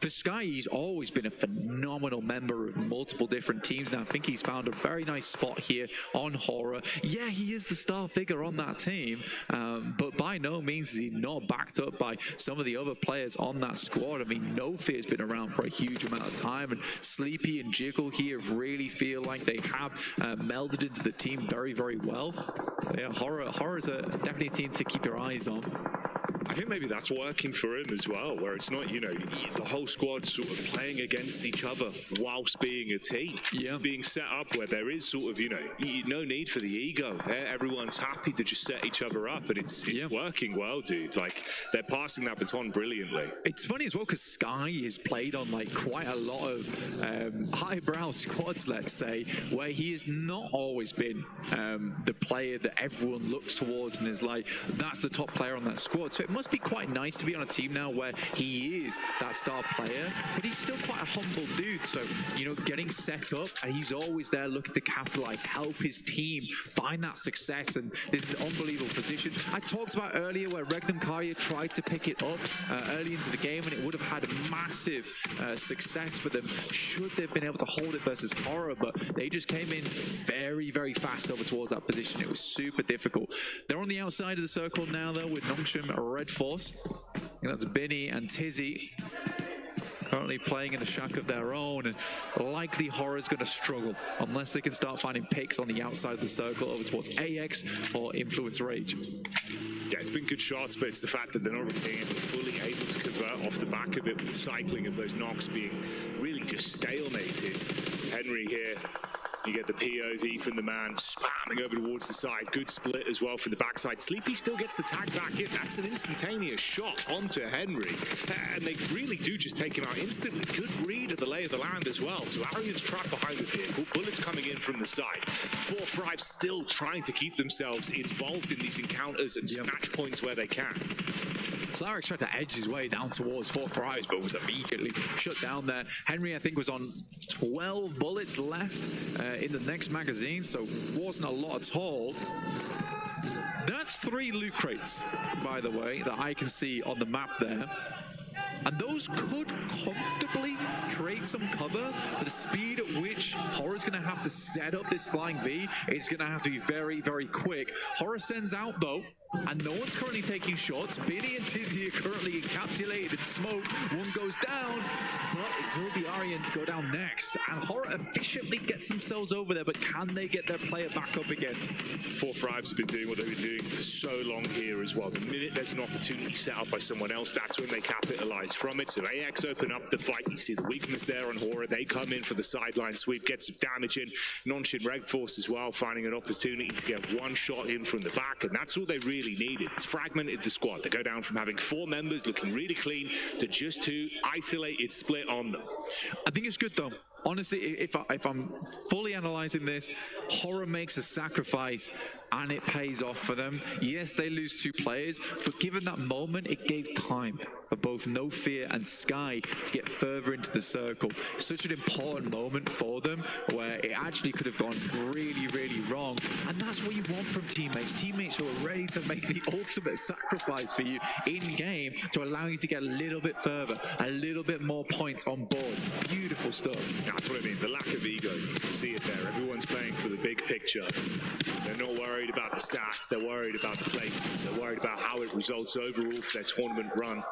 For Sky, he's always been a phenomenal member of multiple different teams, and I think he's found a very nice spot here on Horror. Yeah, he is the star figure on that team, but by no means is he not backed up by some of the other players on that squad. I mean, No Fear's been around for a huge amount of time, and Sleepy and Jiggle here really feel like they have melded into the team very, very well. So yeah, Horror's definitely a team to keep your eyes on. I think maybe that's working for him as well, where it's not, you know, the whole squad sort of playing against each other whilst being a team. Yeah. Being set up where there is sort of, you know, no need for the ego. Everyone's happy to just set each other up, and it's working well, dude. Like, they're passing that baton brilliantly. It's funny as well because Sky is played on like quite a lot of highbrow squads, let's say, where he has not always been the player that everyone looks towards and is like, that's the top player on that squad. So it must be quite nice to be on a team now where he is that star player, but he's still quite a humble dude. So, you know, getting set up, and he's always there looking to capitalize, help his team find that success, and this is an unbelievable position. I talked about earlier where Regnum Karya tried to pick it up early into the game, and it would have had a massive success for them should they've been able to hold it versus Horror, but they just came in very, very fast over towards that position. It was super difficult. They're on the outside of the circle now, though, with Nongshim, Red Force. And that's Binny and Tizzy currently playing in a shack of their own, and likely Horror's going to struggle unless they can start finding picks on the outside of the circle over towards AX or Influence Rage. Yeah, it's been good shots, but it's the fact that they're not really fully able to convert off the back of it, with the cycling of those knocks being really just stalemated. Henry here, you get the POV from the man spamming over towards the side. Good split as well for the backside. Sleepy still gets the tag back in. That's an instantaneous shot onto Henry. And they really do just take him out instantly. Good read of the lay of the land as well. So Arian's trapped behind the vehicle. Bullets coming in from the side. 4-5 still trying to keep themselves involved in these encounters and snatch points where they can. Slarix tried to edge his way down towards 4-5, but was immediately shut down there. Henry, I think, was on 12 bullets left in the next magazine, so wasn't a lot at all. That's 3 loot crates, by the way, that I can see on the map there. And those could comfortably create some cover, but the speed at which Horror's going to have to set up this flying V is going to have to be very, very quick. Horror sends out, though, and no one's currently taking shots. Binny and Tizzy are currently encapsulated in smoke. One goes down, but it will be Arian to go down next. And Horror efficiently gets themselves over there, but can they get their player back up again? 4-5's have been doing what they've been doing for so long here as well. The minute there's an opportunity set up by someone else, that's when they capitalize from it. So AX open up the fight. You see the weakness there on Horror. They come in for the sideline sweep, get some damage in. Nonshin Red Force as well, finding an opportunity to get one shot in from the back, and that's all they really needed. It's fragmented the squad. They go down from having 4 members looking really clean to just 2 isolated split on them. I think it's good, though. Honestly, if I'm fully analyzing this, Horror makes a sacrifice and it pays off for them. Yes, they lose 2 players, but given that moment, it gave time for both No Fear and Sky to get further into the circle. Such an important moment for them where it actually could have gone really, really wrong. And that's what you want from teammates. Teammates who are ready to make the ultimate sacrifice for you in-game to allow you to get a little bit further, a little bit more points on board. Beautiful stuff. That's what I mean, the lack of ego. You can see it there. Everyone's playing for the big picture. They're not worried about the stats. They're worried about the placements. They're worried about how it results overall for their tournament run.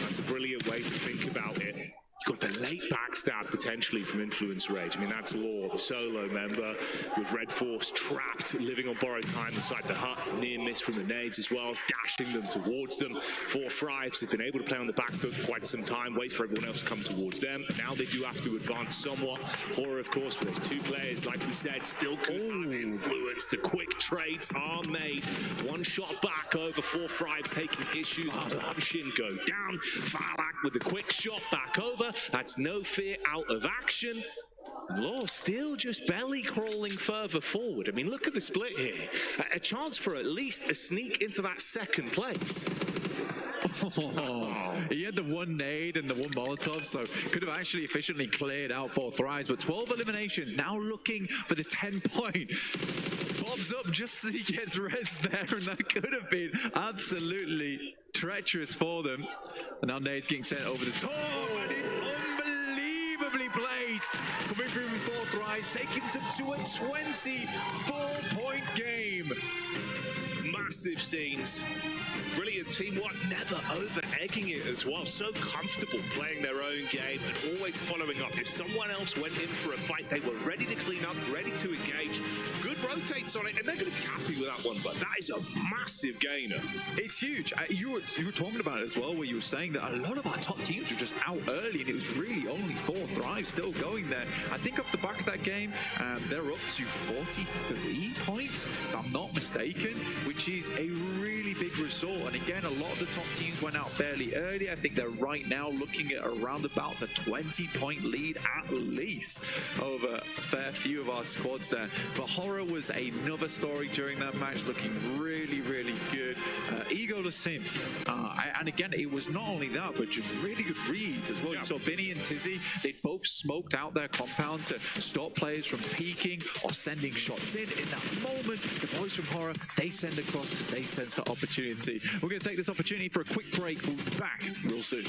That's a brilliant way to think about it. You've got the late backstab potentially from Influence Rage. I mean, that's Law, the solo member with Red Force trapped, living on borrowed time inside the hut. Near miss from the nades as well, dashing them towards them. 4 Thrives have been able to play on the back foot for quite some time, wait for everyone else to come towards them. Now they do have to advance somewhat. Horror, of course, with those 2 players, like we said, still could have influence. The quick trades are made. 1 shot back over 4 Thrives, taking issues. Shin go down. Farlak with the quick shot back over. That's No Fear out of action. Law still just belly crawling further forward. I mean, look at the split here. A chance for at least a sneak into that 2nd place. Oh, he had the 1 nade and the 1 Molotov, so could have actually efficiently cleared out 4 Thrives, but 12 eliminations, now looking for the 10-point. Bobs up just as he gets res there, and that could have been absolutely treacherous for them. And now nade's getting sent over the top, and it's unbelievably placed. Coming through with 4 Thrives, taking them to a 24-point game. Massive scenes. Brilliant teamwork, never over-egging it as well. So comfortable playing their own game and always following up. If someone else went in for a fight, they were ready to clean up, ready to engage. Good rotates on it, and they're going to be happy with that one, but that is a massive gainer. It's huge. You were talking about it as well, where you were saying that a lot of our top teams were just out early, and it was really only 4 Thrives still going there. I think off the back of that game, they're up to 43 points, if I'm not mistaken, which is a really big result. And again, a lot of the top teams went out fairly early. I think they're right now looking at around about a 20-point lead at least over a fair few of our squads there. But Horror was another story during that match, looking really, really good. Egoless him. And again, it was not only that, but just really good reads as well. You saw Binny and Tizzy, they both smoked out their compound to stop players from peeking or sending shots in. In that moment, the boys from Horror, they send across because they sense the opportunity. We're going to take this opportunity for a quick break. We'll be back real soon.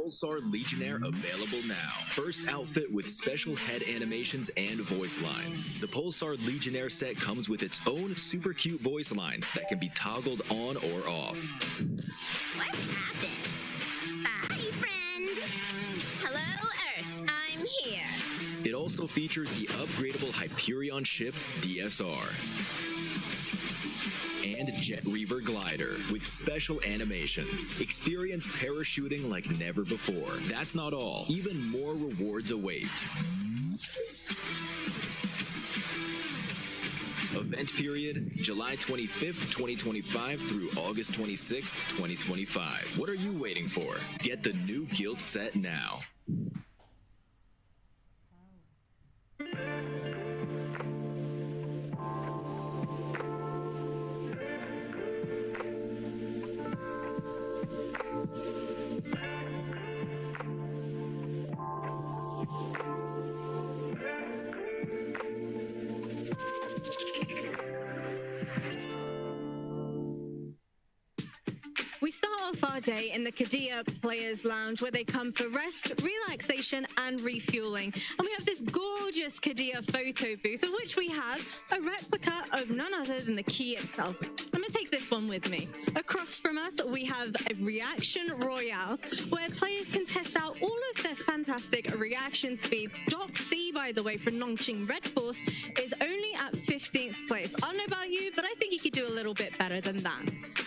Pulsar Legionnaire available now. First outfit with special head animations and voice lines. The Pulsar Legionnaire set comes with its own super cute voice lines that can be toggled on or off. What happened? Hi, friend. Hello, Earth. I'm here. It also features the upgradable Hyperion ship DSR. And Jet Reaver glider with special animations. Experience parachuting like never before. That's not all. Even more rewards await. Event period, July 25th, 2025 through August 26th, 2025. What are you waiting for? Get the new guild set now. We start off our day in the Kadia Players Lounge, where they come for rest, relaxation, and refueling. And we have this gorgeous Kadia photo booth, of which we have a replica of none other than the key itself. I'm gonna take this one with me. Across from us, we have a Reaction Royale, where players can test out all of their fantastic reaction speeds. Doc C, by the way, from Nongqing Red Force, is only at 15th place. I don't know about you, but I think he could do a little bit better than that.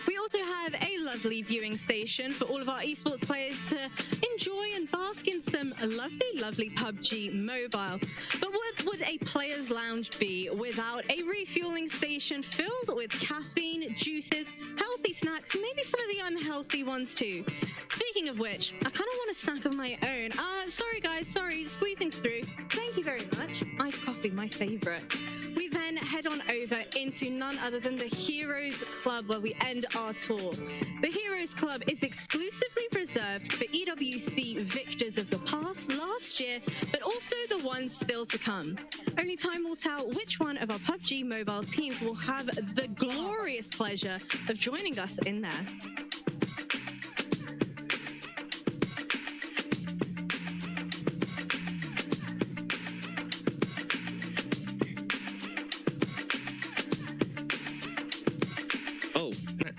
We also have a lovely viewing station for all of our esports players to enjoy and bask in some lovely PUBG Mobile. But what would a player's lounge be without a refueling station filled with caffeine, juices, healthy snacks, and maybe some of the unhealthy ones too? Speaking of which, I kind of want a snack of my own. Sorry guys, squeezing through. Thank you very much. Iced coffee, my favorite. We then head on over into none other than the Heroes Club, where we end our tour. The Heroes Club is exclusively reserved for EWC victors of the past, last year, but also the ones still to come. Only time will tell which one of our PUBG Mobile teams will have the glorious pleasure of joining us in there.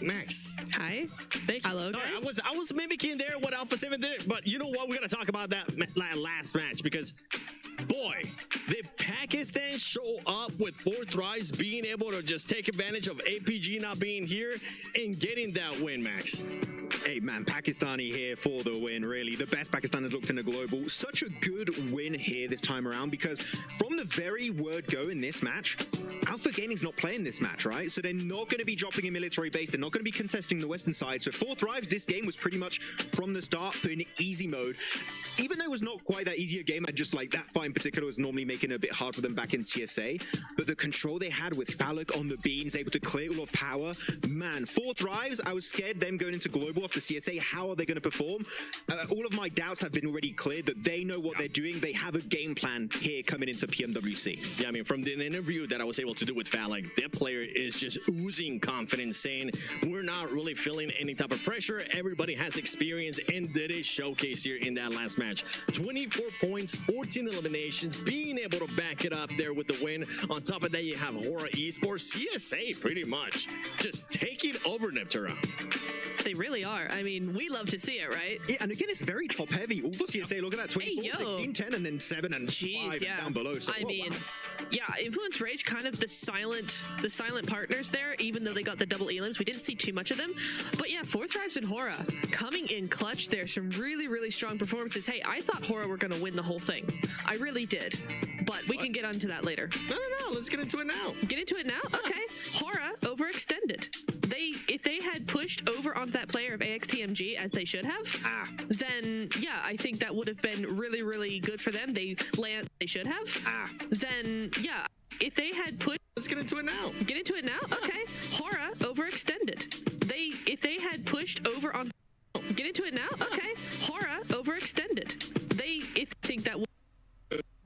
Max. Hi. Thank you. Hello, Sorry, guys. I was mimicking there what Alpha 7 did, but you know what? We got to talk about that last match because, boy, did Pakistan show up with 4 thrives, being able to just take advantage of APG not being here and getting that win, Max. Hey man, Pakistani here for the win, really. The best Pakistan has looked in the global. Such a good win here this time around, because from the very word go in this match, Alpha Gaming's not playing this match, right? So they're not going to be dropping a military base. They're not going to be contesting the western side. So 4 thrives, this game was pretty much from the start put in easy mode. Even though it was not quite that easy a game, I just like that fight in particular was normally making it a bit hard for them back in CSA. But the control they had with Falak on the beams, able to clear all of power, man, 4 thrives, I was scared them going into global after CSA. How are they going to perform? All of my doubts have been already cleared that they know what they're doing. They have a game plan here coming into PMWC. Yeah, I mean, from the interview that I was able to do with Falak, that player is just oozing confidence, saying we're not really feeling any type of pressure. Everybody has experience, and that is showcased here in that last match. 24 points, 14 eliminations, being able to back it up there with the win. On top of that, you have Hora Esports, CSA pretty much just taking over Neptuna. They really are. I mean, we love to see it, right? Yeah, and again, it's very top heavy. All the CSA, look at that, 24, Hey, 16, 10, and then 7 and 5 and down below. So, I mean, yeah, Influence Rage, kind of the silent partners there, even though they got the double elims. We didn't see too much of them. But yeah, 4 thrives and Hora coming in clutch there. Some really strong performances. Hey, I thought Hora were going to win the whole thing. I really did. But we can get onto that later. No, let's get into it now. Get into it now? Okay. Hora overextended. If they had pushed over onto that player of AXTMG as they should have, then yeah, I think that would have been really good for them. They should have. Then yeah, if they had pushed. Let's get into it now. Get into it now? Okay. Hora overextended. If they had pushed over on. Get into it now? Okay. Hora overextended. If think that would.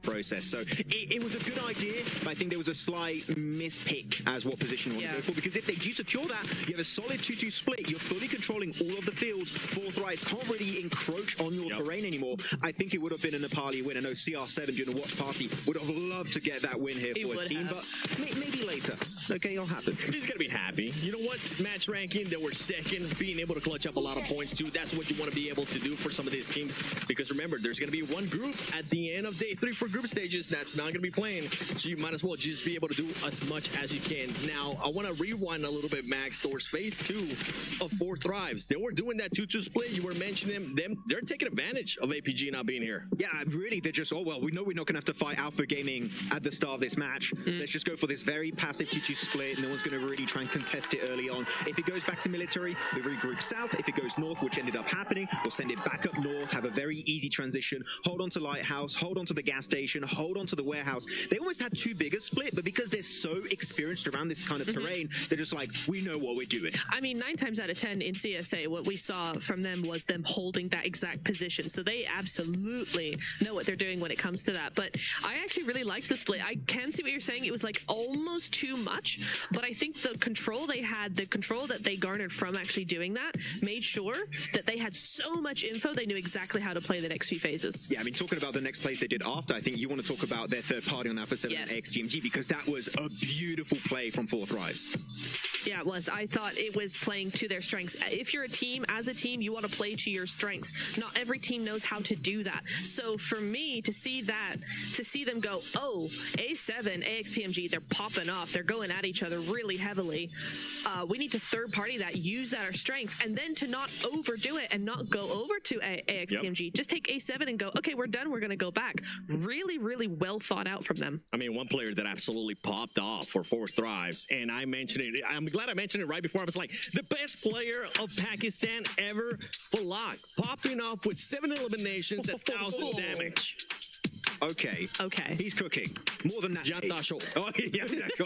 Bro, process. So it was a good idea, but I think there was a slight mispick as what position you want to go for, because if they do secure that, you have a solid 2-2 split, you're fully controlling all of the fields, Fourth Rise can't really encroach on your terrain anymore. I think it would have been an Nepali win. I know CR7 during the watch party would have loved to get that win here for his team, but maybe later. Okay, it'll happen. He's gonna be happy. You know what? Match ranking, they were second, being able to clutch up a lot of points too. That's what you want to be able to do for some of these teams, because remember, there's gonna be one group at the end of day 3 for group stages that's not gonna be playing, so you might as well just be able to do as much as you can. Now, I want to rewind a little bit, Max, towards phase 2 of Four Thrives. They were doing that 2-2 split. You were mentioning them. They're taking advantage of APG not being here. Yeah, really, they're just, oh, well, we know we're not going to have to fight Alpha Gaming at the start of this match. Let's just go for this very passive 2-2 split. No one's going to really try and contest it early on. If it goes back to military, we regroup south. If it goes north, which ended up happening, we'll send it back up north, have a very easy transition, hold on to Lighthouse, hold on to the gas station, hold on to the warehouse. They almost had too big a split, but because they're so experienced around this kind of terrain, they're just like, we know what we're doing. I mean, 9 times out of 10 in CSA, what we saw from them was them holding that exact position. So they absolutely know what they're doing when it comes to that. But I actually really liked the split. I can see what you're saying. It was like almost too much, but I think the control they had, the control that they garnered from actually doing that, made sure that they had so much info, they knew exactly how to play the next few phases. Yeah, I mean, talking about the next plays they did after, I think you want to talk about their third party on Alpha 7 and XTMG, because that was a beautiful play from Fourth Rise. Yeah, it was. I thought it was playing to their strengths. If you're a team, as a team, you want to play to your strengths. Not every team knows how to do that. So for me to see that, to see them go, oh, A7, AXTMG, they're popping off. They're going at each other really heavily. We need to third party that, use that our strength, and then to not overdo it and not go over to AXTMG. Just take A7 and go, okay, we're done. We're going to go back. Really, really well thought out from them. I mean, one player that absolutely popped off for Fourth Thrives, and I mentioned it. I'm glad I mentioned it right before. I was like, the best player of Pakistan ever, Falak, popping off with 7 eliminations, 1,000 damage. Okay. He's cooking. More than that. Oh, yeah,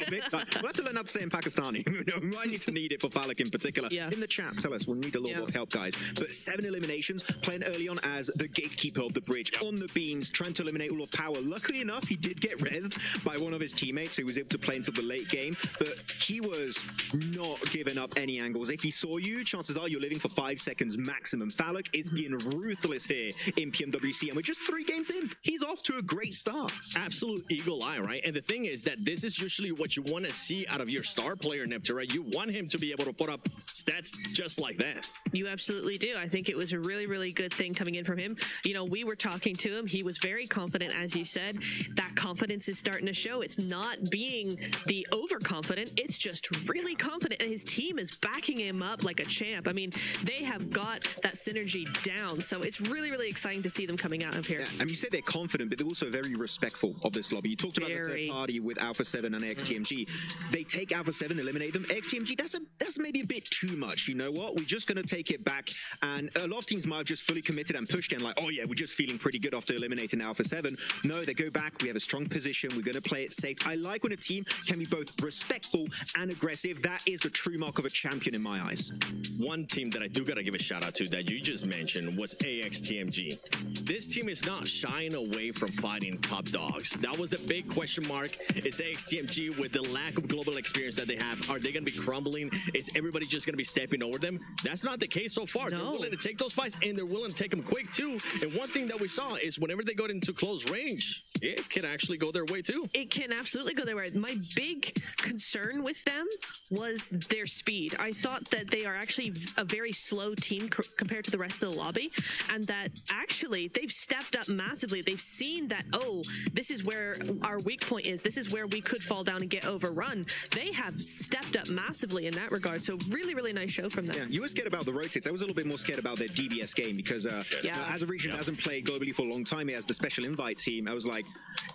big time. We'll have to learn how to say in Pakistani. We might need to need it for Falak in particular. In the chat, tell us. We'll need a little more help, guys. But 7 eliminations, playing early on as the gatekeeper of the bridge, on the beams, trying to eliminate all of power. Luckily enough, he did get rezzed by one of his teammates who was able to play until the late game, but he was not giving up any angles. If he saw you, chances are you're living for 5 seconds maximum. Falak is being ruthless here in PMWC, and we're just 3 games in. He's off to a great start. Absolute eagle eye, right? And the thing is that this is usually what you want to see out of your star player, Neptune, right? You want him to be able to put up stats just like that. You absolutely do. I think it was a really, really good thing coming in from him. You know, we were talking to him. He was very confident, as you said. That confidence is starting to show. It's not being the overconfident. It's just really confident. And his team is backing him up like a champ. I mean, they have got that synergy down. So it's really, really exciting to see them coming out of here. Yeah, and you said they're confident, but they're also very respectful of this lobby. You talked about the third party with Alpha 7 and XTMG. They take Alpha 7, eliminate them. XTMG, that's maybe a bit too much. You know what? We're just going to take it back. And a lot of teams might have just fully committed and pushed in like, oh yeah, we're just feeling pretty good after eliminating Alpha 7. No, they go back. We have a strong position. We're going to play it safe. I like when a team can be both respectful and aggressive. That is the true mark of a champion in my eyes. One team that I do got to give a shout out to that you just mentioned was AXTMG. This team is not shying away from fighting top dogs. That was the big question mark. Is AXTMG, with the lack of global experience that they have, are they going to be crumbling? Is everybody just going to be stepping over them? That's not the case so far. They're willing to take those fights, and they're willing to take them quick too. And one thing that we saw is whenever they go into close range, it can actually go their way too. It can absolutely go their way. My big concern with them was their speed. I thought that they are actually a very slow team compared to the rest of the lobby, and that actually they've stepped up massively. They've seen that, oh, this is where our weak point is. This is where we could fall down and get overrun. They have stepped up massively in that regard. So really, really nice show from them. Yeah, you were scared about the rotates. I was a little bit more scared about their DBS game because as a region that hasn't played globally for a long time, as the special invite team, I was like,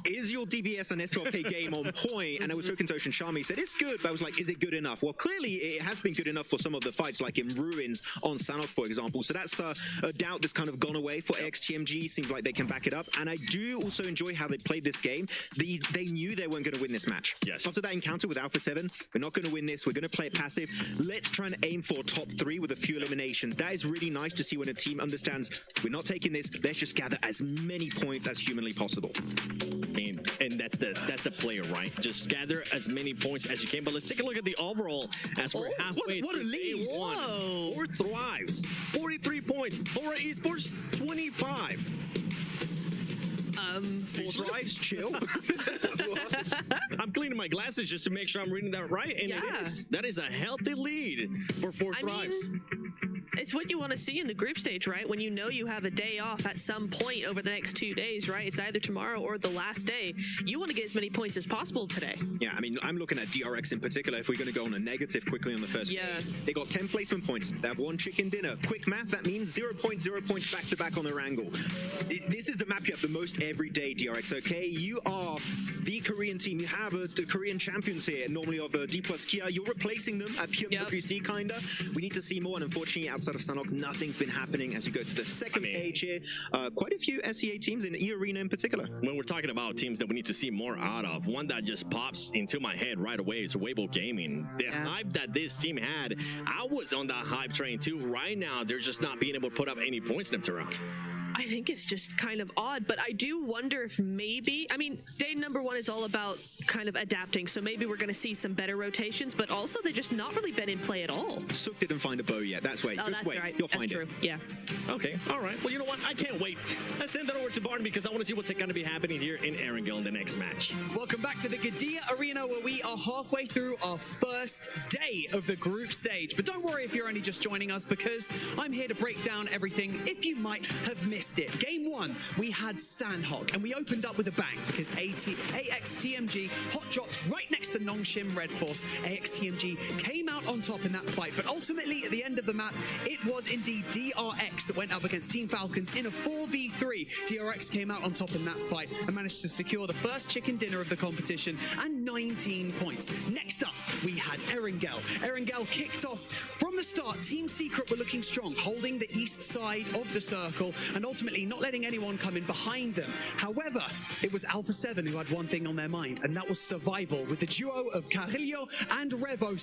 is your DBS and S12K game on point? And I was talking to Ocean Sharma. He said, it's good, but I was like, is it good enough? Well, clearly it has been good enough for some of the fights, like in Ruins on Sanok, for example. So that's a doubt that's kind of gone away for XTMG. Seems like they can back it up. And I do also enjoy how they played this game. They knew they weren't going to win this match. Yes. After that encounter with Alpha 7, we're not going to win this. We're going to play it passive. Let's try and aim for top 3 with a few eliminations. That is really nice to see when a team understands we're not taking this. Let's just gather as many points as humanly possible. And that's the player, right? Just gather as many points as you can. But let's take a look at the overall as we're halfway what a through lead. day 1. 4 Thrives, 43 points. Aura Esports, 25. Four Thrives, chill. I'm cleaning my glasses just to make sure I'm reading that right. And that is a healthy lead for 4 Thrives. It's what you want to see in the group stage, right? When you know you have a day off at some point over the next 2 days, right? It's either tomorrow or the last day. You want to get as many points as possible today. Yeah, I mean, I'm looking at DRX in particular. If we're going to go on a negative quickly on the first page, they got 10 placement points. They have 1 chicken dinner. Quick math, that means 0.0 points back-to-back on the wrangle. This is the map you have the most every day, DRX, okay? You are the Korean team. You have the Korean champions here, normally of D plus Kia. You're replacing them at PMWC, kinda. We need to see more, and unfortunately, outside of Sanok, nothing's been happening as you go to the second page here. Quite a few SEA teams in E Arena in particular. When we're talking about teams that we need to see more out of, one that just pops into my head right away is Weibo Gaming. The hype that this team had, I was on that hype train too. Right now, they're just not being able to put up any points, Neptune. I think it's just kind of odd, but I do wonder if maybe, I mean, day number 1 is all about kind of adapting, so maybe we're going to see some better rotations, but also they've just not really been in play at all. Sook didn't find a bow yet. That's right. Oh, Just that's wait. right. You'll That's find true. it. Yeah. Okay, all right. Well, you know what? I can't wait. Let's send that over to Barton because I want to see what's going to be happening here in Erangel in the next match. Welcome back to the Qiddiya Arena, where we are halfway through our first day of the group stage. But don't worry if you're only just joining us, because I'm here to break down everything if you might have missed it. Game 1, we had Sandhawk, and we opened up with a bang because AXTMG hot dropped right next to Nongshim Red Force. AXTMG came out on top in that fight, but ultimately at the end of the map, it was indeed DRX that went up against Team Falcons in a 4v3. DRX came out on top in that fight and managed to secure the first chicken dinner of the competition and 19 points. Next up, we had Erangel. Erangel kicked off from the start. Team Secret were looking strong, holding the east side of the circle and ultimately not letting anyone come in behind them. However, it was Alpha 7 who had one thing on their mind, and that was survival, with the duo of Carrillo and Revo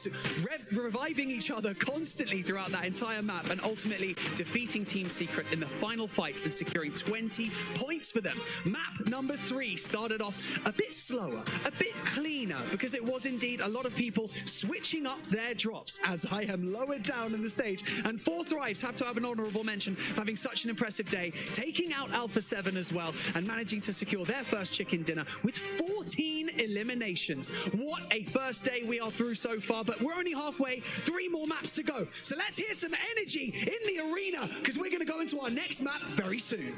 reviving each other constantly throughout that entire map and ultimately defeating Team Secret in the final fight and securing 20 points for them. Map number 3 started off a bit slower, a bit cleaner, because it was indeed a lot of people switching up their drops as I am lowered down in the stage. And 4 Thrives have to have an honorable mention for having such an impressive day, taking out Alpha 7 as well and managing to secure their first chicken dinner with 14 eliminations. What a first day we are through so far, but we're only halfway, 3 more maps to go. So let's hear some energy in the arena, because we're going to go into our next map very soon.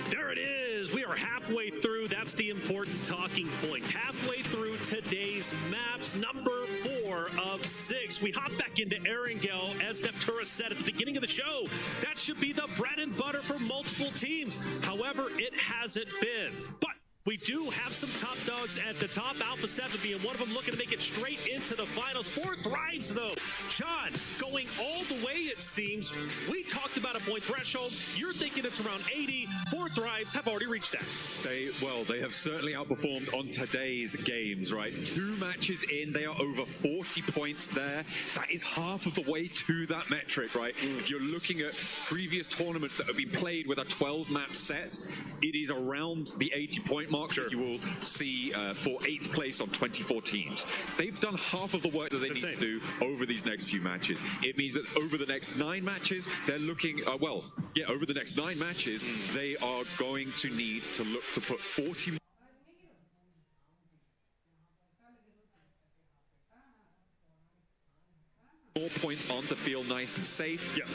There it is. We are halfway through. That's the important talking point. Halfway through today's maps, number 4 of 6. We hop back into Erangel, as Neptura said at the beginning of the show. That should be the bread and butter for multiple teams. However, it hasn't been. But we do have some top dogs at the top, Alpha 7 being one of them, looking to make it straight into the finals. 4 Thrives, though. John, going all the way, it seems. We talked about a point threshold. You're thinking it's around 80. 4 Thrives have already reached that. They have certainly outperformed on today's games, right? 2 matches in, they are over 40 points there. That is half of the way to that metric, right? If you're looking at previous tournaments that have been played with a 12-map set, it is around the 80-point mark that you will see for 8th place on 24 teams. They've done half of the work that they need to do over these next few matches. It means that over the next 9 matches, they're looking, over the next 9 matches, they are going to need to look to put 40 more points on to feel nice and safe. Yeah.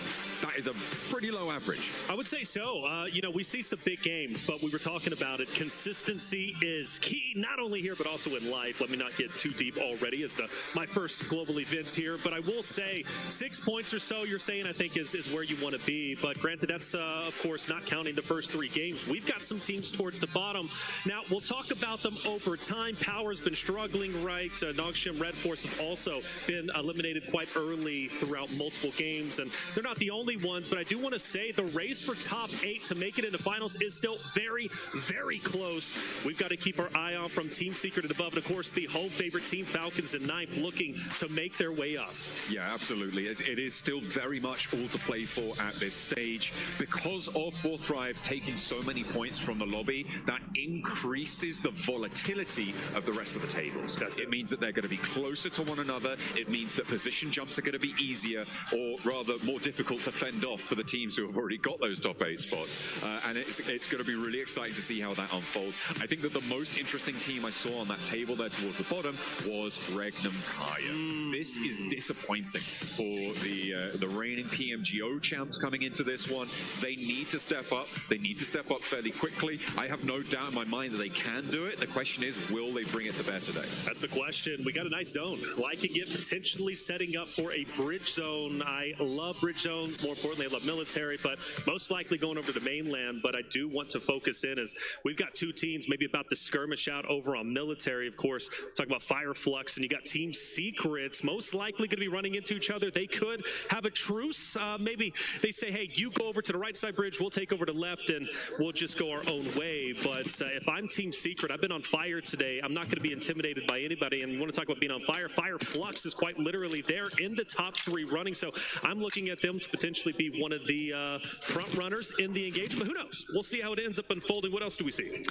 That is a pretty low average. I would say so. You know, we see some big games, but we were talking about it. Consistency is key, not only here, but also in life. Let me not get too deep already. It's my first global event here, but I will say 6 points or so you're saying, I think, is where you want to be. But granted, that's, of course, not counting the first 3 games. We've got some teams towards the bottom. Now, we'll talk about them over time. Power's been struggling, right? Nongshim Red Force have also been eliminated quite early early throughout multiple games, and they're not the only ones, but I do want to say the race for top 8 to make it into finals is still very, very close. We've got to keep our eye on from Team Secret and above, and of course the home favorite Team Falcons in 9th looking to make their way up. Yeah, absolutely. It is still very much all to play for at this stage. Because of Four Thrives taking so many points from the lobby, that increases the volatility of the rest of the tables. It means that they're going to be closer to one another. It means that position jumps are going to be easier, or rather more difficult to fend off for the teams who have already got those top 8 spots. And it's going to be really exciting to see how that unfolds. I think that the most interesting team I saw on that table there towards the bottom was Regnum Kaya. This is disappointing for the reigning PMGO champs coming into this one. They need to step up. They need to step up fairly quickly. I have no doubt in my mind that they can do it. The question is, will they bring it to bear today? That's the question. We got a nice zone. Liking it, potentially setting up for a bridge zone. I love bridge zones. More importantly, I love military, but most likely going over to the mainland. But I do want to focus in as we've got 2 teams maybe about to skirmish out over on military. Of course, talk about Fireflux, and you got Team Secrets most likely going to be running into each other. They could have a truce. Maybe they say, hey, you go over to the right side bridge, we'll take over to left, and we'll just go our own way. But if I'm Team Secret, I've been on fire today. I'm not going to be intimidated by anybody. And you want to talk about being on fire? Fireflux is quite literally there in the top 3 running. So I'm looking at them to potentially be one of the front runners in the engagement. Who knows? We'll see how it ends up unfolding. What else do we see?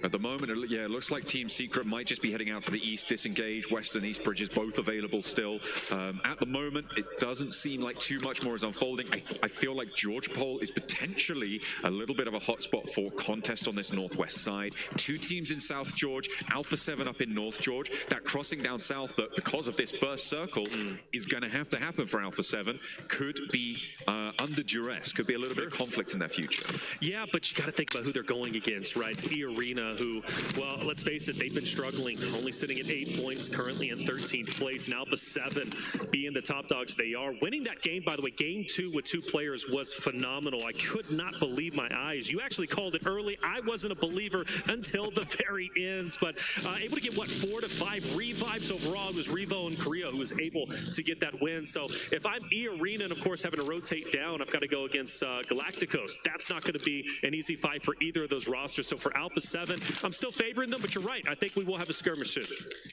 At the moment, it looks like Team Secret might just be heading out to the east, disengage. West and east bridges both available still. At the moment, it doesn't seem like too much more is unfolding. I feel like George Pole is potentially a little bit of a hotspot for contest on this northwest side. 2 teams in South George, Alpha 7 up in North George. That crossing down south, that because of this first circle, is going to have to happen for Alpha 7. Could be under duress. Could be a little bit of conflict in their future. Yeah, but you got to think about who they're going against, right? E-Arena, who, well, let's face it, they've been struggling, only sitting at 8 points, currently in 13th place, and Alpha 7 being the top dogs they are. Winning that game, by the way, game 2 with 2 players was phenomenal. I could not believe my eyes. You actually called it early. I wasn't a believer until the very end, but able to get, what, 4 to 5 revives overall. It was Revo and Korea who was able to get that win. So if I'm E-Arena and, of course, having to rotate down, I've got to go against Galacticos. That's not going to be an easy fight for either of those rosters. So for Alpha 7, I'm still favoring them, but you're right. I think we will have a skirmish soon.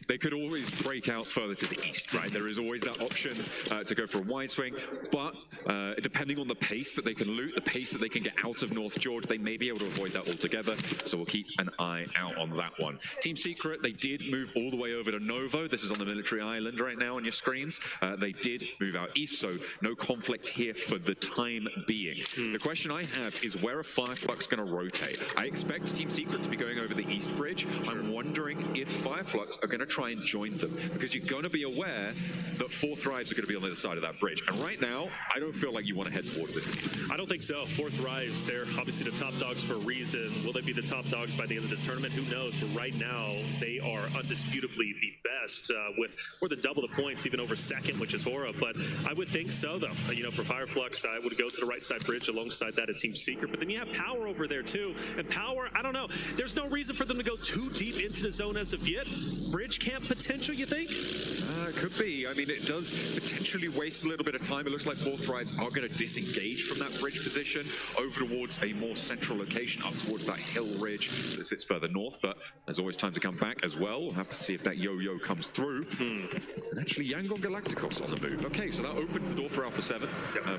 They could always break out further to the east, right? There is always that option to go for a wide swing, but depending on the pace that they can loot, the pace that they can get out of North George, they may be able to avoid that altogether. So we'll keep an eye out on that one. Team Secret, they did move all the way over to Novo. This is on the military island right now on your screens. They did move out east, so no conflict here for the time being. The question I have is, where are Fireflux going to rotate? I expect Team Secret to be going over the east bridge. I'm wondering if Fireflux are going to try and join them, because you're going to be aware that Four Thrives are going to be on the other side of that bridge. And right now, I don't feel like you want to head towards this team. I don't think so. Four Thrives, they're obviously the top dogs for a reason. Will they be the top dogs by the end of this tournament? Who knows? But right now, they are undisputably the best with more than double the points, even over second, which is Hora. But I would think so, though. You know, for Fireflux, I would go to the right side bridge alongside that at Team Secret. But then you have Power over there, too. And Power, I don't know. There's no reason for them to go too deep into the zone as of yet. Bridge camp potential, you think? It could be. I mean, it does potentially waste a little bit of time. It looks like Four Thrives are going to disengage from that bridge position over towards a more central location, up towards that hill ridge that sits further north. But there's always time to come back as well. We'll have to see if that yo-yo comes through. And actually, Yangon Galacticos on the move. Okay, so that opens the door for Alpha 7,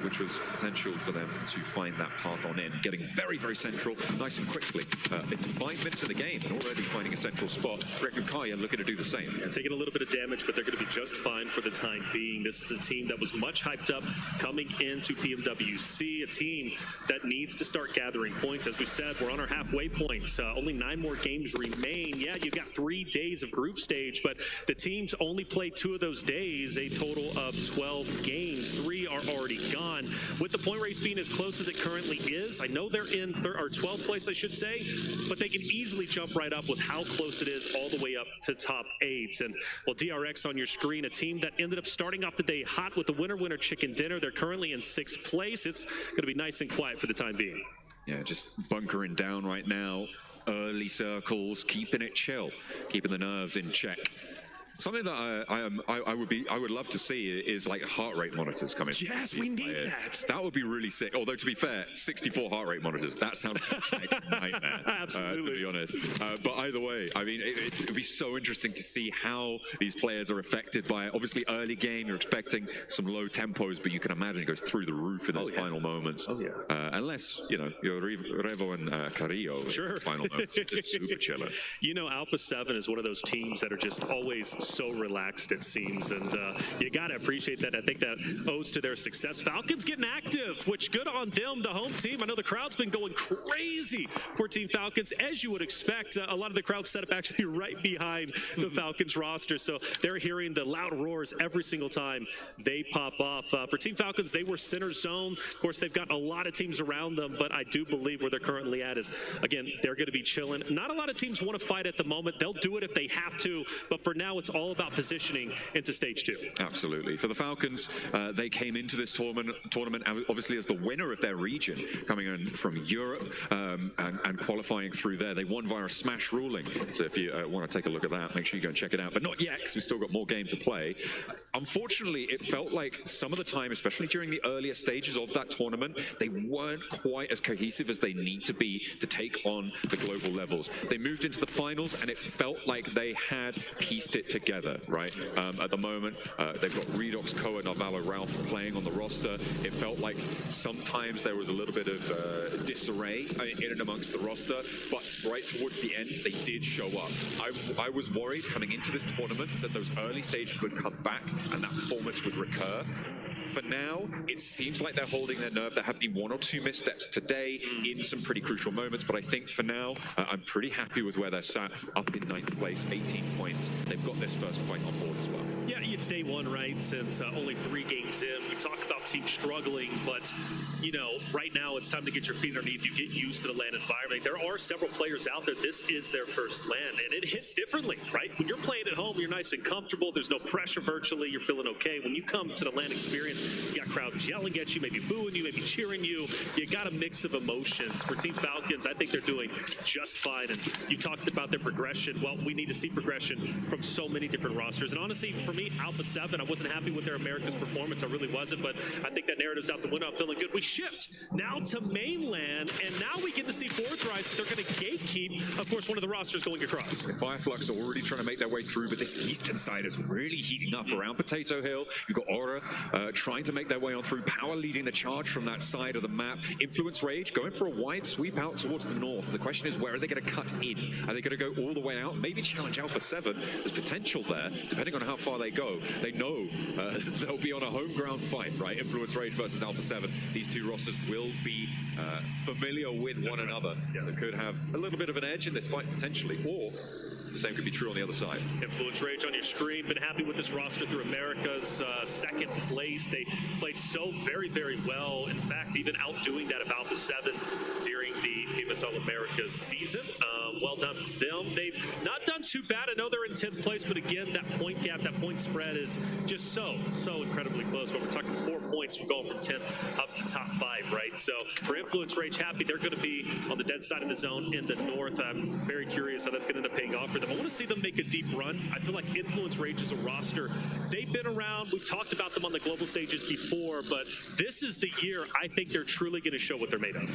which was potential for them to find that path on in. Getting very, very central, nice and quickly. Into 5 minutes of the game and already finding a central spot. Reckon Kaya looking to do the same. Yeah, taking a little bit of damage, but they're going to be just fine for the time being. This is a team that was much hyped up coming into PMWC, a team that needs to start gathering points. As we said, we're on our halfway point. Only 9 more games remain. Yeah, you've got 3 days of group stage, but the teams only played 2 of those days, a total of 12 games. 3 are already gone. With the point race being as close as it currently is, I know they're in 12th place, I should say, but they can easily jump right up with how close it is all the way up to top 8. And well, DRX on your screen, a team that ended up starting off the day hot with the winner chicken dinner. They're currently in 6th place. It's going to be nice and quiet for the time being. Yeah, just bunkering down right now. Early circles, keeping it chill, keeping the nerves in check. Something that I would love to see is like heart rate monitors coming. Yes, we need that. That would be really sick. Although to be fair, 64 heart rate monitors, that sounds like a nightmare. Absolutely. To be honest. But either way, I mean, it'd be so interesting to see how these players are affected by it. Obviously, early game, you're expecting some low tempos, but you can imagine it goes through the roof in those final moments. Oh, yeah. Unless, you know, you're Revo and Carrillo. Sure. Final moments, just super chiller. You know, Alpha 7 is one of those teams that are just always so relaxed, it seems, and you got to appreciate that. I think that owes to their success. Falcons getting active, which good on them, the home team. I know the crowd's been going crazy for Team Falcons, as you would expect. A lot of the crowd set up actually right behind the Falcons roster, so they're hearing the loud roars every single time they pop off. For Team Falcons, they were center zone. Of course, they've got a lot of teams around them, but I do believe where they're currently at is, again, they're going to be chilling. Not a lot of teams want to fight at the moment. They'll do it if they have to, but for now, it's all about positioning into stage 2. Absolutely. For the Falcons, they came into this tournament obviously as the winner of their region, coming in from Europe and qualifying through there. They won via a smash ruling. So if you want to take a look at that, make sure you go and check it out. But not yet, because we've still got more game to play. Unfortunately, it felt like some of the time, especially during the earlier stages of that tournament, they weren't quite as cohesive as they need to be to take on the global levels. They moved into the finals, and it felt like they had pieced it together, right? At the moment, they've got Redox, Koa, Narvalo, Ralph playing on the roster. It felt like sometimes there was a little bit of disarray in and amongst the roster, but right towards the end, they did show up. I was worried coming into this tournament that those early stages would come back and that performance would recur. For now, it seems like they're holding their nerve. There have been 1 or 2 missteps today in some pretty crucial moments, but I think for now, I'm pretty happy with where they're sat, up in 9th place, 18 points. They've got this first point on board as well. Yeah, it's day 1, right? Since only 3 games in, we talk about teams struggling, but you know, right now it's time to get your feet underneath you, get used to the LAN environment. There are several players out there. This is their first LAN, and it hits differently, right? When you're playing at home, you're nice and comfortable. There's no pressure virtually. You're feeling okay. When you come to the LAN experience, you got crowds yelling at you, maybe booing you, maybe cheering you. You got a mix of emotions. For Team Falcons, I think they're doing just fine. And you talked about their progression. Well, we need to see progression from so many different rosters. And honestly, for me, Alpha 7, I wasn't happy with their America's performance. I really wasn't, but I think that narrative's out the window. I'm feeling good. We shift now to mainland, and now we get to see Fourth Rise. They're going to gatekeep, of course, one of the rosters going across. Fireflux are already trying to make their way through, but this eastern side is really heating up around Potato Hill. You've got Aura trying to make their way on through. Power leading the charge from that side of the map. Influence Rage going for a wide sweep out towards the north. The question is, where are they going to cut in? Are they going to go all the way out? Maybe challenge Alpha 7. There's potential there, depending on how far they go. They know they'll be on a home ground fight, right? Influence Rage versus Alpha 7. These two rosters will be familiar with one another. Yeah. They could have a little bit of an edge in this fight, potentially, or the same could be true on the other side. Influence Rage on your screen. Been happy with this roster through America's second place. They played so very, very well. In fact, even outdoing that of Alpha 7 during the PMSL Americas season. Well done for them. They've not done too bad. I know they're in 10th place, but again, that point gap, that point spread is just so incredibly close. But we're talking 4 points from going from 10th up to top 5, right? So for Influence Rage, happy they're going to be on the dead side of the zone in the north. I'm very curious how that's going to end up paying off for them. I want to see them make a deep run. I feel like Influence Rage is a roster. They've been around. We've talked about them on the global stages before, but this is the year I think they're truly going to show what they're made of.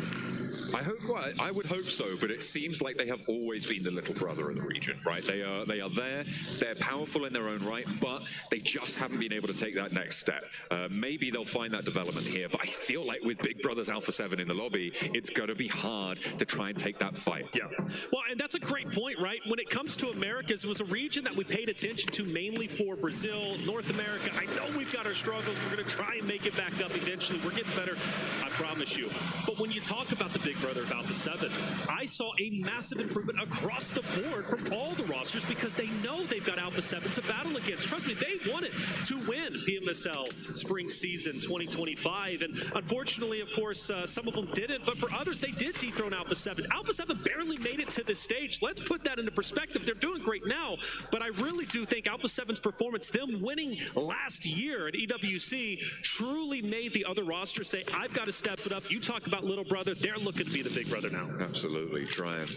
I would hope so, but it seems like they have always been the little brother of the region, right? They are there, they're powerful in their own right, but they just haven't been able to take that next step. Maybe they'll find that development here, but I feel like with Big Brothers Alpha 7 in the lobby, it's going to be hard to try and take that fight. Yeah, well, and that's a great point, right? When it comes to Americas, it was a region that we paid attention to mainly for Brazil, North America. I know we've got our struggles. We're going to try and make it back up eventually. We're getting better, I promise you. But when you talk about the Big Brother of Alpha 7, I saw a massive improvement across the board from all the rosters because they know they've got Alpha 7 to battle against. Trust me, they wanted to win PMSL Spring Season 2025, and unfortunately, of course, some of them didn't, but for others, they did dethrone Alpha 7. Alpha 7 barely made it to this stage. Let's put that into perspective. They're doing great now, but I really do think Alpha 7's performance, them winning last year at EWC, truly made the other rosters say, I've got to step it up. You talk about little brother, they're looking to be the big brother now. Absolutely. Try and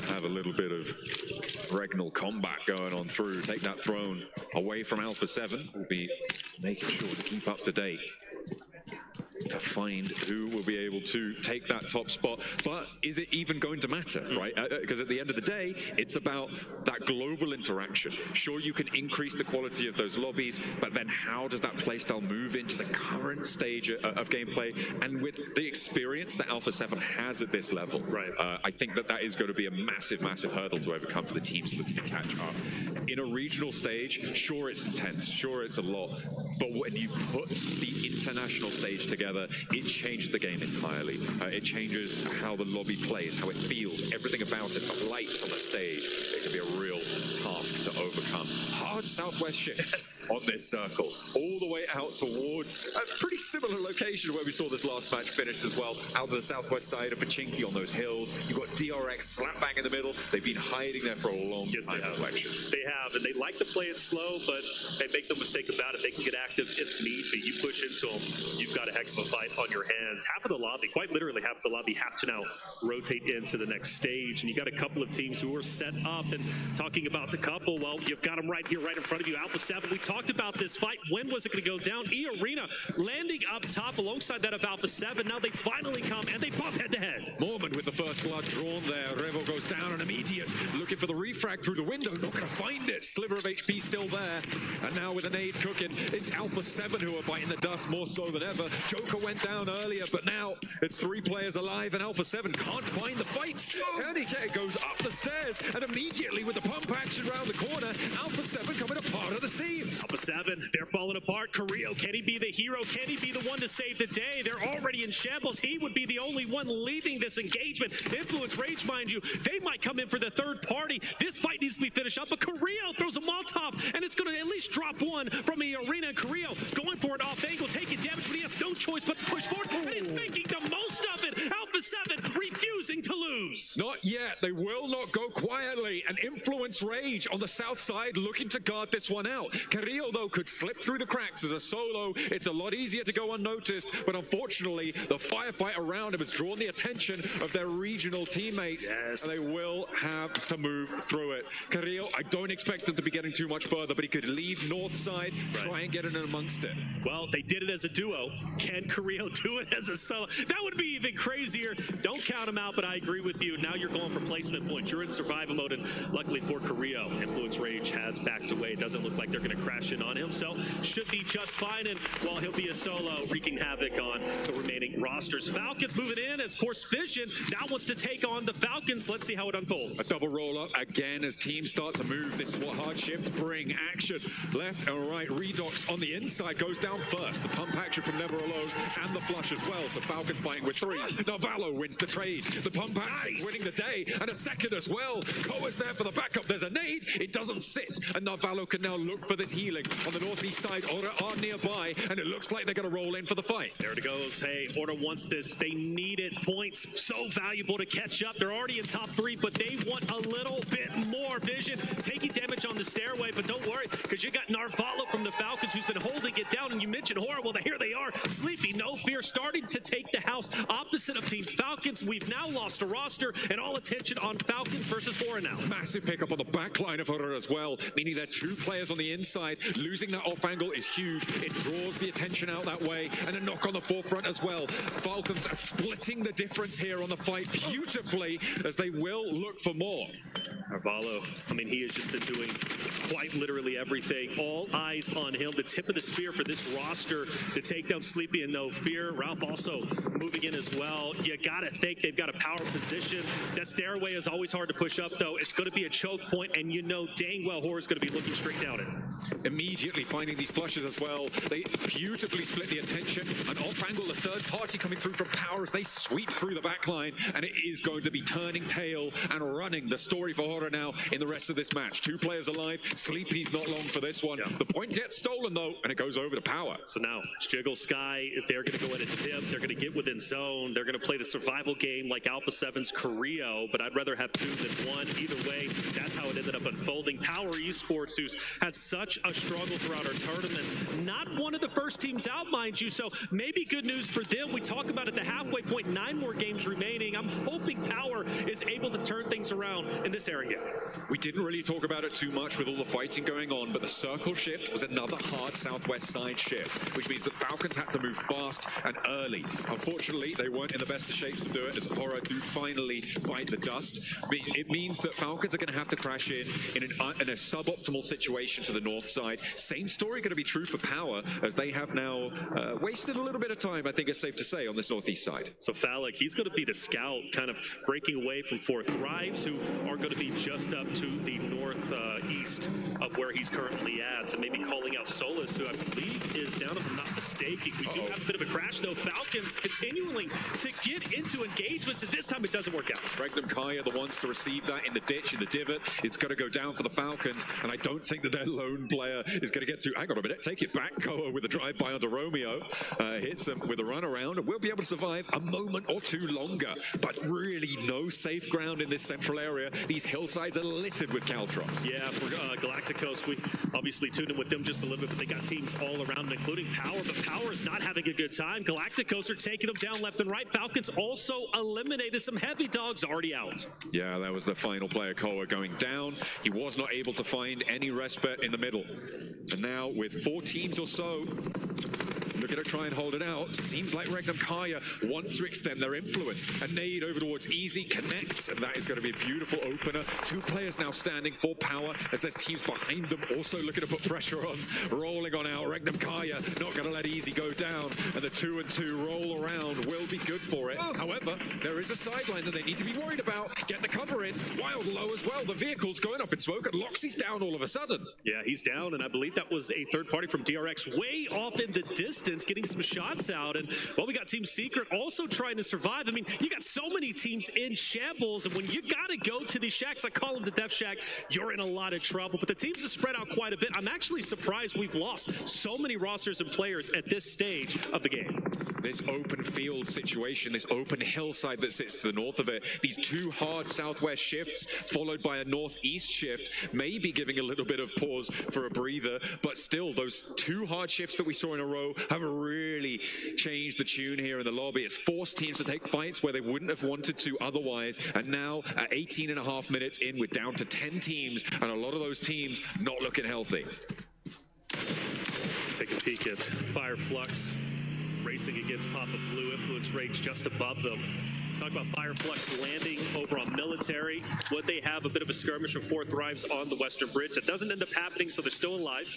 have a little bit of regnal combat going on through. Take that throne away from Alpha 7. We'll be making sure to keep up to date to find who will be able to take that top spot. But is it even going to matter, right? Because at the end of the day, it's about that global interaction. Sure, you can increase the quality of those lobbies, but then how does that playstyle move into the current stage of gameplay? And with the experience that Alpha 7 has at this level, right? I think that is going to be a massive, massive hurdle to overcome for the teams looking to catch up. In a regional stage, sure, it's intense, sure, it's a lot, but when you put the international stage together, it changes the game entirely. It changes how the lobby plays, how it feels, everything about it, the lights on the stage. It can be a real task to overcome. Hard southwest shift on this circle, all the way out towards a pretty similar location where we saw this last match finished as well, out to the southwest side of Pachinki on those hills. You've got DRX slap bang in the middle. They've been hiding there for a long time. They have, and they like to play it slow, but they make no mistake about it. They can get active if need be. You push into them, you've got a heck of a fight on your hands. Half of the lobby, quite literally half of the lobby, have to now rotate into the next stage. And you got a couple of teams who are set up. And talking about the couple, well, you've got them right here, right in front of you. Alpha 7, we talked about this fight. When was it going to go down? E-Arena landing up top alongside that of Alpha 7. Now they finally come and they bump head to head. Mormon with the first blood drawn there. Revo goes down, an immediate looking for the refrag through the window. Not going to find it. Sliver of HP still there. And now with a nade cooking, it's Alpha 7 who are biting the dust more so than ever. Joker went down earlier, but now it's 3 players alive and Alpha 7 can't find the fights. Tourniquet goes up the stairs and immediately with the pump action around the corner, Alpha 7 coming apart of the seams. Alpha 7, they're falling apart. Carrillo, can he be the hero? Can he be the one to save the day? They're already in shambles. He would be the only one leaving this engagement. Influence Rage, mind you, they might come in for the third party. This fight needs to be finished up, but Carrillo throws a Molotov, and it's going to at least drop one from the arena. And Carrillo going for it off angle, taking damage, but he has no choice but to push forward, and he's making the most of it. Alpha 7 refusing to lose. Not yet. They will not go quietly. An Influence Rage on the south side looking to guard this one out. Carrillo, though, could slip through the cracks as a solo. It's a lot easier to go unnoticed, but unfortunately, the firefight around him has drawn the attention of their regional teammates, and they will have to move through it. Carrillo, I don't expect them to be getting too much further, but he could leave north side, try and get in amongst it. Well, they did it as a duo. Can Carrillo do it as a solo? That would be even crazier. Don't count him out, but I agree with you. Now you're going for placement points. You're in survival mode, and luckily for Carrillo, Influence Rage has backed away. It doesn't look like they're going to crash in on him, so should be just fine. And while he'll be a solo, wreaking havoc on the remaining rosters. Falcons moving in as Course Vision now wants to take on the Falcons. Let's see how it unfolds. A double roll up again as teams start to move. This is what hard shifts bring. Action left and right. Redox on the inside goes down first. The pump action from Never Alone and the flush as well. So Falcons fighting with 3. Navallo wins the trade. The pump action winning the day and a second as well. Koa's there for the backup. There's a nade. It doesn't sit. And Navallo can now look for this healing on the northeast side. Order are nearby and it looks like they're going to roll in for the fight. There it goes. Hey, Order wants this. They need it. Points so valuable to catch up. They're already in top 3, but they want a little bit more. Vision taking damage on the stairway, but don't worry, because you got Narvala from the Falcons who's been holding it down, and you mentioned Horror. Well, here they are. Sleepy, no fear, starting to take the house opposite of Team Falcons. We've now lost a roster, and all attention on Falcons versus Horror now. Massive pickup on the back line of Horror as well, meaning they're 2 players on the inside. Losing that off angle is huge. It draws the attention out that way, and a knock on the forefront as well. Falcons are splitting the difference here on the fight beautifully as they will look for more. Narvalo, I mean, he has just been doing quite literally everything. All eyes on him. The tip of the spear for this roster to take down Sleepy and No Fear. Ralph also moving in as well. You gotta think they've got a power position. That stairway is always hard to push up, though. It's going to be a choke point, and you know dang well Horror's going to be looking straight down it. Immediately finding these flushes as well. They beautifully split the attention. An off angle, the third party coming through from Power as they sweep through the back line, and it is going to be turning tail and running the story for Horror now in the rest of this match. 2 players alive. Sleepy's not long for this one. The point gets stolen though, and it goes over to Power. So now Jiggle Sky, if they're going to go in a dip, they're going to get within zone. They're going to play the survival game like Alpha 7's Carrillo, but I'd rather have 2 than 1. Either way, that's how it ended up unfolding. Power Esports, who's had such a a struggle throughout our tournament. Not one of the first teams out, mind you, so maybe good news for them. We talk about at the halfway point, 9 more games remaining. I'm hoping Power is able to turn things around in this area game. We didn't really talk about it too much with all the fighting going on, but the circle shift was another hard southwest side shift, which means that Falcons had to move fast and early. Unfortunately, they weren't in the best of shapes to do it, as Horror do finally bite the dust. It means that Falcons are going to have to crash in a suboptimal situation to the north side. Same story going to be true for Power, as they have now wasted a little bit of time, I think it's safe to say, on this northeast side. So Falak, he's going to be the scout, kind of breaking away from 4 Thrives, who are going to be just up to the northeast of where he's currently at, and maybe calling out Solus, who I believe is down, if I'm not mistaken. We do have a bit of a crash, though. Falcons continuing to get into engagements, and this time it doesn't work out. Magnum Kai are the ones to receive that in the ditch, in the divot. It's going to go down for the Falcons, and I don't think that their lone player is going to get to, hang on a minute, take it back. Koa with a drive-by onto Romeo, hits him with a runaround, and we'll be able to survive a moment or two longer. But really no safe ground in this central area. These hillsides are littered with caltrops. Yeah, for Galacticos, we obviously tuned in with them just a little bit, but they got teams all around, including Power, but Power is not having a good time. Galacticos are taking them down left and right. Falcons also eliminated some heavy dogs already out. Yeah, that was the final player, Koa, going down. He was not able to find any respite in the middle. And now with 4 teams or so looking to try and hold it out, seems like Regnum Kaya want to extend their influence. A nade over towards Easy connects, and that is going to be a beautiful opener. 2 players now standing for Power, as there's teams behind them also looking to put pressure on. Rolling on out, Regnum Kaya not going to let Easy go down, and the 2-2 roll around will be good for it. However, there is a sideline that they need to be worried about. Get the cover in. Wild low as well. The vehicle's going up in smoke, and Loxy's down all of a sudden. Yeah, he's down, and I believe that was a third party from DRX way off in the distance, getting some shots out. And well, we got Team Secret also trying to survive. I mean, you got so many teams in shambles, and when you gotta go to these shacks, I call them the Death Shack, you're in a lot of trouble. But the teams have spread out quite a bit. I'm actually surprised we've lost so many rosters and players at this stage of the game. This open field situation, this open hillside that sits to the north of it, these 2 hard southwest shifts followed by a northeast shift, maybe giving a little bit of pause for a breather, but still those 2 hard shifts that we saw in a row have really changed the tune here in the lobby. It's forced teams to take fights where they wouldn't have wanted to otherwise, and now at 18.5 minutes in, we're down to 10 teams, and a lot of those teams not looking healthy. Take a peek at Fireflux racing against Papa Blue. Influence Rage just above them. Talk about Fireflux landing over on Military. Would they have a bit of a skirmish with 4 Thrives on the Western Bridge? That doesn't end up happening, so they're still alive.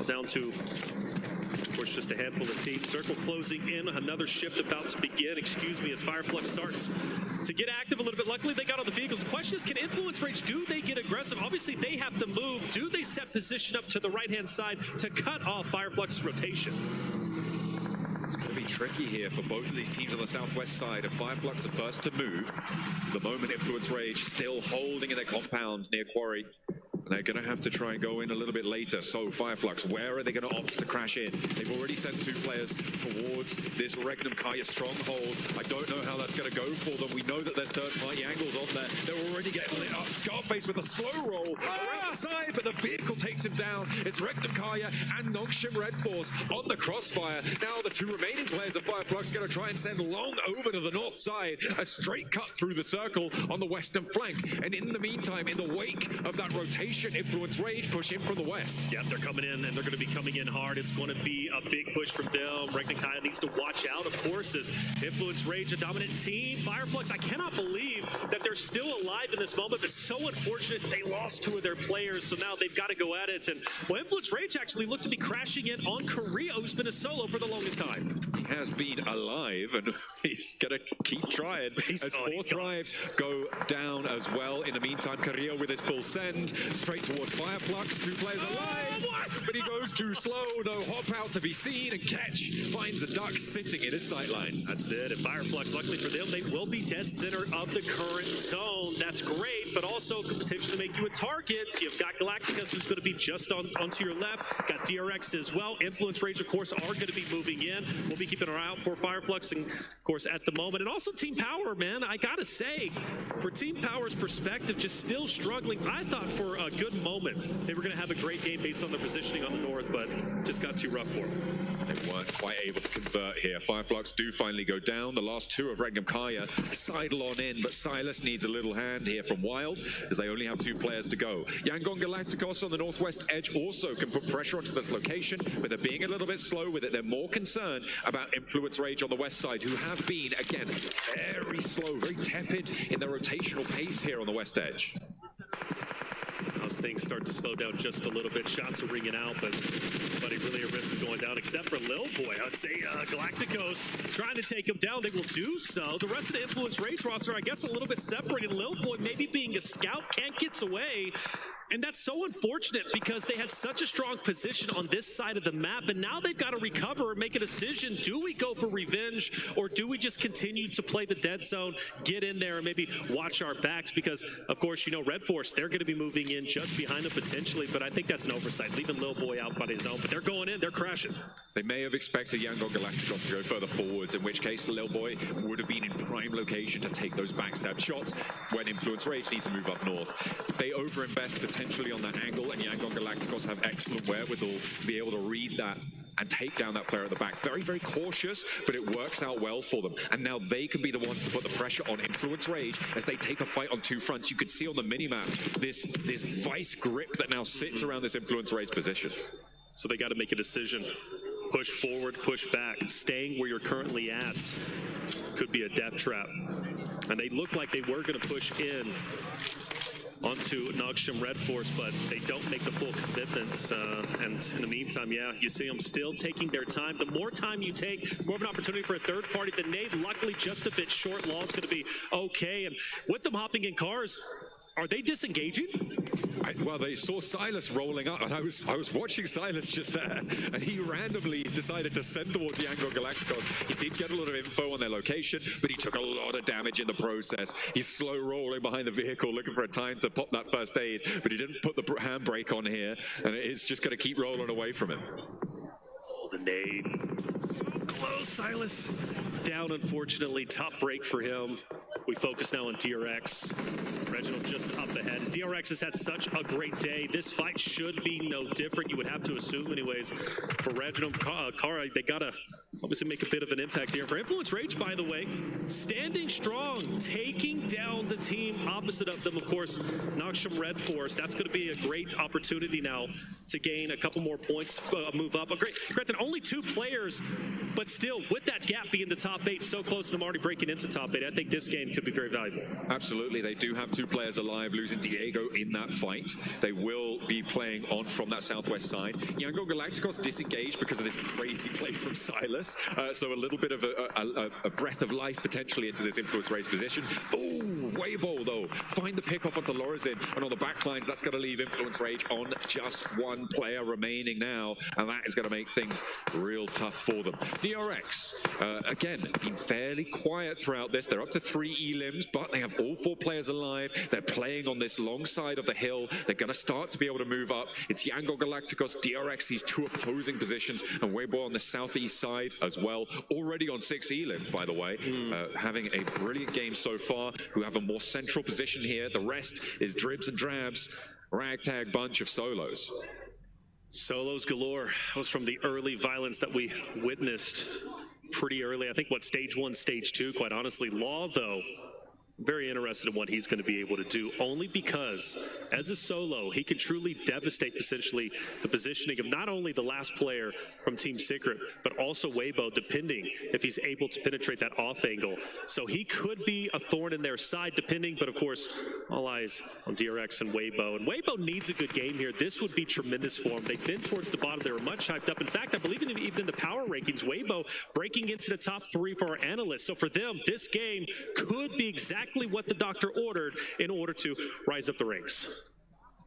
Down to, of course, just a handful of teams. Circle closing in. Another shift about to begin. Excuse me, as Fireflux starts to get active a little bit. Luckily, they got on the vehicles. The question is, can Influence Rage, do they get aggressive? Obviously, they have to move. Do they set position up to the right-hand side to cut off Fireflux's rotation? It's going to be tricky here for both of these teams on the southwest side, and Fireflux are first to move. For the moment, Influence Rage still holding in their compound near Quarry. They're going to have to try and go in a little bit later. So Fireflux, where are they going to opt to crash in? They've already sent 2 players towards this Regnum Kaya stronghold. I don't know how that's going to go for them. We know that there's third-party angles on there. They're already getting lit up. Scarface with a slow roll around the side, but the vehicle takes him down. It's Regnum Kaya and Nongshim Red Force on the crossfire. Now the 2 remaining players of Fireflux going to try and send Long over to the north side. A straight cut through the circle on the western flank. And in the meantime, in the wake of that rotation, Influence Rage push in from the west. Yeah, they're coming in, and they're going to be coming in hard. It's going to be a big push from them. Regnum Kaya needs to watch out, of course, as Influence Rage, a dominant team. Fireflux, I cannot believe that they're still alive in this moment. It's so unfortunate they lost 2 of their players, so now they've got to go at it. And well, Influence Rage actually looked to be crashing in on Korea, who's been a solo for the longest time. He has been alive, and he's going to keep trying as 4 Thrives go down as well. In the meantime, Korea with his full send. Straight towards Fireflux, 2 players alive, but he goes too slow, no hop out to be seen, and Catch finds a duck sitting in his sightlines. That's it, and Fireflux, luckily for them, they will be dead center of the current zone. That's great, but also could potentially make you a target. You've got Galacticus, who's going to be just onto your left, got DRX as well. Influence Rage, of course, are going to be moving in. We'll be keeping our eye out for Fireflux, and of course, at the moment, and also Team Power, man, I gotta say, for Team Power's perspective, just still struggling. I thought for good moment. They were going to have a great game based on their positioning on the north, but just got too rough for them. They weren't quite able to convert here. Fireflux do finally go down. The last two of Regnum Kaya sidle on in, but Silas needs a little hand here from Wild, as they only have 2 players to go. Yangon Galacticos on the northwest edge also can put pressure onto this location, but they're being a little bit slow with it. They're more concerned about Influence Rage on the west side, who have been, again, very slow, very tepid in their rotational pace here on the west edge. As things start to slow down just a little bit, shots are ringing out, but nobody really at risk of going down except for Lil Boy. I'd say Galacticos trying to take him down. They will do so. The rest of the Influence Rage roster, I guess, a little bit separated. Lil Boy maybe being a scout, can't get away. And that's so unfortunate because they had such a strong position on this side of the map, and now they've got to recover and make a decision. Do we go for revenge, or do we just continue to play the dead zone, get in there, and maybe watch our backs? Because, of course, you know, Red Force, they're going to be moving in just behind them potentially, but I think that's an oversight, leaving Lil Boy out by his own. But they're going in, they're crashing. They may have expected Yangon Galacticos to go further forwards, in which case the Lil Boy would have been in prime location to take those backstab shots when Influence Rage needs to move up north. They overinvest potentially on that angle, and Yangon Galacticos have excellent wherewithal to be able to read that and take down that player at the back. Very, very cautious, but it works out well for them. And now they can be the ones to put the pressure on Influence Rage as they take a fight on 2 fronts. You can see on the minimap this vice grip that now sits around this Influence Rage position. So they got to make a decision. Push forward, push back. Staying where you're currently at could be a death trap. And they look like they were going to push in onto Nogsham Red Force, but they don't make the full commitments. And in the meantime, yeah, you see them still taking their time. The more time you take, the more of an opportunity for a third party. The nade, luckily, just a bit short. Law's going to be okay. And with them hopping in cars, are they disengaging? Well, they saw Silas rolling up, and I was watching Silas just there, and he randomly decided to send towards Yangon Galacticos. He did get a lot of info on their location, but he took a lot of damage in the process. He's slow rolling behind the vehicle, looking for a time to pop that first aid, but he didn't put the handbrake on here, and it's just going to keep rolling away from him. Oh, the nade. So close, Silas. Down, unfortunately. Top break for him. We focus now on DRX. Reginald just up ahead. DRX has had such a great day. This fight should be no different, you would have to assume anyways. For Reginald, Kara, they gotta obviously make a bit of an impact here. For Influence Rage, by the way, standing strong, taking down the team opposite of them, of course, Nogsham Red Force. That's gonna be a great opportunity now to gain a couple more points, move up. Granted, only 2 players, but still, with that gap being the top 8, so close to them already breaking into top 8, I think this game could be very valuable. Absolutely, they do have 2 players alive, losing Diego in that fight. They will be playing on from that southwest side. Yangon Galacticos disengaged because of this crazy play from Silas, so a little bit of a breath of life potentially into this Influence Rage position. Oh, Weibo though, find the pick off onto Lorazin, and on the backlines, that's going to leave Influence Rage on just 1 player remaining now, and that is going to make things real tough for them. DRX, again, been fairly quiet throughout this. They're up to 3 elims, but they have all 4 players alive. They're playing on this long side of the hill. They're going to start to be able to move up. It's Yangon Galacticos, DRX, these 2 opposing positions, and Weibo on the southeast side as well. Already on 6 elims, by the way. Having a brilliant game so far, who have a more central position here. The rest is dribs and drabs, ragtag bunch of solos. Solos galore. That was from the early violence that we witnessed pretty early. I think, stage 1, stage 2, quite honestly. Law, though, very interested in what he's going to be able to do, only because as a solo, he can truly devastate essentially the positioning of not only the last player from Team Secret, but also Weibo, depending if he's able to penetrate that off angle. So he could be a thorn in their side, depending, but of course, all eyes on DRX and Weibo. And Weibo needs a good game here. This would be tremendous for him. They've been towards the bottom. They were much hyped up. In fact, I believe even in the power rankings, Weibo breaking into the top 3 for our analysts. So for them, this game could be exactly what the doctor ordered in order to rise up the ranks.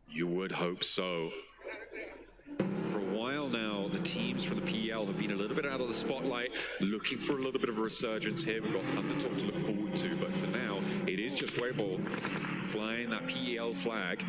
You would hope so. For a while now, the teams from the PL have been a little bit out of the spotlight, looking for a little bit of a resurgence here. We've got Thunder Talk to look forward to, but for now, it is just Weibo flying that PL flag.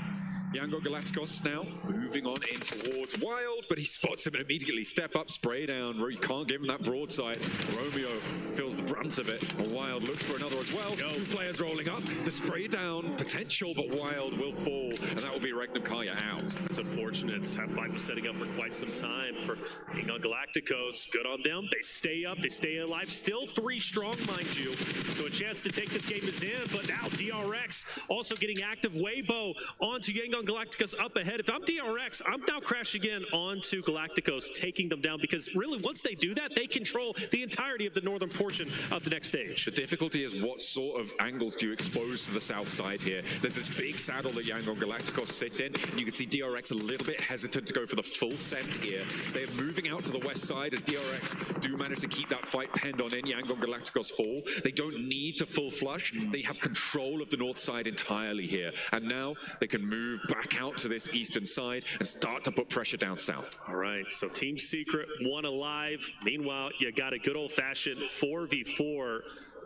Yango Galacticos now moving on in towards Wild, but he spots him and immediately step up, spray down. You can't give him that broadside. Romeo feels the brunt of it. Wild looks for another as well. Two players rolling up. The spray down potential, but Wild will fall, and that will be Regnum Kaya out. It's unfortunate. Half-Life was setting up for quite some time for Yango Galacticos. Good on them. They stay up. They stay alive. Still 3 strong, mind you. So a chance to take this game is in, but now DRX also getting active. Weibo onto Yango Galacticos up ahead. If I'm DRX, I'm now crashing in onto Galacticos, taking them down, because really once they do that, they control the entirety of the northern portion of the next stage. The difficulty is what sort of angles do you expose to the south side here? There's this big saddle that Yango Galacticos sit in. You can see DRX a little bit hesitant to go for the full send here. They're moving out to the west side as DRX do manage to keep that fight penned on in. Yango Galacticos fall. They don't need to full flush. They have control of the north side entirely here. And now they can move back out to this eastern side and start to put pressure down south. All right, so Team Secret, one alive. Meanwhile, you got a good old-fashioned 4v4.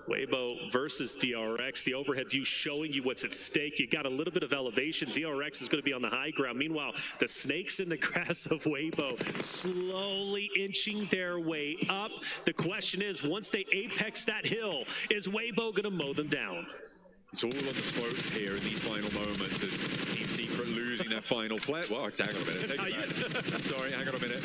Weibo versus DRX. The overhead view showing you what's at stake. You got a little bit of elevation. DRX is going to be on the high ground. Meanwhile, the snakes in the grass of Weibo slowly inching their way up. The question is, once they apex that hill, is Weibo going to mow them down? It's all on the spokes here in these final moments as Team Secret losing their final play. Well, hang on a minute. Take it back. Sorry, hang on a minute.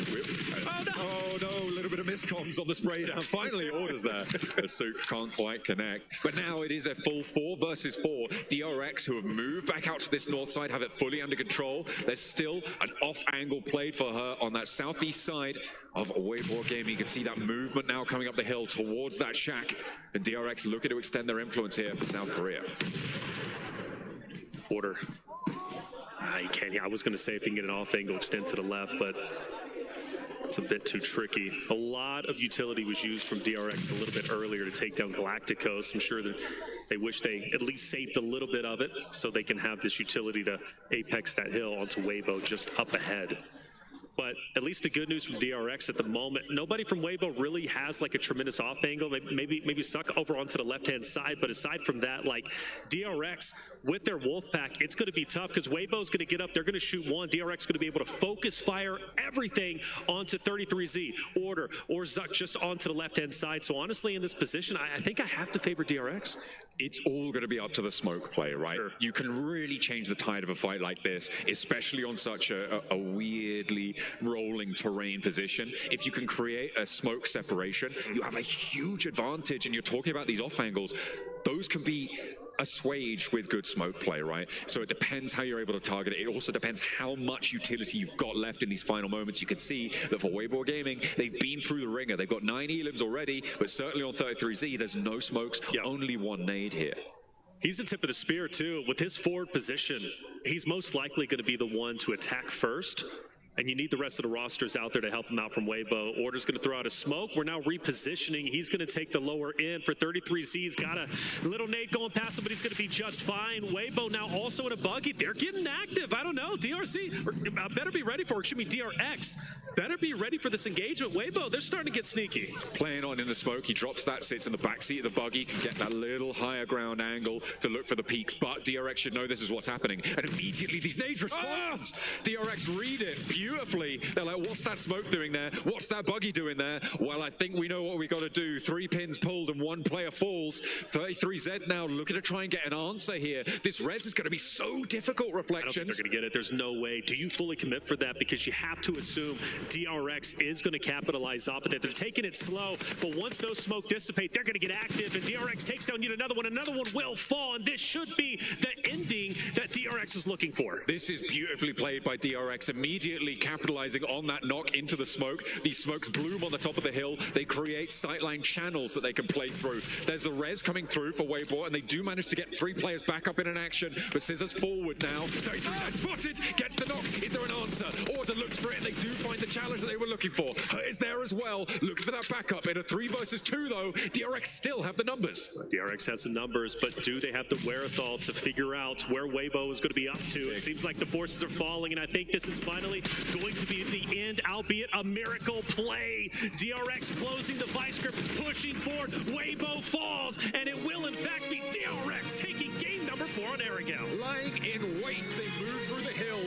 Oh no, a little bit of miscomms on the spray down. Finally, orders there. The Souk can't quite connect. But now it is a full 4 versus 4. DRX, who have moved back out to this north side, have it fully under control. There's still an off angle played for her on that southeast side of Weibo Gaming. You can see that movement now coming up the hill towards that shack. And DRX looking to extend their influence here for South Korea. Order. You can't. I was going to say if you can get an off angle extend to the left, but it's a bit too tricky. A lot of utility was used from DRX a little bit earlier to take down Galacticos. I'm sure that they wish they at least saved a little bit of it so they can have this utility to apex that hill onto Weibo just up ahead. But at least the good news from DRX at the moment, nobody from Weibo really has like a tremendous off angle. Maybe suck over onto the left-hand side. But aside from that, like DRX with their wolf pack, it's going to be tough because Weibo's going to get up. They're going to shoot one. DRX going to be able to focus fire everything onto 33Z, Order, or Zuck just onto the left-hand side. So honestly, in this position, I think I have to favor DRX. It's all going to be up to the smoke play, right? Sure. You can really change the tide of a fight like this, especially on such a weirdly rolling terrain position. If you can create a smoke separation, you have a huge advantage. And you're talking about these off angles, those can be assuaged with good smoke play, right? So it depends how you're able to target it. It also depends how much utility you've got left in these final moments. You can see that for Weibo Gaming, they've been through the ringer. They've got 9 elims already, but certainly on 33Z, there's no smokes, only 1 nade here. He's the tip of the spear too. With his forward position, he's most likely going to be the one to attack first. And you need the rest of the rosters out there to help him out from Weibo. Order's going to throw out a smoke. We're now repositioning. He's going to take the lower end for 33Z's. Got a little nade going past him, but he's going to be just fine. Weibo now also in a buggy. They're getting active. I don't know. DRC better be ready for it. Excuse me, DRX better be ready for this engagement. Weibo, they're starting to get sneaky. Playing on in the smoke. He drops that, sits in the backseat of the buggy, can get that little higher ground angle to look for the peaks. But DRX should know this is what's happening. And immediately these nades respond. DRX read it beautifully. They're like, what's that smoke doing there? What's that buggy doing there? Well, I think we know what we got to do. 3 pins pulled and 1 player falls. 33Z now looking to try and get an answer here. This res is going to be so difficult, Reflections. I don't think they're going to get it. There's no way. Do you fully commit for that? Because you have to assume DRX is going to capitalize off of it. They're taking it slow, but once those smoke dissipate, they're going to get active, and DRX takes down yet another one. Another one will fall, and this should be the ending that DRX is looking for. This is beautifully played by DRX, immediately capitalizing on that knock into the smoke. These smokes bloom on the top of the hill. They create sightline channels that they can play through. There's a res coming through for Weibo, and they do manage to get 3 players back up in an action, but Scissors forward now. 33 spotted, gets the knock. Is there an answer? Order looks for it, and they do find the challenge that they were looking for. Is there as well. Looking for that backup. In a 3 versus 2, though, DRX still have the numbers. DRX has the numbers, but do they have the wherewithal to figure out where Weibo is going to be up to? It seems like the forces are falling, and I think this is finally going to be the end, albeit a miracle play. DRX closing the vice grip, pushing forward. Weibo falls, and it will in fact be DRX taking game number 4 on Aragao. Lying in wait, they move through the hill.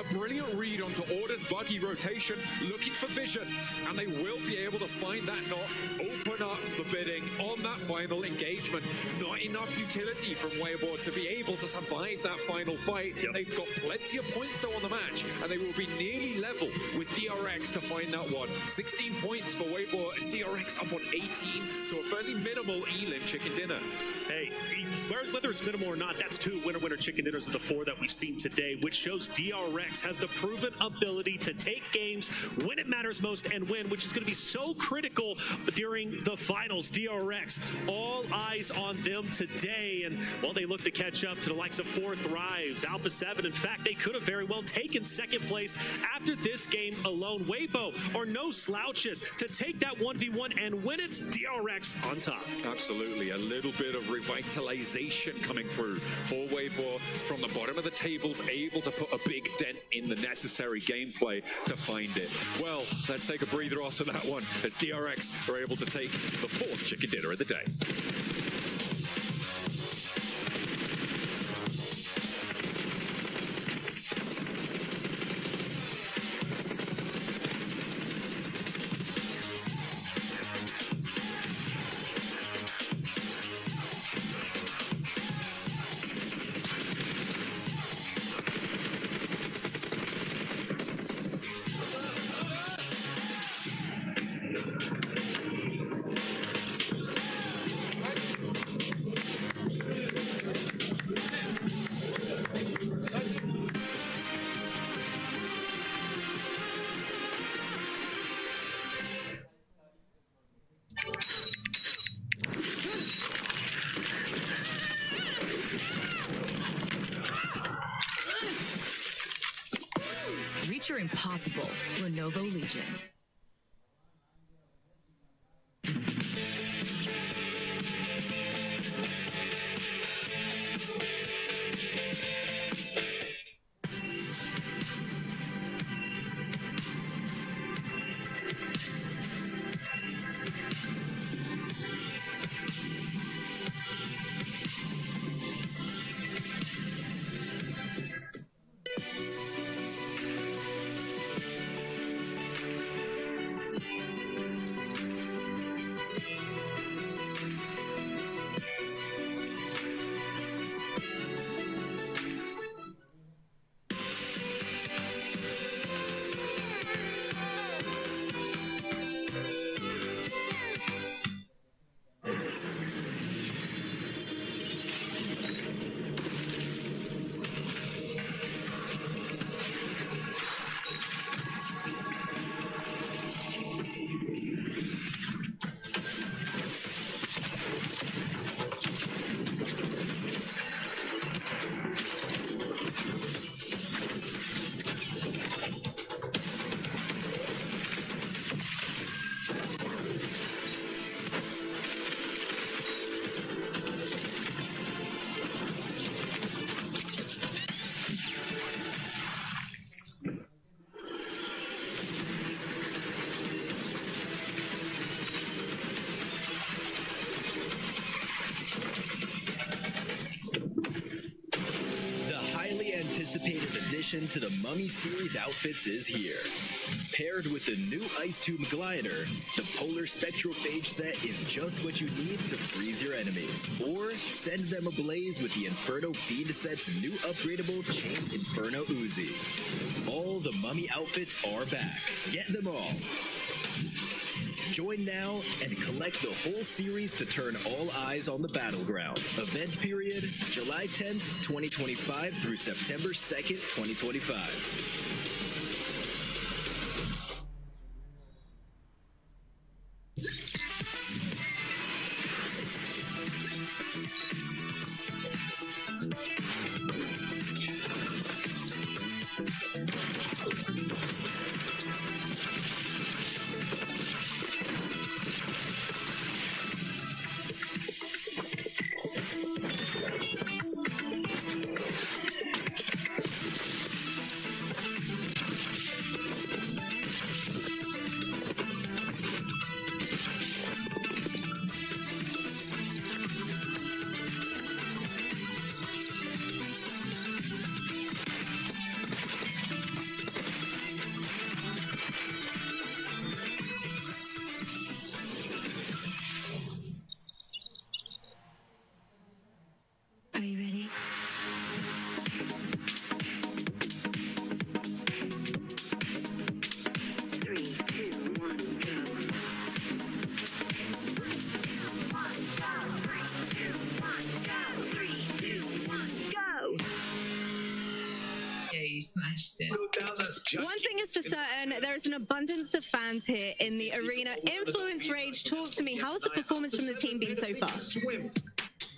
A brilliant read onto Order's buggy rotation, looking for vision, and they will be able to find that knot, open up the bidding on that final engagement. Not enough utility from Weibo to be able to survive that final fight. They've got plenty of points though on the match, and they will be nearly level with DRX to find that one. 16 points for Weibo and DRX up on 18, so a fairly minimal Elim chicken dinner. Hey, whether it's minimal or not, that's 2 winner chicken dinners of the 4 that we've seen today, which shows DRX has the proven ability to take games when it matters most and win, which is going to be so critical during the finals. DRX, all eyes on them today, and well, they look to catch up to the likes of 4 Thrives, Alpha 7. In fact, they could have very well taken second place after this game alone. Weibo are no slouches to take that 1v1 and win it. DRX on top. Absolutely, a little bit of revitalization coming through for Weibo from the bottom of the tables, able to put a big dent in the necessary gameplay to find it. Well, let's take a breather after that one as DRX are able to take the 4th chicken dinner of the day. Reach your impossible, Lenovo Legion. Anticipated addition to the Mummy series outfits is here. Paired with the new Ice Tube Glider, the Polar Spectrophage set is just what you need to freeze your enemies. Or send them ablaze with the Inferno Feed set's new upgradable Chain Inferno Uzi. All the Mummy outfits are back. Get them all. Join now and collect the whole series to turn all eyes on the battleground. Event period, July 10th, 2025 through September 2nd, 2025. One thing is for certain, there is an abundance of fans here in the arena. Influence Rage, talk to me. How's the performance from the team been so far?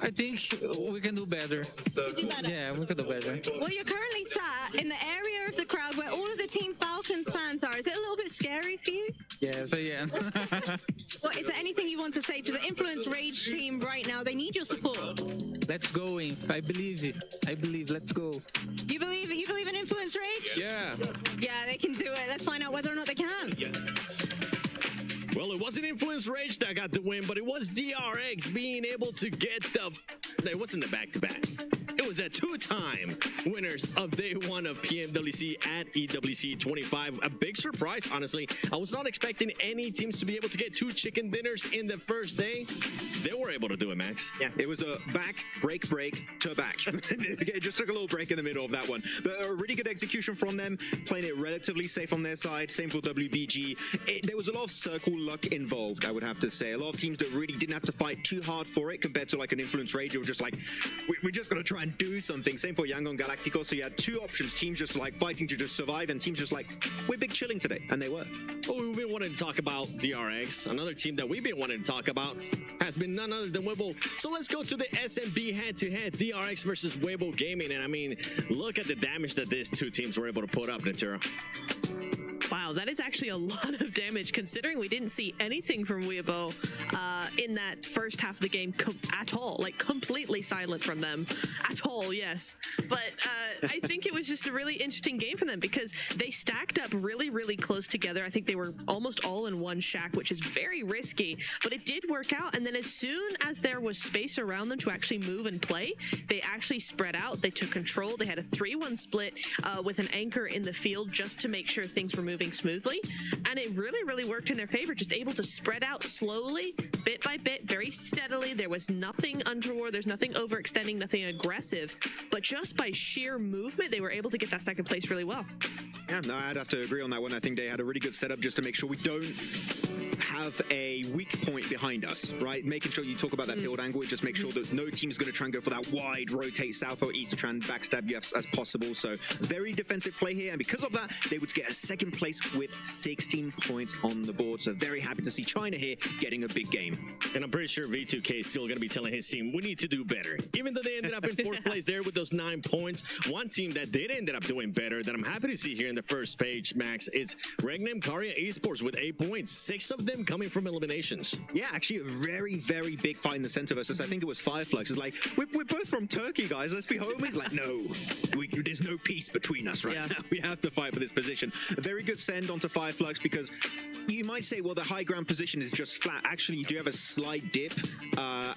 I think we can do better. Do better? Yeah, we can do better. Well, you're currently sat in the area of the crowd where all of the Team Falcons fans are. Is it a little bit scary for you? Yes, I am. Well, is there anything you want to say to the Influence Rage team right now? They need your support. Let's go, Inf. I believe it. I believe. Let's go. You believe it? You believe in Influence Rage? Yeah. Yeah, they can do it. Let's find out whether or not they can. Well, it wasn't Influence Rage that got the win, but it was DRX being able to get the... It wasn't the back-to-back. It was a two-time winners of day one of PMWC at EWC 25. A big surprise, honestly. I was not expecting any teams to be able to get 2 chicken dinners in the first day. They were able to do it, Max. Yeah, it was a back, break to back. It just took a little break in the middle of that one. But a really good execution from them, playing it relatively safe on their side. Same for WBG. There was a lot of circle luck involved, I would have to say. A lot of teams that really didn't have to fight too hard for it compared to like an Influence Rage. They were just like, we're just going to try and do something. Same for Yangon Galactico. So you had 2 options. Teams just like fighting to just survive, and teams just like, we're big chilling today. And they were. Well, we've been wanting to talk about DRX. Another team that we've been wanting to talk about has been none other than Weibo. So let's go to the SMB head-to-head, DRX versus Weibo Gaming. And I mean, look at the damage that these 2 teams were able to put up, Natura. Wow, that is actually a lot of damage considering we didn't see anything from Weibo in that first half of the game at all. Like, completely silent from them at all, yes. But I think it was just a really interesting game for them because they stacked up really, really close together. I think they were almost all in one shack, which is very risky, but it did work out. And then as soon as there was space around them to actually move and play, they actually spread out. They took control. They had a 3-1 split with an anchor in the field just to make sure things were moving smoothly, and it really, really worked in their favor. Just able to spread out slowly, bit by bit, very steadily. There was nothing untoward, there's nothing overextending, nothing aggressive, but just by sheer movement, they were able to get that second place really well. Yeah, no, I'd have to agree on that one. I think they had a really good setup just to make sure we don't have a weak point behind us, right? Making sure you talk about that build angle, just make sure that no team is going to try and go for that wide rotate south or east to try and backstab you as possible. So very defensive play here, and because of that, they would get a second place with 16 points on the board. So very happy to see China here getting a big game. And I'm pretty sure V2K is still going to be telling his team, we need to do better. Even though they ended up in 4th place there with those 9 points, one team that did end up doing better that I'm happy to see here in the first page, Max, is Regnum Karya Esports with 8 points, 6 of them coming from eliminations. Yeah, actually a very, very big fight in the center versus, I think it was Fireflux. It's like, we're both from Turkey, guys. Let's be homies. Like, no, there's no peace between us right now. We have to fight for this position. A very good send onto Fireflux because you might say, well, the high ground position is just flat. Actually, you do have a slight dip,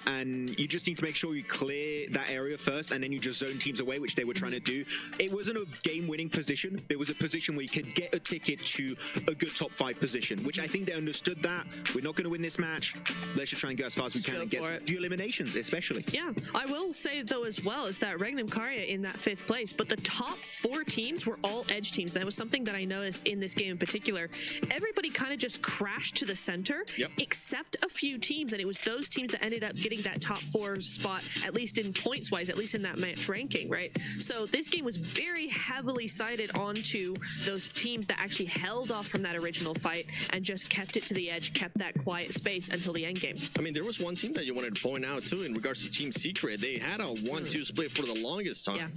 and you just need to make sure you clear that area first, and then you just zone teams away, which they were trying to do. It wasn't a game-winning position. It was a position where you could get a ticket to a good top 5 position, which I think they understood that. We're not going to win this match. Let's just try and go as far as we can and get a few eliminations, especially. Yeah, I will say, though, as well, is that Regnum Karya in that 5th place, but the top 4 teams were all edge teams. That was something that I noticed in this game in particular. Everybody kind of just crashed to the center, except a few teams, and it was those teams that ended up getting that top 4 spot, at least in points-wise, at least in that match ranking, right? So this game was very heavily sided onto those teams that actually held off from that original fight and just kept it to the edge, kept that quiet space until the end game. I mean, there was one team that you wanted to point out, too, in regards to Team Secret. They had a 1-2 split for the longest time. Yeah,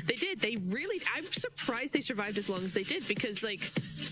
they did. They really, I'm surprised they survived as long as they did, because, like,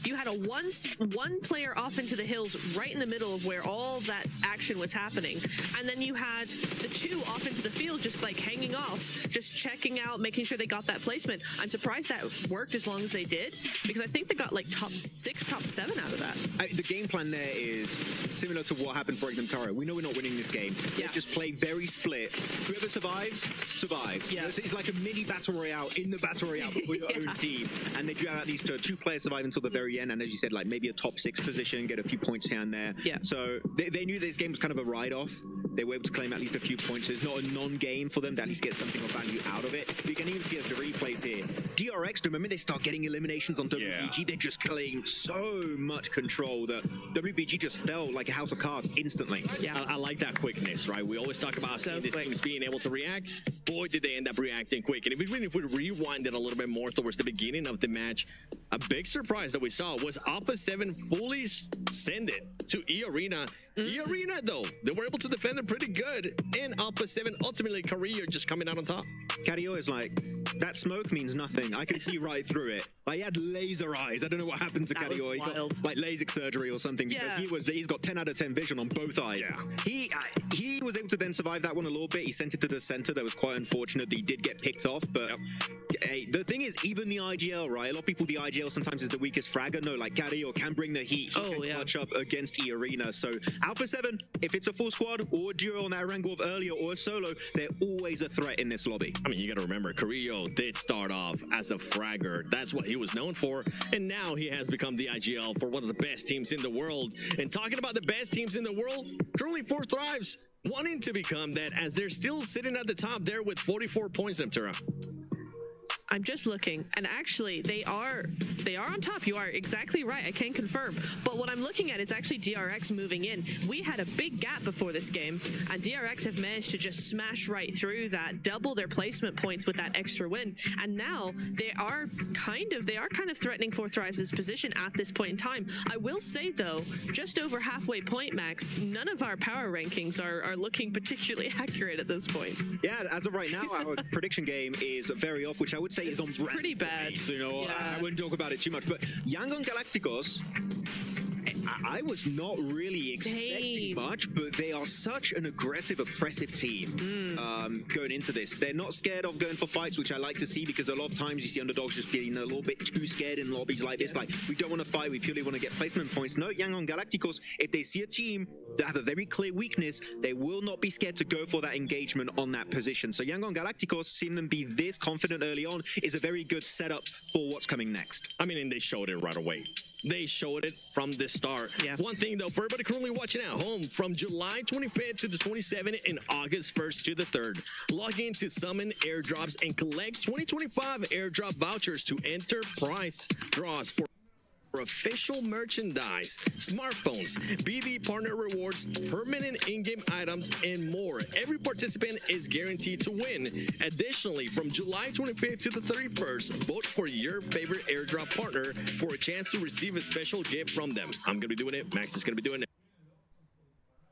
you had a one player off into the hills right in the middle of where all that action was happening, and then you had the 2 off into the field just, like, hanging off, just checking out, making sure they got that placement. I'm surprised that worked as long as they did, because I think they got, like, top 6, top 7 out of that. The game plan there is similar to what happened for Regnum Karya. We know we're not winning this game. They just play very split. Whoever survives, survives. Yeah. It's like a mini battle royale in the battle royale for your own team. And they do have at least 2 players survive until the very end. And as you said, like maybe a top 6 position, get a few points here and there. Yeah. So they knew this game was kind of a ride-off. they were able to claim at least a few points. So it's not a non-game for them to at least get something of value out of it. But you can even see as the replays here, DRX, the moment they start getting eliminations on WBG, they just claim so much control that WBG just fell like a house of cards instantly. Yeah, I like that quickness, right? We always talk about these teams being able to react. Boy, did they end up reacting quick. And even if we rewind it a little bit more towards the beginning of the match, a big surprise that we saw was Alpha 7 fully send it to E Arena. E Arena, though, they were able to defend them pretty good. And Alpha 7, ultimately, Carrillo just coming out on top. Carrillo is like, that smoke means nothing. I can see right through it. Like, he had laser eyes. I don't know what happened to Carrillo. He got like LASIK surgery or something because he's got 10 out of 10 vision on both eyes. Yeah. He was able to then survive that one a little bit. He sent it to the center. That was quite unfortunate that he did get picked off. But hey, the thing is, even the IGL, right? A lot of people, the IGL sometimes is the weakest fragger. No, like Carrillo can bring the heat. He can clutch up against E Arena. So Alpha 7, if it's a full squad or a duo on that Rangorv earlier or a solo, they're always a threat in this lobby. I mean, you got to remember, Carrillo did start off as a fragger. That's what he was known for. And now he has become the IGL for one of the best teams in the world. And talking about the best teams in the world, currently 4 Thrives wanting to become that as they're still sitting at the top there with 44 points, Neptura. I'm just looking, and actually they are on top. You are exactly right. I can confirm. But what I'm looking at is actually DRX moving in. We had a big gap before this game, and DRX have managed to just smash right through that, double their placement points with that extra win. And now they are kind of threatening 4 Thrives' position at this point in time. I will say though, just over halfway point, Max, none of our power rankings are looking particularly accurate at this point. Yeah, as of right now, our prediction game is very off, which I would say is on brand. Pretty bad. So, you know, I wouldn't talk about it too much, but Yangon Galacticos, I was not really expecting much, but they are such an aggressive, oppressive team going into this. They're not scared of going for fights, which I like to see, because a lot of times you see underdogs just getting a little bit too scared in lobbies like this. Like, we don't want to fight, we purely want to get placement points. No, Yangon Galacticos, if they see a team that have a very clear weakness, they will not be scared to go for that engagement on that position. So Yangon Galacticos, seeing them be this confident early on, is a very good setup for what's coming next. I mean, and they showed it right away. They showed it from the start. One thing though, for everybody currently watching at home, from July 25th to the 27th and August 1st to the 3rd, log in to summon airdrops and collect 2025 airdrop vouchers to enter prize draws for official merchandise, smartphones, BD partner rewards, permanent in-game items, and more. Every participant is guaranteed to win. Additionally, from July 25th to the 31st, vote for your favorite airdrop partner for a chance to receive a special gift from them. I'm going to be doing it. Max is going to be doing it.